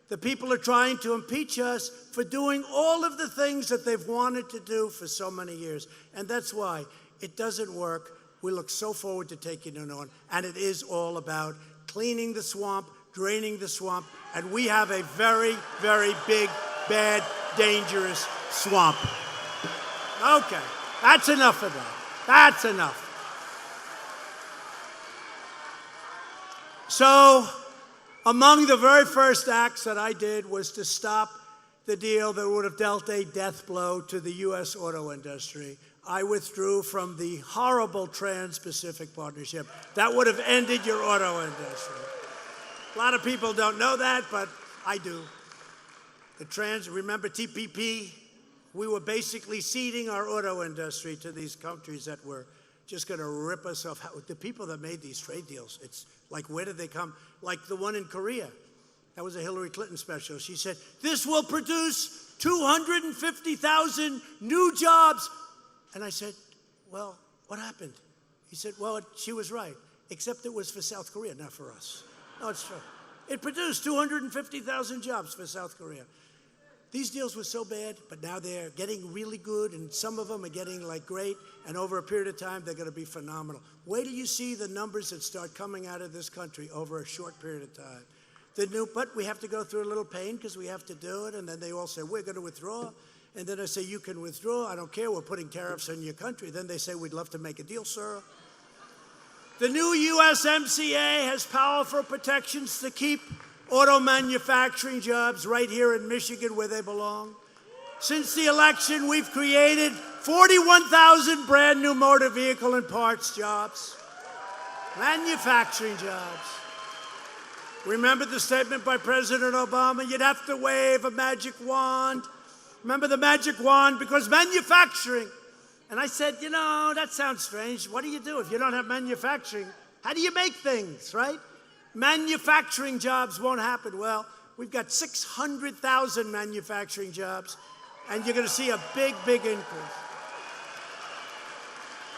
The people are trying to impeach us for doing all of the things that they've wanted to do for so many years. And that's why it doesn't work. We look so forward to taking it on. And it is all about cleaning the swamp, draining the swamp. And we have a very, very big, bad, dangerous swamp. Okay, that's enough of that. That's enough. So, among the very first acts that I did was to stop the deal that would have dealt a death blow to the U.S. auto industry. I withdrew from the horrible Trans-Pacific Partnership. That would have ended your auto industry. A lot of people don't know that, but I do. Remember TPP? We were basically ceding our auto industry to these countries that were just going to rip us off. The people that made these trade deals, it's like, where did they come? Like the one in Korea. That was a Hillary Clinton special. She said, this will produce 250,000 new jobs. And I said, well, what happened? He said, well, she was right, except it was for South Korea, not for us. No, it's true. It produced 250,000 jobs for South Korea. These deals were so bad, but now they're getting really good, and some of them are getting like great, and over a period of time, they're going to be phenomenal. Wait till you see the numbers that start coming out of this country over a short period of time. But we have to go through a little pain because we have to do it, and then they all say, we're going to withdraw. And then I say, you can withdraw. I don't care. We're putting tariffs on your country. Then they say, we'd love to make a deal, sir. The new USMCA has powerful protections to keep auto manufacturing jobs right here in Michigan where they belong. Since the election, we've created 41,000 brand new motor vehicle and parts jobs, manufacturing jobs. Remember the statement by President Obama? You'd have to wave a magic wand. Remember the magic wand? Because manufacturing. And I said, you know, that sounds strange. What do you do if you don't have manufacturing? How do you make things, right? Manufacturing jobs won't happen. Well, we've got 600,000 manufacturing jobs, and you're going to see a big, big increase.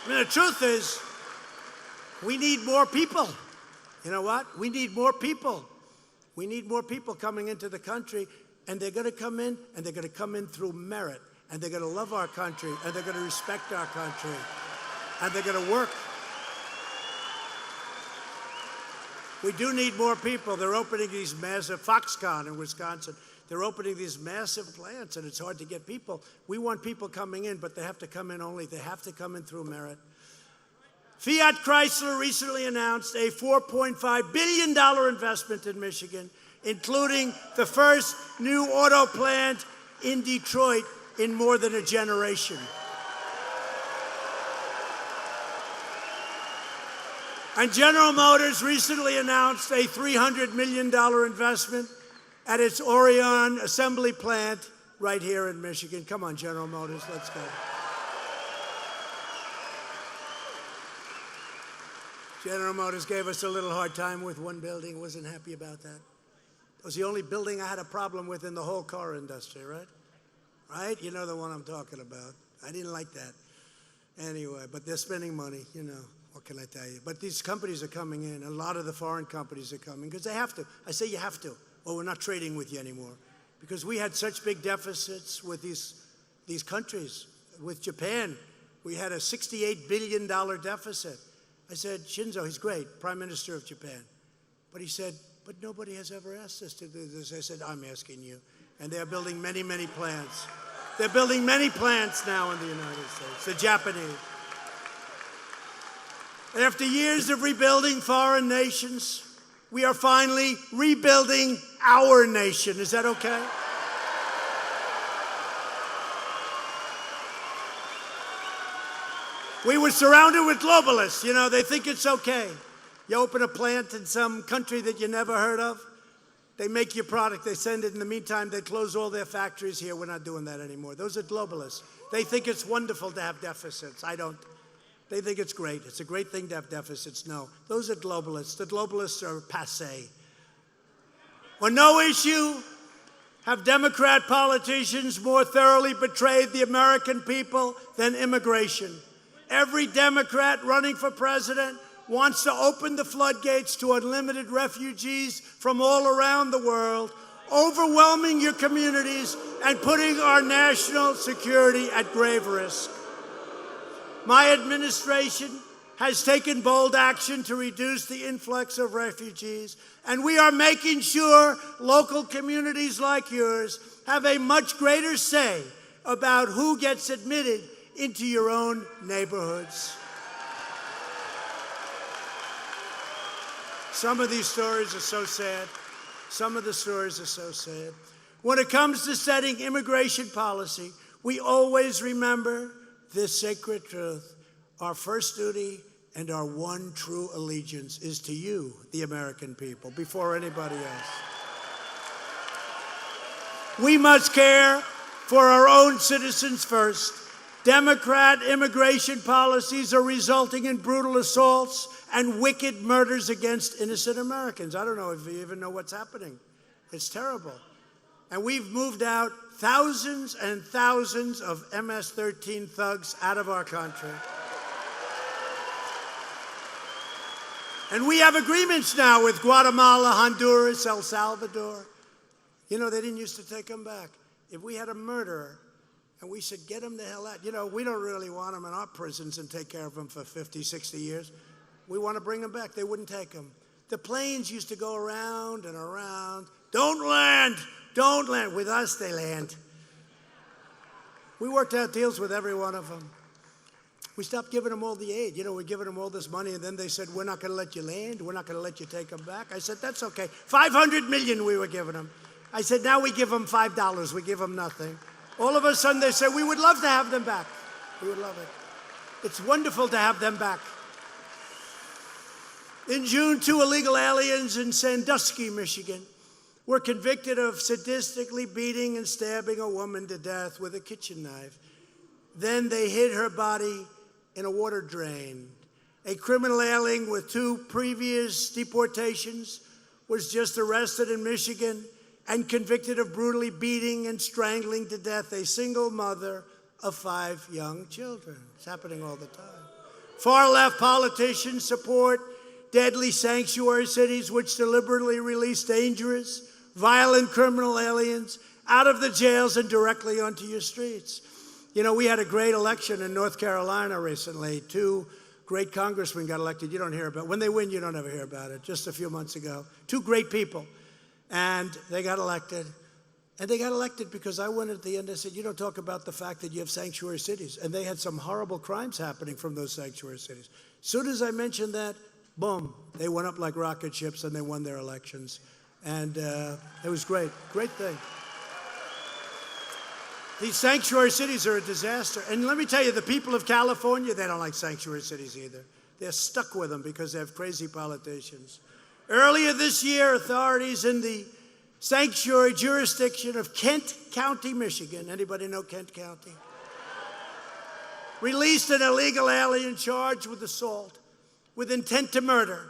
I mean, the truth is, we need more people. You know what? We need more people. We need more people coming into the country, and they're going to come in, and they're going to come in through merit, and they're going to love our country, and they're going to respect our country, and they're going to work. We do need more people. They're opening these massive, Foxconn in Wisconsin, they're opening these massive plants, and it's hard to get people. We want people coming in, but they have to come in they have to come in through merit. Fiat Chrysler recently announced a $4.5 billion investment in Michigan, including the first new auto plant in Detroit in more than a generation. And General Motors recently announced a $300 million investment at its Orion assembly plant right here in Michigan. Come on, General Motors, let's go. General Motors gave us a little hard time with one building. Wasn't happy about that. It was the only building I had a problem with in the whole car industry, right? Right? You know the one I'm talking about. I didn't like that. Anyway, but they're spending money, you know. What can I tell you? But these companies are coming in. A lot of the foreign companies are coming because they have to. I say you have to, or we're not trading with you anymore. Because we had such big deficits with these countries. With Japan, we had a $68 billion deficit. I said, Shinzo, he's great, Prime Minister of Japan. But he said, but nobody has ever asked us to do this. I said, I'm asking you. And they're building many, many plants. They're building many plants now in the United States, the Japanese. After years of rebuilding foreign nations, we are finally rebuilding our nation. Is that okay? We were surrounded with globalists. You know, they think it's okay. You open a plant in some country that you never heard of, they make your product, they send it. In the meantime, they close all their factories here. We're not doing that anymore. Those are globalists. They think it's wonderful to have deficits. I don't. They think it's great. It's a great thing to have deficits. No, those are globalists. The globalists are passé. On no issue have Democrat politicians more thoroughly betrayed the American people than immigration. Every Democrat running for president wants to open the floodgates to unlimited refugees from all around the world, overwhelming your communities and putting our national security at grave risk. My administration has taken bold action to reduce the influx of refugees, and we are making sure local communities like yours have a much greater say about who gets admitted into your own neighborhoods. Some of these stories are so sad. Some of the stories are so sad. When it comes to setting immigration policy, we always remember this sacred truth. Our first duty and our one true allegiance is to you, the American people, before anybody else. We must care for our own citizens first. Democrat immigration policies are resulting in brutal assaults and wicked murders against innocent Americans. I don't know if you even know what's happening. It's terrible. And we've moved out thousands and thousands of MS-13 thugs out of our country. And we have agreements now with Guatemala, Honduras, El Salvador. You know, they didn't used to take them back. If we had a murderer and we said, get him the hell out. You know, we don't really want them in our prisons and take care of them for 50, 60 years. We want to bring them back. They wouldn't take them. The planes used to go around and around. Don't land. Don't land. With us, they land. We worked out deals with every one of them. We stopped giving them all the aid. You know, we're giving them all this money, and then they said, we're not going to let you land. We're not going to let you take them back. I said, that's okay. $500 million we were giving them. I said, now we give them $5. We give them nothing. All of a sudden, they said, we would love to have them back. We would love it. It's wonderful to have them back. In June, 2 illegal aliens in Sandusky, Michigan, were convicted of sadistically beating and stabbing a woman to death with a kitchen knife. Then they hid her body in a water drain. A criminal alien with 2 previous deportations was just arrested in Michigan and convicted of brutally beating and strangling to death a single mother of 5 young children. It's happening all the time. Far-left politicians support deadly sanctuary cities which deliberately release dangerous, violent criminal aliens out of the jails and directly onto your streets. You know, we had a great election in North Carolina recently. 2 great congressmen got elected. You don't hear about it. When they win, you don't ever hear about it. Just a few months ago. 2 great people. And they got elected. And they got elected because I went at the end and said, you don't talk about the fact that you have sanctuary cities. And they had some horrible crimes happening from those sanctuary cities. As soon as I mentioned that, boom, they went up like rocket ships and they won their elections. And it was great. Great thing. These sanctuary cities are a disaster. And let me tell you, the people of California, they don't like sanctuary cities either. They're stuck with them because they have crazy politicians. Earlier this year, authorities in the sanctuary jurisdiction of Kent County, Michigan, anybody know Kent County? Released an illegal alien charged with assault with intent to murder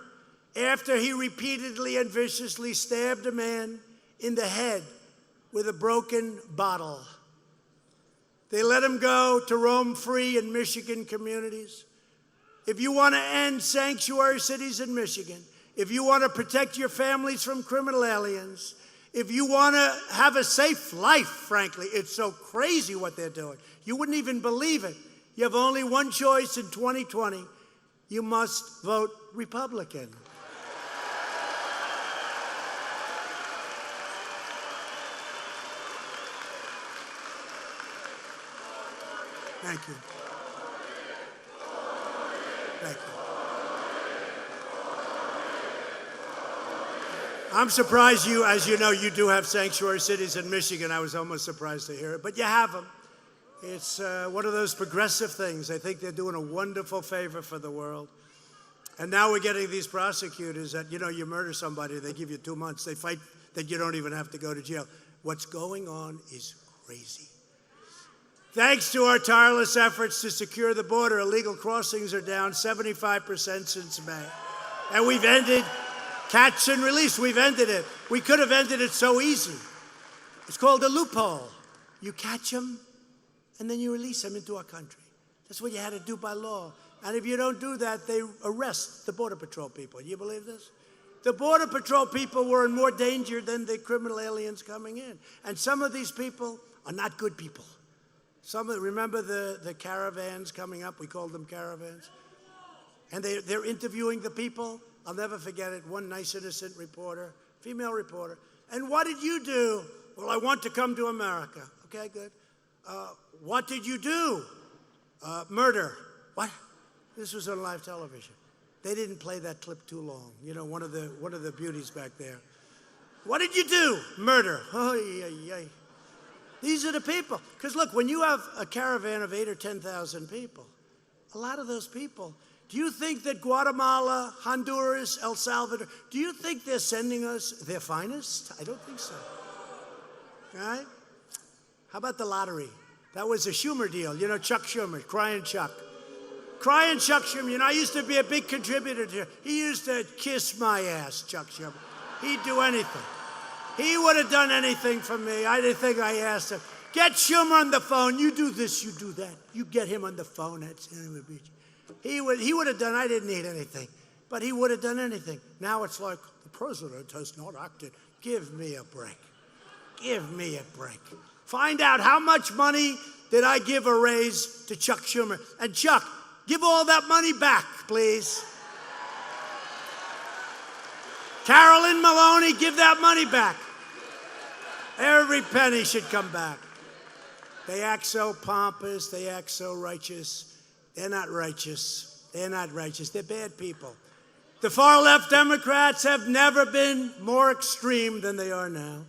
after he repeatedly and viciously stabbed a man in the head with a broken bottle. They let him go to roam free in Michigan communities. If you want to end sanctuary cities in Michigan, if you want to protect your families from criminal aliens, if you want to have a safe life, frankly, it's so crazy what they're doing. You wouldn't even believe it. You have only one choice in 2020. You must vote Republican. Thank you. Thank you. I'm surprised you, as you know, you do have sanctuary cities in Michigan. I was almost surprised to hear it, but you have them. It's one of those progressive things. I think they're doing a wonderful favor for the world. And now we're getting these prosecutors that, you know, you murder somebody, they give you 2 months. They fight that you don't even have to go to jail. What's going on is crazy. Thanks to our tireless efforts to secure the border, illegal crossings are down 75% since May. And we've ended catch and release. We've ended it. We could have ended it so easy. It's called a loophole. You catch them, and then you release them into our country. That's what you had to do by law. And if you don't do that, they arrest the Border Patrol people. You believe this? The Border Patrol people were in more danger than the criminal aliens coming in. And some of these people are not good people. Remember the caravans coming up? We called them caravans. And they're interviewing the people. I'll never forget it. One nice, innocent reporter, female reporter. And what did you do? Well, I want to come to America. Okay, good. What did you do? Murder. What? This was on live television. They didn't play that clip too long. You know, one of the beauties back there. What did you do? Murder. Oh, yeah. These are the people. Because look, when you have a caravan of 8,000 or 10,000 people, a lot of those people, do you think that Guatemala, Honduras, El Salvador, do you think they're sending us their finest? I don't think so. All right? How about the lottery? That was a Schumer deal. You know, Chuck Schumer, Crying Chuck. Crying Chuck Schumer. You know, I used to be a big contributor to him. He used to kiss my ass, Chuck Schumer. He'd do anything. He would have done anything for me. I didn't think I asked him. Get Schumer on the phone. You do this, you do that. You get him on the phone at Santa Beach. He would have done, I didn't need anything, but he would have done anything. Now it's like, the president has not acted. Give me a break. Give me a break. Find out how much money did I give a raise to Chuck Schumer. And Chuck, give all that money back, please. Carolyn Maloney, give that money back. Every penny should come back. They act so pompous. They act so righteous. They're not righteous. They're not righteous. They're bad people. The far-left Democrats have never been more extreme than they are now.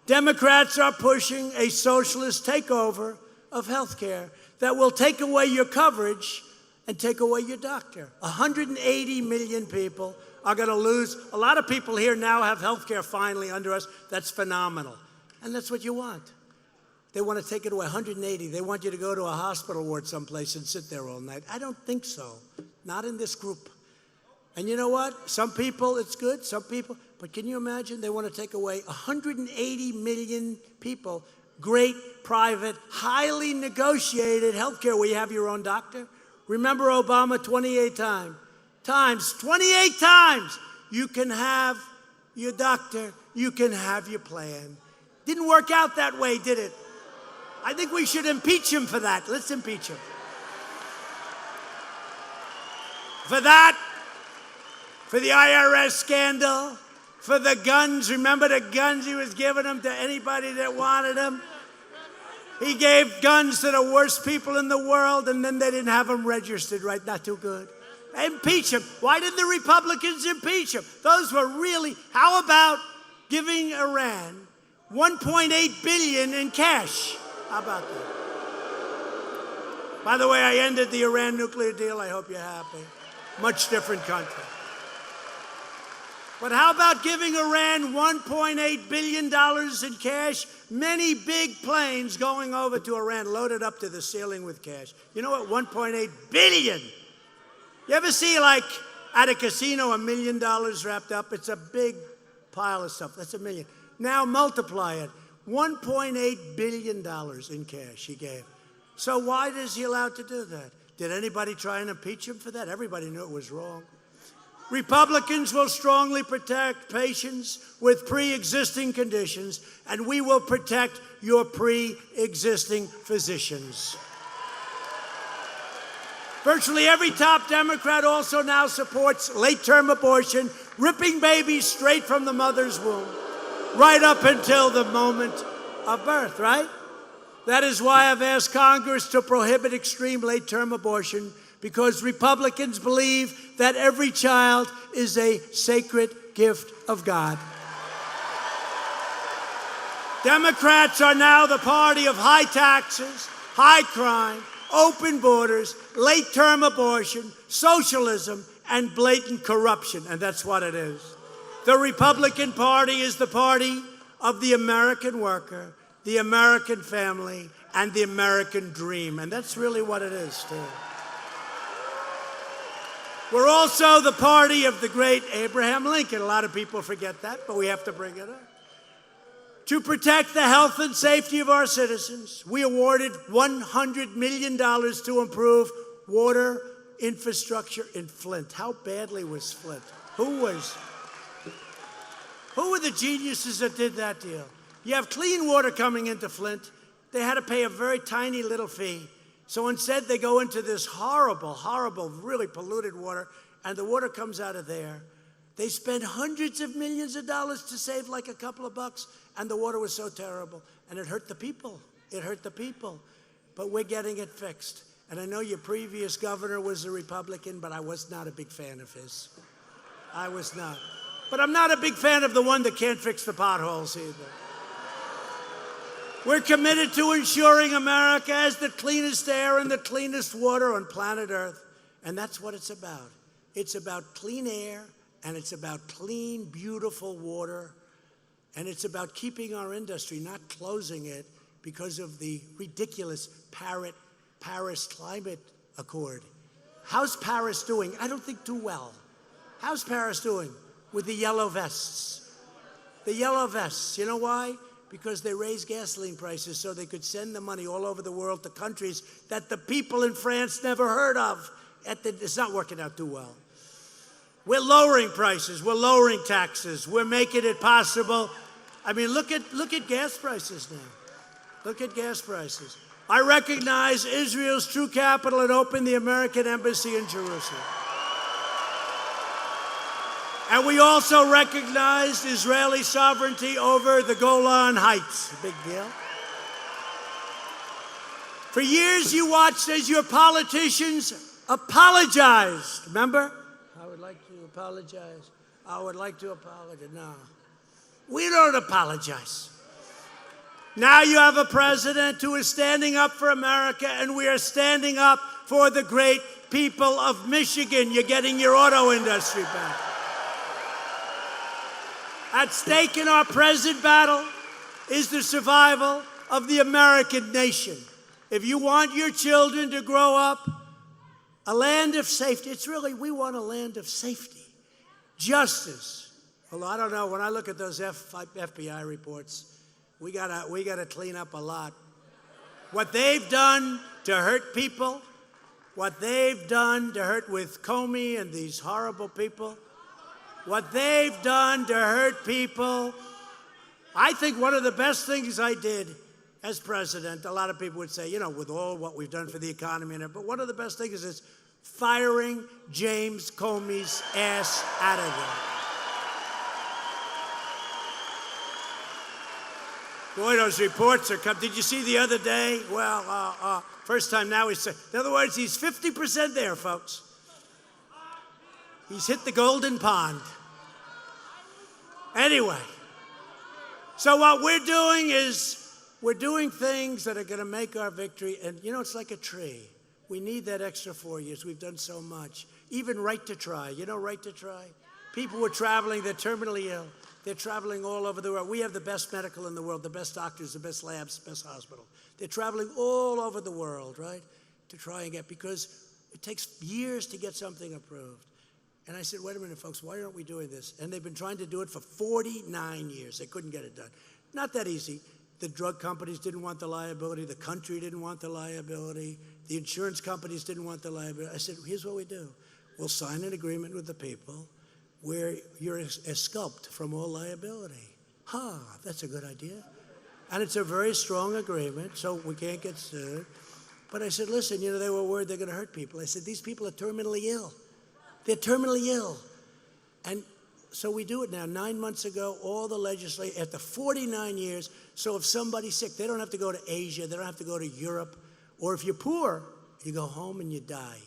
Democrats are pushing a socialist takeover of health care that will take away your coverage and take away your doctor. 180 million people are going to lose. A lot of people here now have health care finally under us. That's phenomenal. And that's what you want. They want to take it away, 180. They want you to go to a hospital ward someplace and sit there all night. I don't think so. Not in this group. And you know what? Some people, it's good. Some people. But can you imagine? They want to take away 180 million people. Great, private, highly negotiated health care where you have your own doctor. Remember Obama 28 times, 28 times, you can have your doctor, you can have your plan. Didn't work out that way, did it? I think we should impeach him for that. Let's impeach him. For that, for the IRS scandal, for the guns. Remember the guns he was giving them to anybody that wanted them? He gave guns to the worst people in the world, and then they didn't have them registered right. Not too good. Impeach him. Why did the Republicans impeach him? Those were really, how about giving Iran $1.8 billion in cash? How about that? By the way, I ended the Iran nuclear deal. I hope you're happy. Much different country. But how about giving Iran $1.8 billion in cash? Many big planes going over to Iran loaded up to the ceiling with cash. You know what? $1.8 billion. You ever see, like, at a casino, $1 million wrapped up? It's a big pile of stuff. That's $1 million. Now multiply it. $1.8 billion in cash he gave. So why is he allowed to do that? Did anybody try and impeach him for that? Everybody knew it was wrong. Republicans will strongly protect patients with pre-existing conditions, and we will protect your pre-existing physicians. Virtually every top Democrat also now supports late-term abortion, ripping babies straight from the mother's womb, right up until the moment of birth, right? That is why I've asked Congress to prohibit extreme late-term abortion, because Republicans believe that every child is a sacred gift of God. Democrats are now the party of high taxes, high crime, open borders, late-term abortion, socialism, and blatant corruption, and that's what it is. The Republican Party is the party of the American worker, the American family, and the American dream. And that's really what it is, too. We're also the party of the great Abraham Lincoln. A lot of people forget that, but we have to bring it up. To protect the health and safety of our citizens, we awarded $100 million to improve water infrastructure in Flint. How badly was Flint? Who were the geniuses that did that deal? You have clean water coming into Flint. They had to pay a very tiny little fee. So instead, they go into this horrible, horrible, really polluted water, and the water comes out of there. They spent hundreds of millions of dollars to save like a couple of bucks, and the water was so terrible, and it hurt the people. It hurt the people. But we're getting it fixed. And I know your previous governor was a Republican, but I was not a big fan of his. I was not. But I'm not a big fan of the one that can't fix the potholes either. We're committed to ensuring America has the cleanest air and the cleanest water on planet Earth. And that's what it's about. It's about clean air, and it's about clean, beautiful water. And it's about keeping our industry, not closing it because of the ridiculous Paris Climate Accord. How's Paris doing? I don't think too well. How's Paris doing with the yellow vests? The yellow vests, you know why? Because they raised gasoline prices so they could send the money all over the world to countries that the people in France never heard of. It's not working out too well. We're lowering prices. We're lowering taxes. We're making it possible. I mean, look at gas prices now. Look at gas prices. I recognize Israel's true capital and opened the American embassy in Jerusalem. And we also recognized Israeli sovereignty over the Golan Heights. A big deal. For years, you watched as your politicians apologized. Remember? I would like to apologize. I would like to apologize. No. We don't apologize. Now you have a president who is standing up for America, and we are standing up for the great people of Michigan. You're getting your auto industry back. At stake in our present battle is the survival of the American nation. If you want your children to grow up a land of safety, we want a land of safety, justice. Well, I don't know, when I look at those FBI reports, we gotta clean up a lot. What they've done to hurt people, what they've done to hurt with Comey and these horrible people, what they've done to hurt people. I think one of the best things I did as president, a lot of people would say, you know, with all what we've done for the economy and everything, but one of the best things is firing James Comey's ass out of there. Boy, those reports are coming. Did you see the other day? Well, first time now he's, in other words, he's 50% there, folks. He's hit the golden pond. Anyway, so what we're doing is we're doing things that are going to make our victory. And, you know, it's like a tree. We need that extra 4 years. We've done so much. Even Right to Try. You know Right to Try? People were traveling. They're terminally ill. They're traveling all over the world. We have the best medical in the world, the best doctors, the best labs, the best hospital. They're traveling all over the world, right, to try and get, because it takes years to get something approved. And I said, wait a minute, folks, why aren't we doing this? And they've been trying to do it for 49 years. They couldn't get it done. Not that easy. The drug companies didn't want the liability. The country didn't want the liability. The insurance companies didn't want the liability. I said, here's what we do. We'll sign an agreement with the people where you're exculped from all liability. That's a good idea. And it's a very strong agreement, so we can't get sued. But I said, listen, you know, they were worried they're going to hurt people. I said, these people are terminally ill. They're terminally ill. And so we do it now. 9 months ago, all the legislators, after 49 years, so if somebody's sick, they don't have to go to Asia, they don't have to go to Europe, or if you're poor, you go home and you die.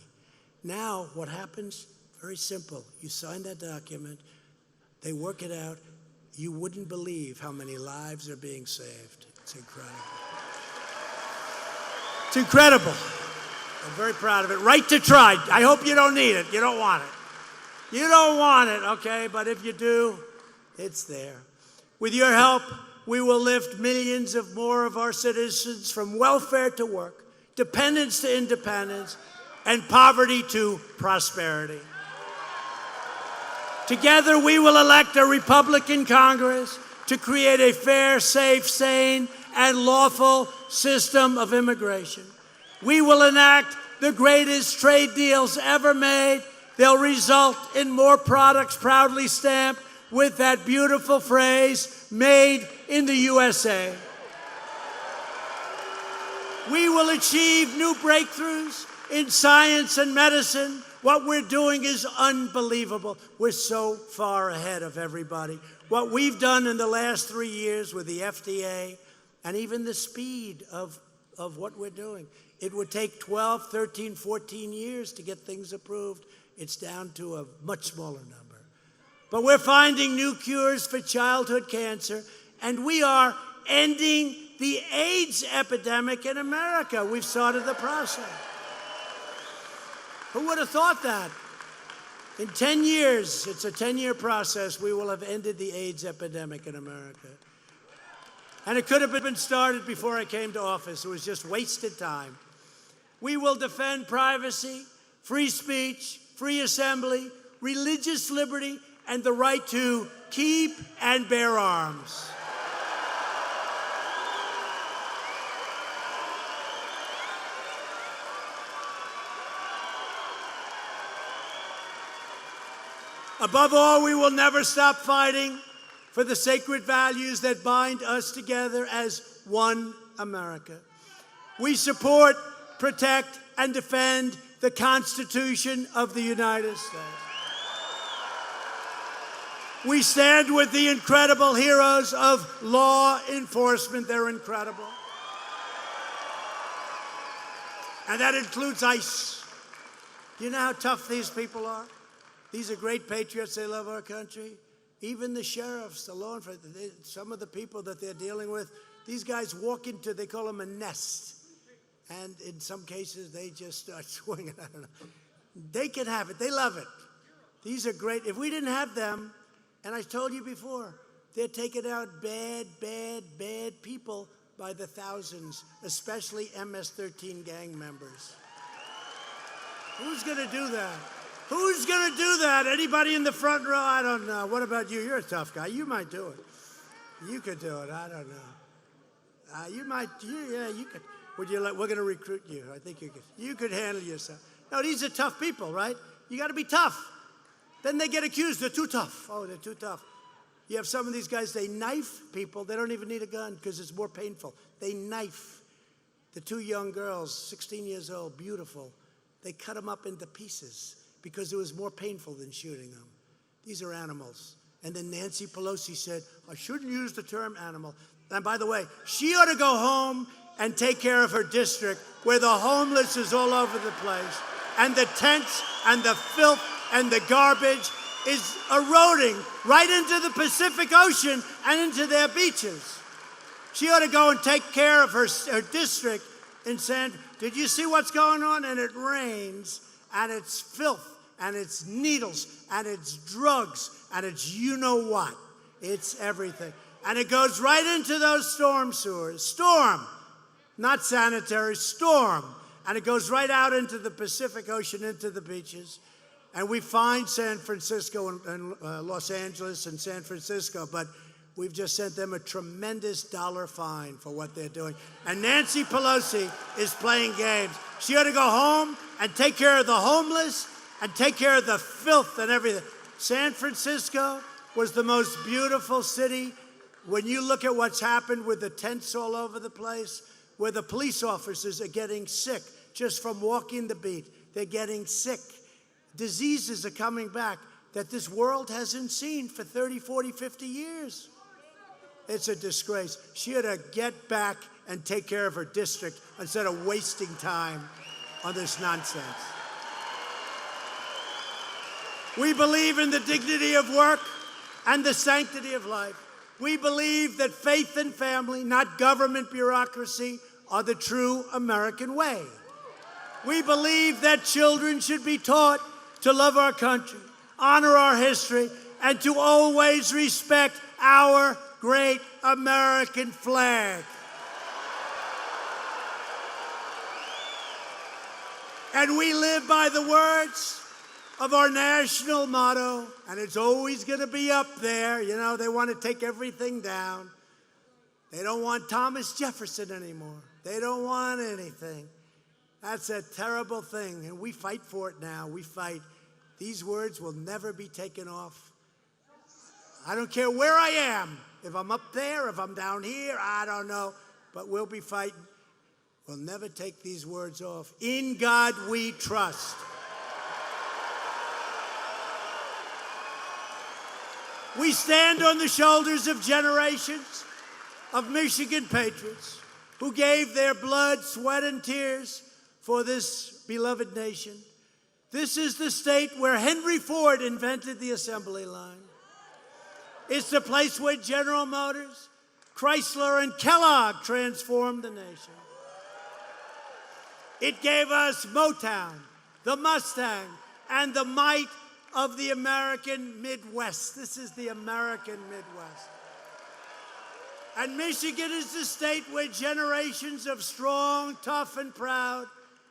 Now, what happens? Very simple. You sign that document, they work it out. You wouldn't believe how many lives are being saved. It's incredible. It's incredible. I'm very proud of it. Right to Try. I hope you don't need it. You don't want it. You don't want it, okay? But if you do, it's there. With your help, we will lift millions of more of our citizens from welfare to work, dependence to independence, and poverty to prosperity. Together, we will elect a Republican Congress to create a fair, safe, sane, and lawful system of immigration. We will enact the greatest trade deals ever made. They'll result in more products proudly stamped with that beautiful phrase, made in the USA. We will achieve new breakthroughs in science and medicine. What we're doing is unbelievable. We're so far ahead of everybody. What we've done in the last 3 years with the FDA and even the speed of what we're doing. It would take 12, 13, 14 years to get things approved. It's down to a much smaller number. But we're finding new cures for childhood cancer, and we are ending the AIDS epidemic in America. We've started the process. Who would have thought that? In 10 years, it's a 10-year process, we will have ended the AIDS epidemic in America. And it could have been started before I came to office. It was just wasted time. We will defend privacy, free speech, free assembly, religious liberty, and the right to keep and bear arms. Above all, we will never stop fighting for the sacred values that bind us together as one America. We support, protect, and defend the Constitution of the United States. We stand with the incredible heroes of law enforcement. They're incredible. And that includes ICE. You know how tough these people are? These are great patriots. They love our country. Even the sheriffs, the law enforcement, some of the people that they're dealing with, these guys walk into, they call them a nest. And in some cases, they just start swinging. I don't know. They can have it. They love it. These are great. If we didn't have them, and I told you before, they're taking out bad, bad, bad people by the thousands, especially MS-13 gang members. Who's going to do that? Who's going to do that? Anybody in the front row? I don't know. What about you? You're a tough guy. You might do it. You could do it. I don't know. You might. Yeah, you could. Would you like? We're going to recruit you. I think you could. You could handle yourself. No, these are tough people, right? You got to be tough. Then they get accused. They're too tough. Oh, they're too tough. You have some of these guys. They knife people. They don't even need a gun because it's more painful. They knife the two young girls, 16 years old, beautiful. They cut them up into pieces because it was more painful than shooting them. These are animals. And then Nancy Pelosi said, I shouldn't use the term animal. And by the way, she ought to go home and take care of her district where the homeless is all over the place and the tents and the filth and the garbage is eroding right into the Pacific Ocean and into their beaches. She ought to go and take care of her district in Did you see what's going on? And it rains, and it's filth, and it's needles, and it's drugs, and it's you know what. It's everything. And it goes right into those storm sewers. Storm, not sanitary, storm. And it goes right out into the Pacific Ocean, into the beaches. And we find San Francisco and Los Angeles and San Francisco, but we've just sent them a tremendous dollar fine for what they're doing. And Nancy Pelosi is playing games. She ought to go home and take care of the homeless and take care of the filth and everything. San Francisco was the most beautiful city. When you look at what's happened with the tents all over the place, where the police officers are getting sick just from walking the beat. They're getting sick. Diseases are coming back that this world hasn't seen for 30, 40, 50 years. It's a disgrace. She ought to get back and take care of her district instead of wasting time on this nonsense. We believe in the dignity of work and the sanctity of life. We believe that faith and family, not government bureaucracy, are the true American way. We believe that children should be taught to love our country, honor our history, and to always respect our great American flag. And we live by the words of our national motto, and it's always going to be up there. You know, they want to take everything down. They don't want Thomas Jefferson anymore. They don't want anything. That's a terrible thing, and we fight for it now. We fight. These words will never be taken off. I don't care where I am. If I'm up there, if I'm down here, I don't know. But we'll be fighting. We'll never take these words off. In God we trust. We stand on the shoulders of generations of Michigan patriots who gave their blood, sweat, and tears for this beloved nation. This is the state where Henry Ford invented the assembly line. It's the place where General Motors, Chrysler, and Kellogg transformed the nation. It gave us Motown, the Mustang, and the might of the American Midwest. This is the American Midwest. And Michigan is the state where generations of strong, tough, and proud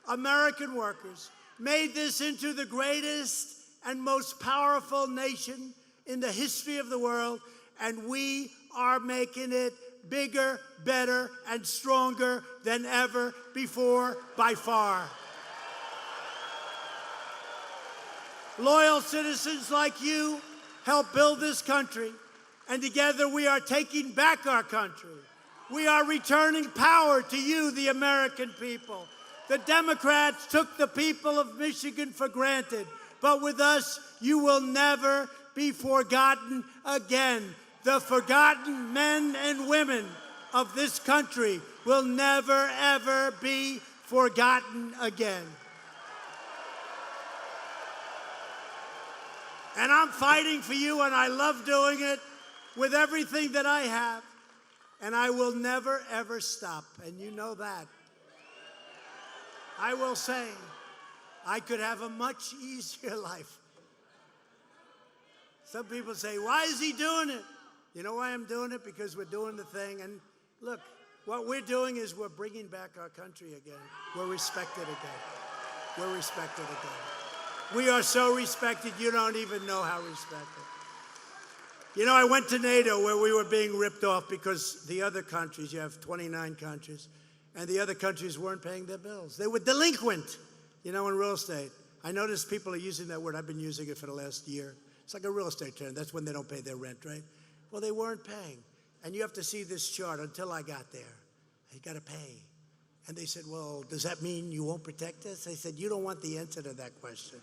American workers made this into the greatest and most powerful nation in the history of the world, and we are making it bigger, better, and stronger than ever before by far. Loyal citizens like you help build this country, and together we are taking back our country. We are returning power to you, the American people. The Democrats took the people of Michigan for granted, but with us, you will never be forgotten again. The forgotten men and women of this country will never, ever be forgotten again. And I'm fighting for you, and I love doing it with everything that I have, and I will never, ever stop, and you know that. I will say, I could have a much easier life. Some people say, why is he doing it? You know why I'm doing it? Because we're doing the thing. And look, what we're doing is we're bringing back our country again. We're respected again. We're respected again. We are so respected, you don't even know how respected. You know, I went to NATO where we were being ripped off because the other countries, you have 29 countries, and the other countries weren't paying their bills. They were delinquent, you know, in real estate. I notice people are using that word. I've been using it for the last year. It's like a real estate term. That's when they don't pay their rent, right? Well, they weren't paying. And you have to see this chart until I got there. You got to pay. And they said, well, does that mean you won't protect us? I said, you don't want the answer to that question.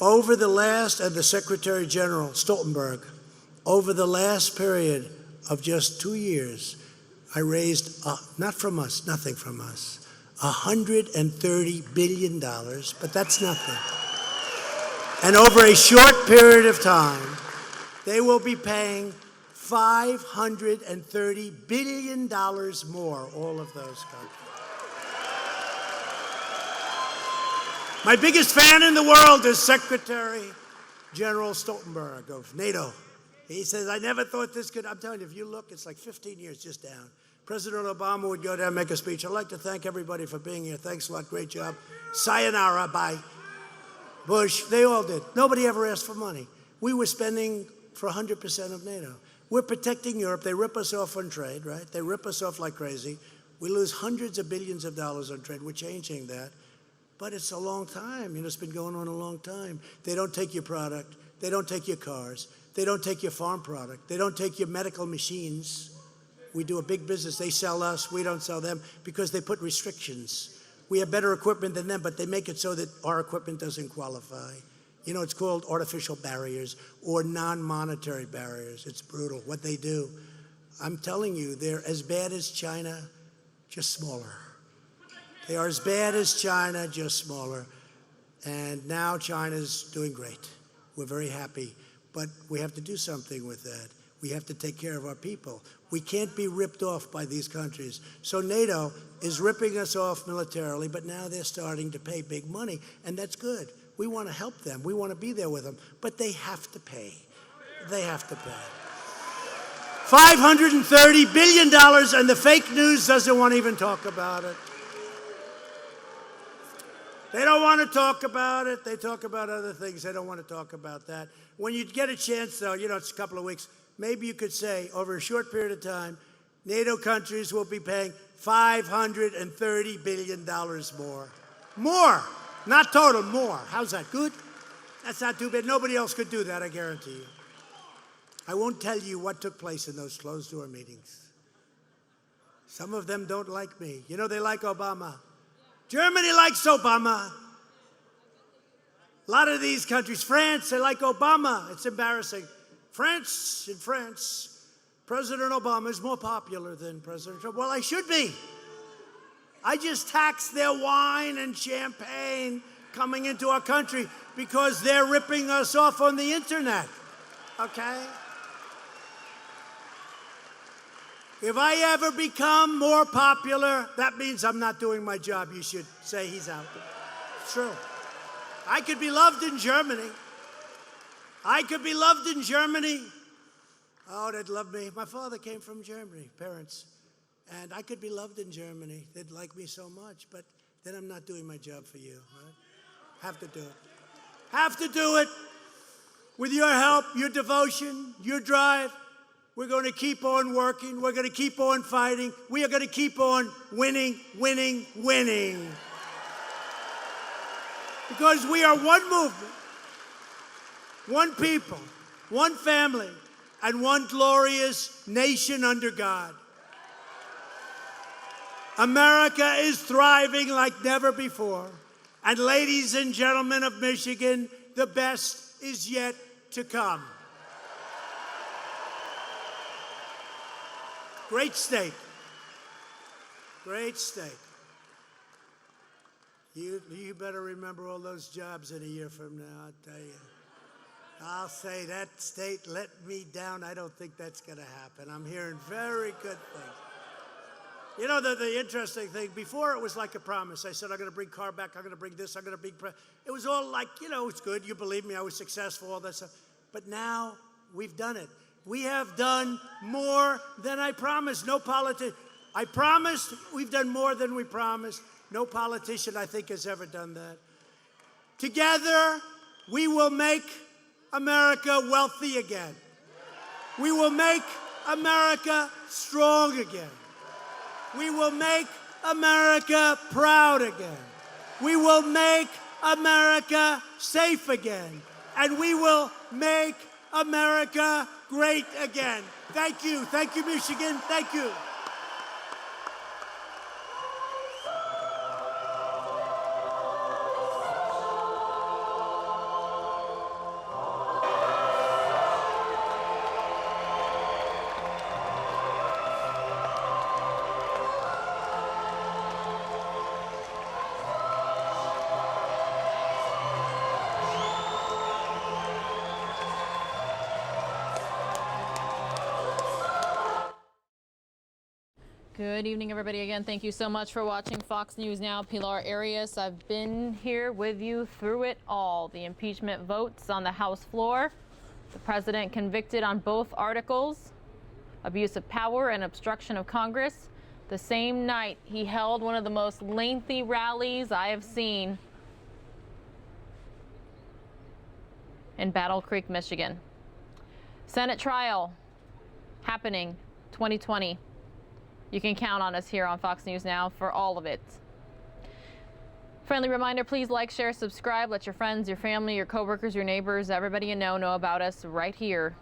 Over the last, and the Secretary General, Stoltenberg, over the last period of just 2 years, I raised, not from us, nothing from us, $130 billion, but that's nothing. And over a short period of time, they will be paying $530 billion more, all of those countries. My biggest fan in the world is Secretary General Stoltenberg of NATO. He says, I never thought this could, I'm telling you, if you look, it's like 15 years just down. President Obama would go down and make a speech. I'd like to thank everybody for being here. Thanks a lot, great job. Sayonara, bye. Bush, they all did. Nobody ever asked for money. We were spending for 100% of NATO. We're protecting Europe. They rip us off on trade, right? They rip us off like crazy. We lose hundreds of billions of dollars on trade. We're changing that. But it's a long time. You know, it's been going on a long time. They don't take your product. They don't take your cars. They don't take your farm product. They don't take your medical machines. We do a big business. They sell us. We don't sell them because they put restrictions. We have better equipment than them, but they make it so that our equipment doesn't qualify. You know, it's called artificial barriers or non-monetary barriers. It's brutal what they do. I'm telling you, they're as bad as China, just smaller. They are as bad as China, just smaller. And now China's doing great. We're very happy. But we have to do something with that. We have to take care of our people. We can't be ripped off by these countries. So NATO is ripping us off militarily, but now they're starting to pay big money, and that's good. We want to help them. We want to be there with them, but they have to pay. They have to pay. $530 billion, and the fake news doesn't want to even talk about it. They don't want to talk about it. They talk about other things. They don't want to talk about that. When you get a chance, though, it's a couple of weeks, maybe you could say, over a short period of time, NATO countries will be paying $530 billion more. More, not total, more. How's that, good? That's not too bad. Nobody else could do that, I guarantee you. I won't tell you what took place in those closed-door meetings. Some of them don't like me. They like Obama. Germany likes Obama. A lot of these countries, France, they like Obama. It's embarrassing. In France, President Obama is more popular than President Trump. Well, I should be. I just tax their wine and champagne coming into our country because they're ripping us off on the internet. Okay? If I ever become more popular, that means I'm not doing my job. You should say he's out. It's true. I could be loved in Germany. Oh, they'd love me. My father came from Germany, parents. And I could be loved in Germany. They'd like me so much. But then I'm not doing my job for you. Right? Have to do it. Have to do it. With your help, your devotion, your drive. We're going to keep on working. We're going to keep on fighting. We are going to keep on winning. Because we are one movement, one people, one family, and one glorious nation under God. America is thriving like never before. And ladies and gentlemen of Michigan, the best is yet to come. Great state. Great state. You better remember all those jobs in a year from now, I'll tell you. I'll say that state let me down. I don't think that's going to happen. I'm hearing very good things. The interesting thing, before it was like a promise. I said, I'm going to bring car back. I'm going to bring this. I'm going to bring... It was all like, it's good. You believe me. I was successful, all that stuff. But now we've done it. We have done more than I promised. No politician. I promised we've done more than we promised. No politician, I think, has ever done that. Together, we will make America wealthy again. We will make America strong again. We will make America proud again. We will make America safe again. And we will make America great again. Thank you. Thank you, Michigan. Thank you. Good evening, everybody. Again, thank you so much for watching Fox News Now. Pilar Arias, I've been here with you through it all. The impeachment votes on the House floor. The president convicted on both articles, abuse of power and obstruction of Congress. The same night, he held one of the most lengthy rallies I have seen in Battle Creek, Michigan. Senate trial happening 2020. You can count on us here on Fox News Now for all of it. Friendly reminder, please like, share, subscribe. Let your friends, your family, your coworkers, your neighbors, everybody you know about us right here.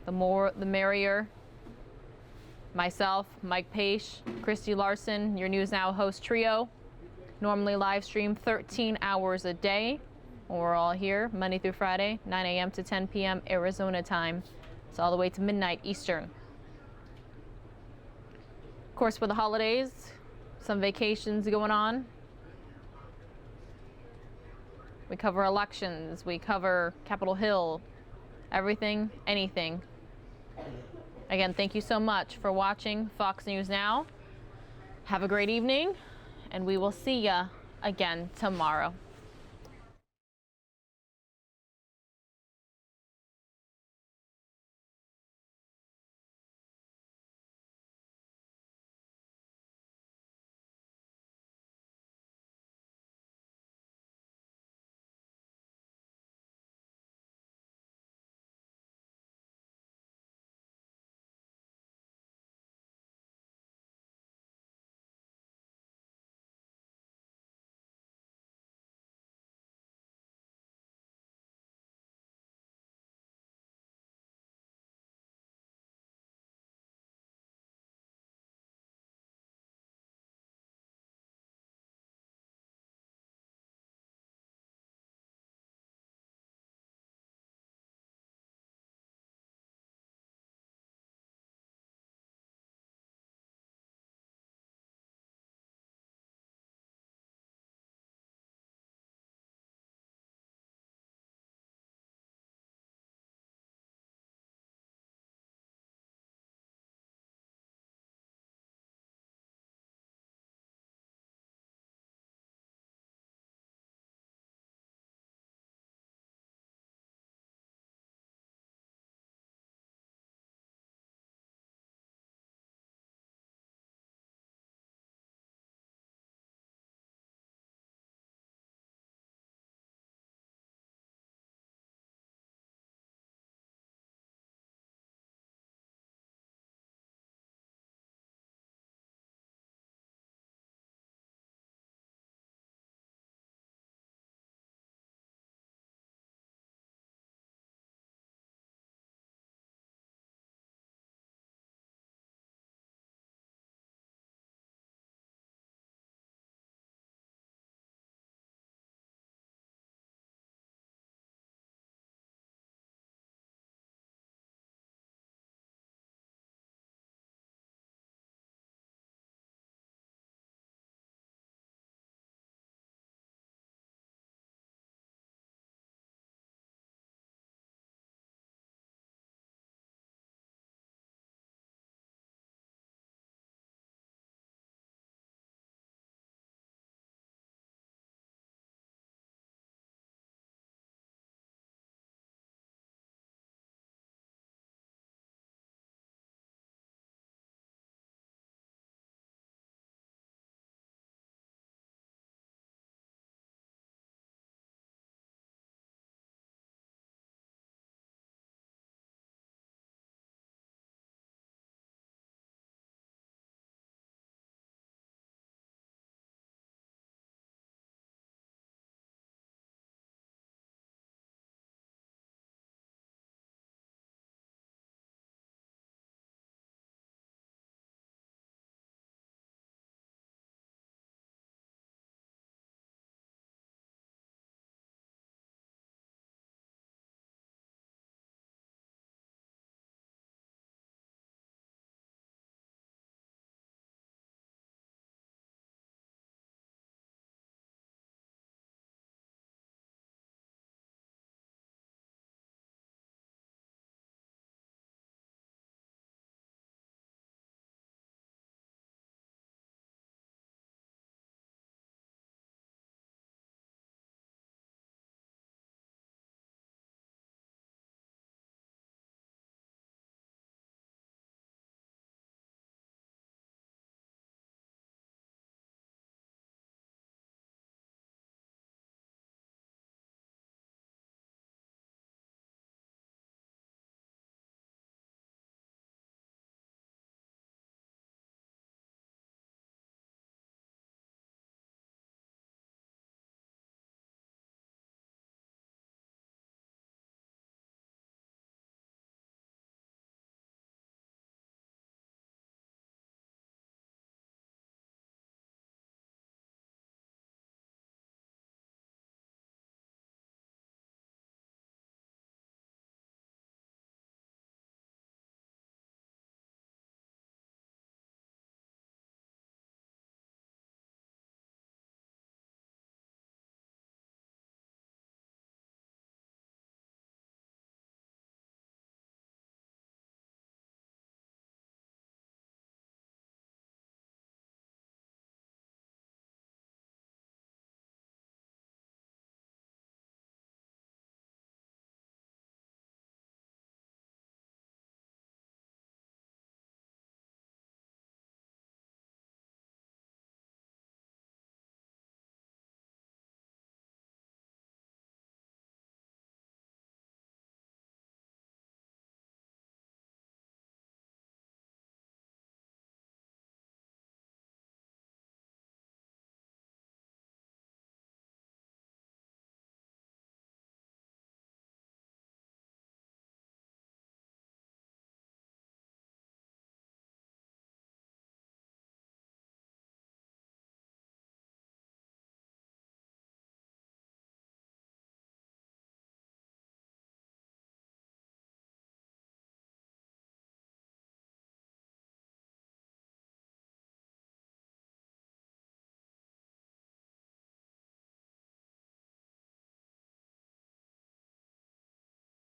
The more, the merrier. Myself, Mike Page, Christy Larson, your News Now host trio. Normally live stream 13 hours a day. We're all here Monday through Friday, 9 a.m. to 10 p.m. Arizona time. It's all the way to midnight Eastern. Of course, for the holidays, some vacations going on. We cover elections, we cover Capitol Hill, everything, anything. Again, thank you so much for watching Fox News Now. Have a great evening, and we will see ya again tomorrow.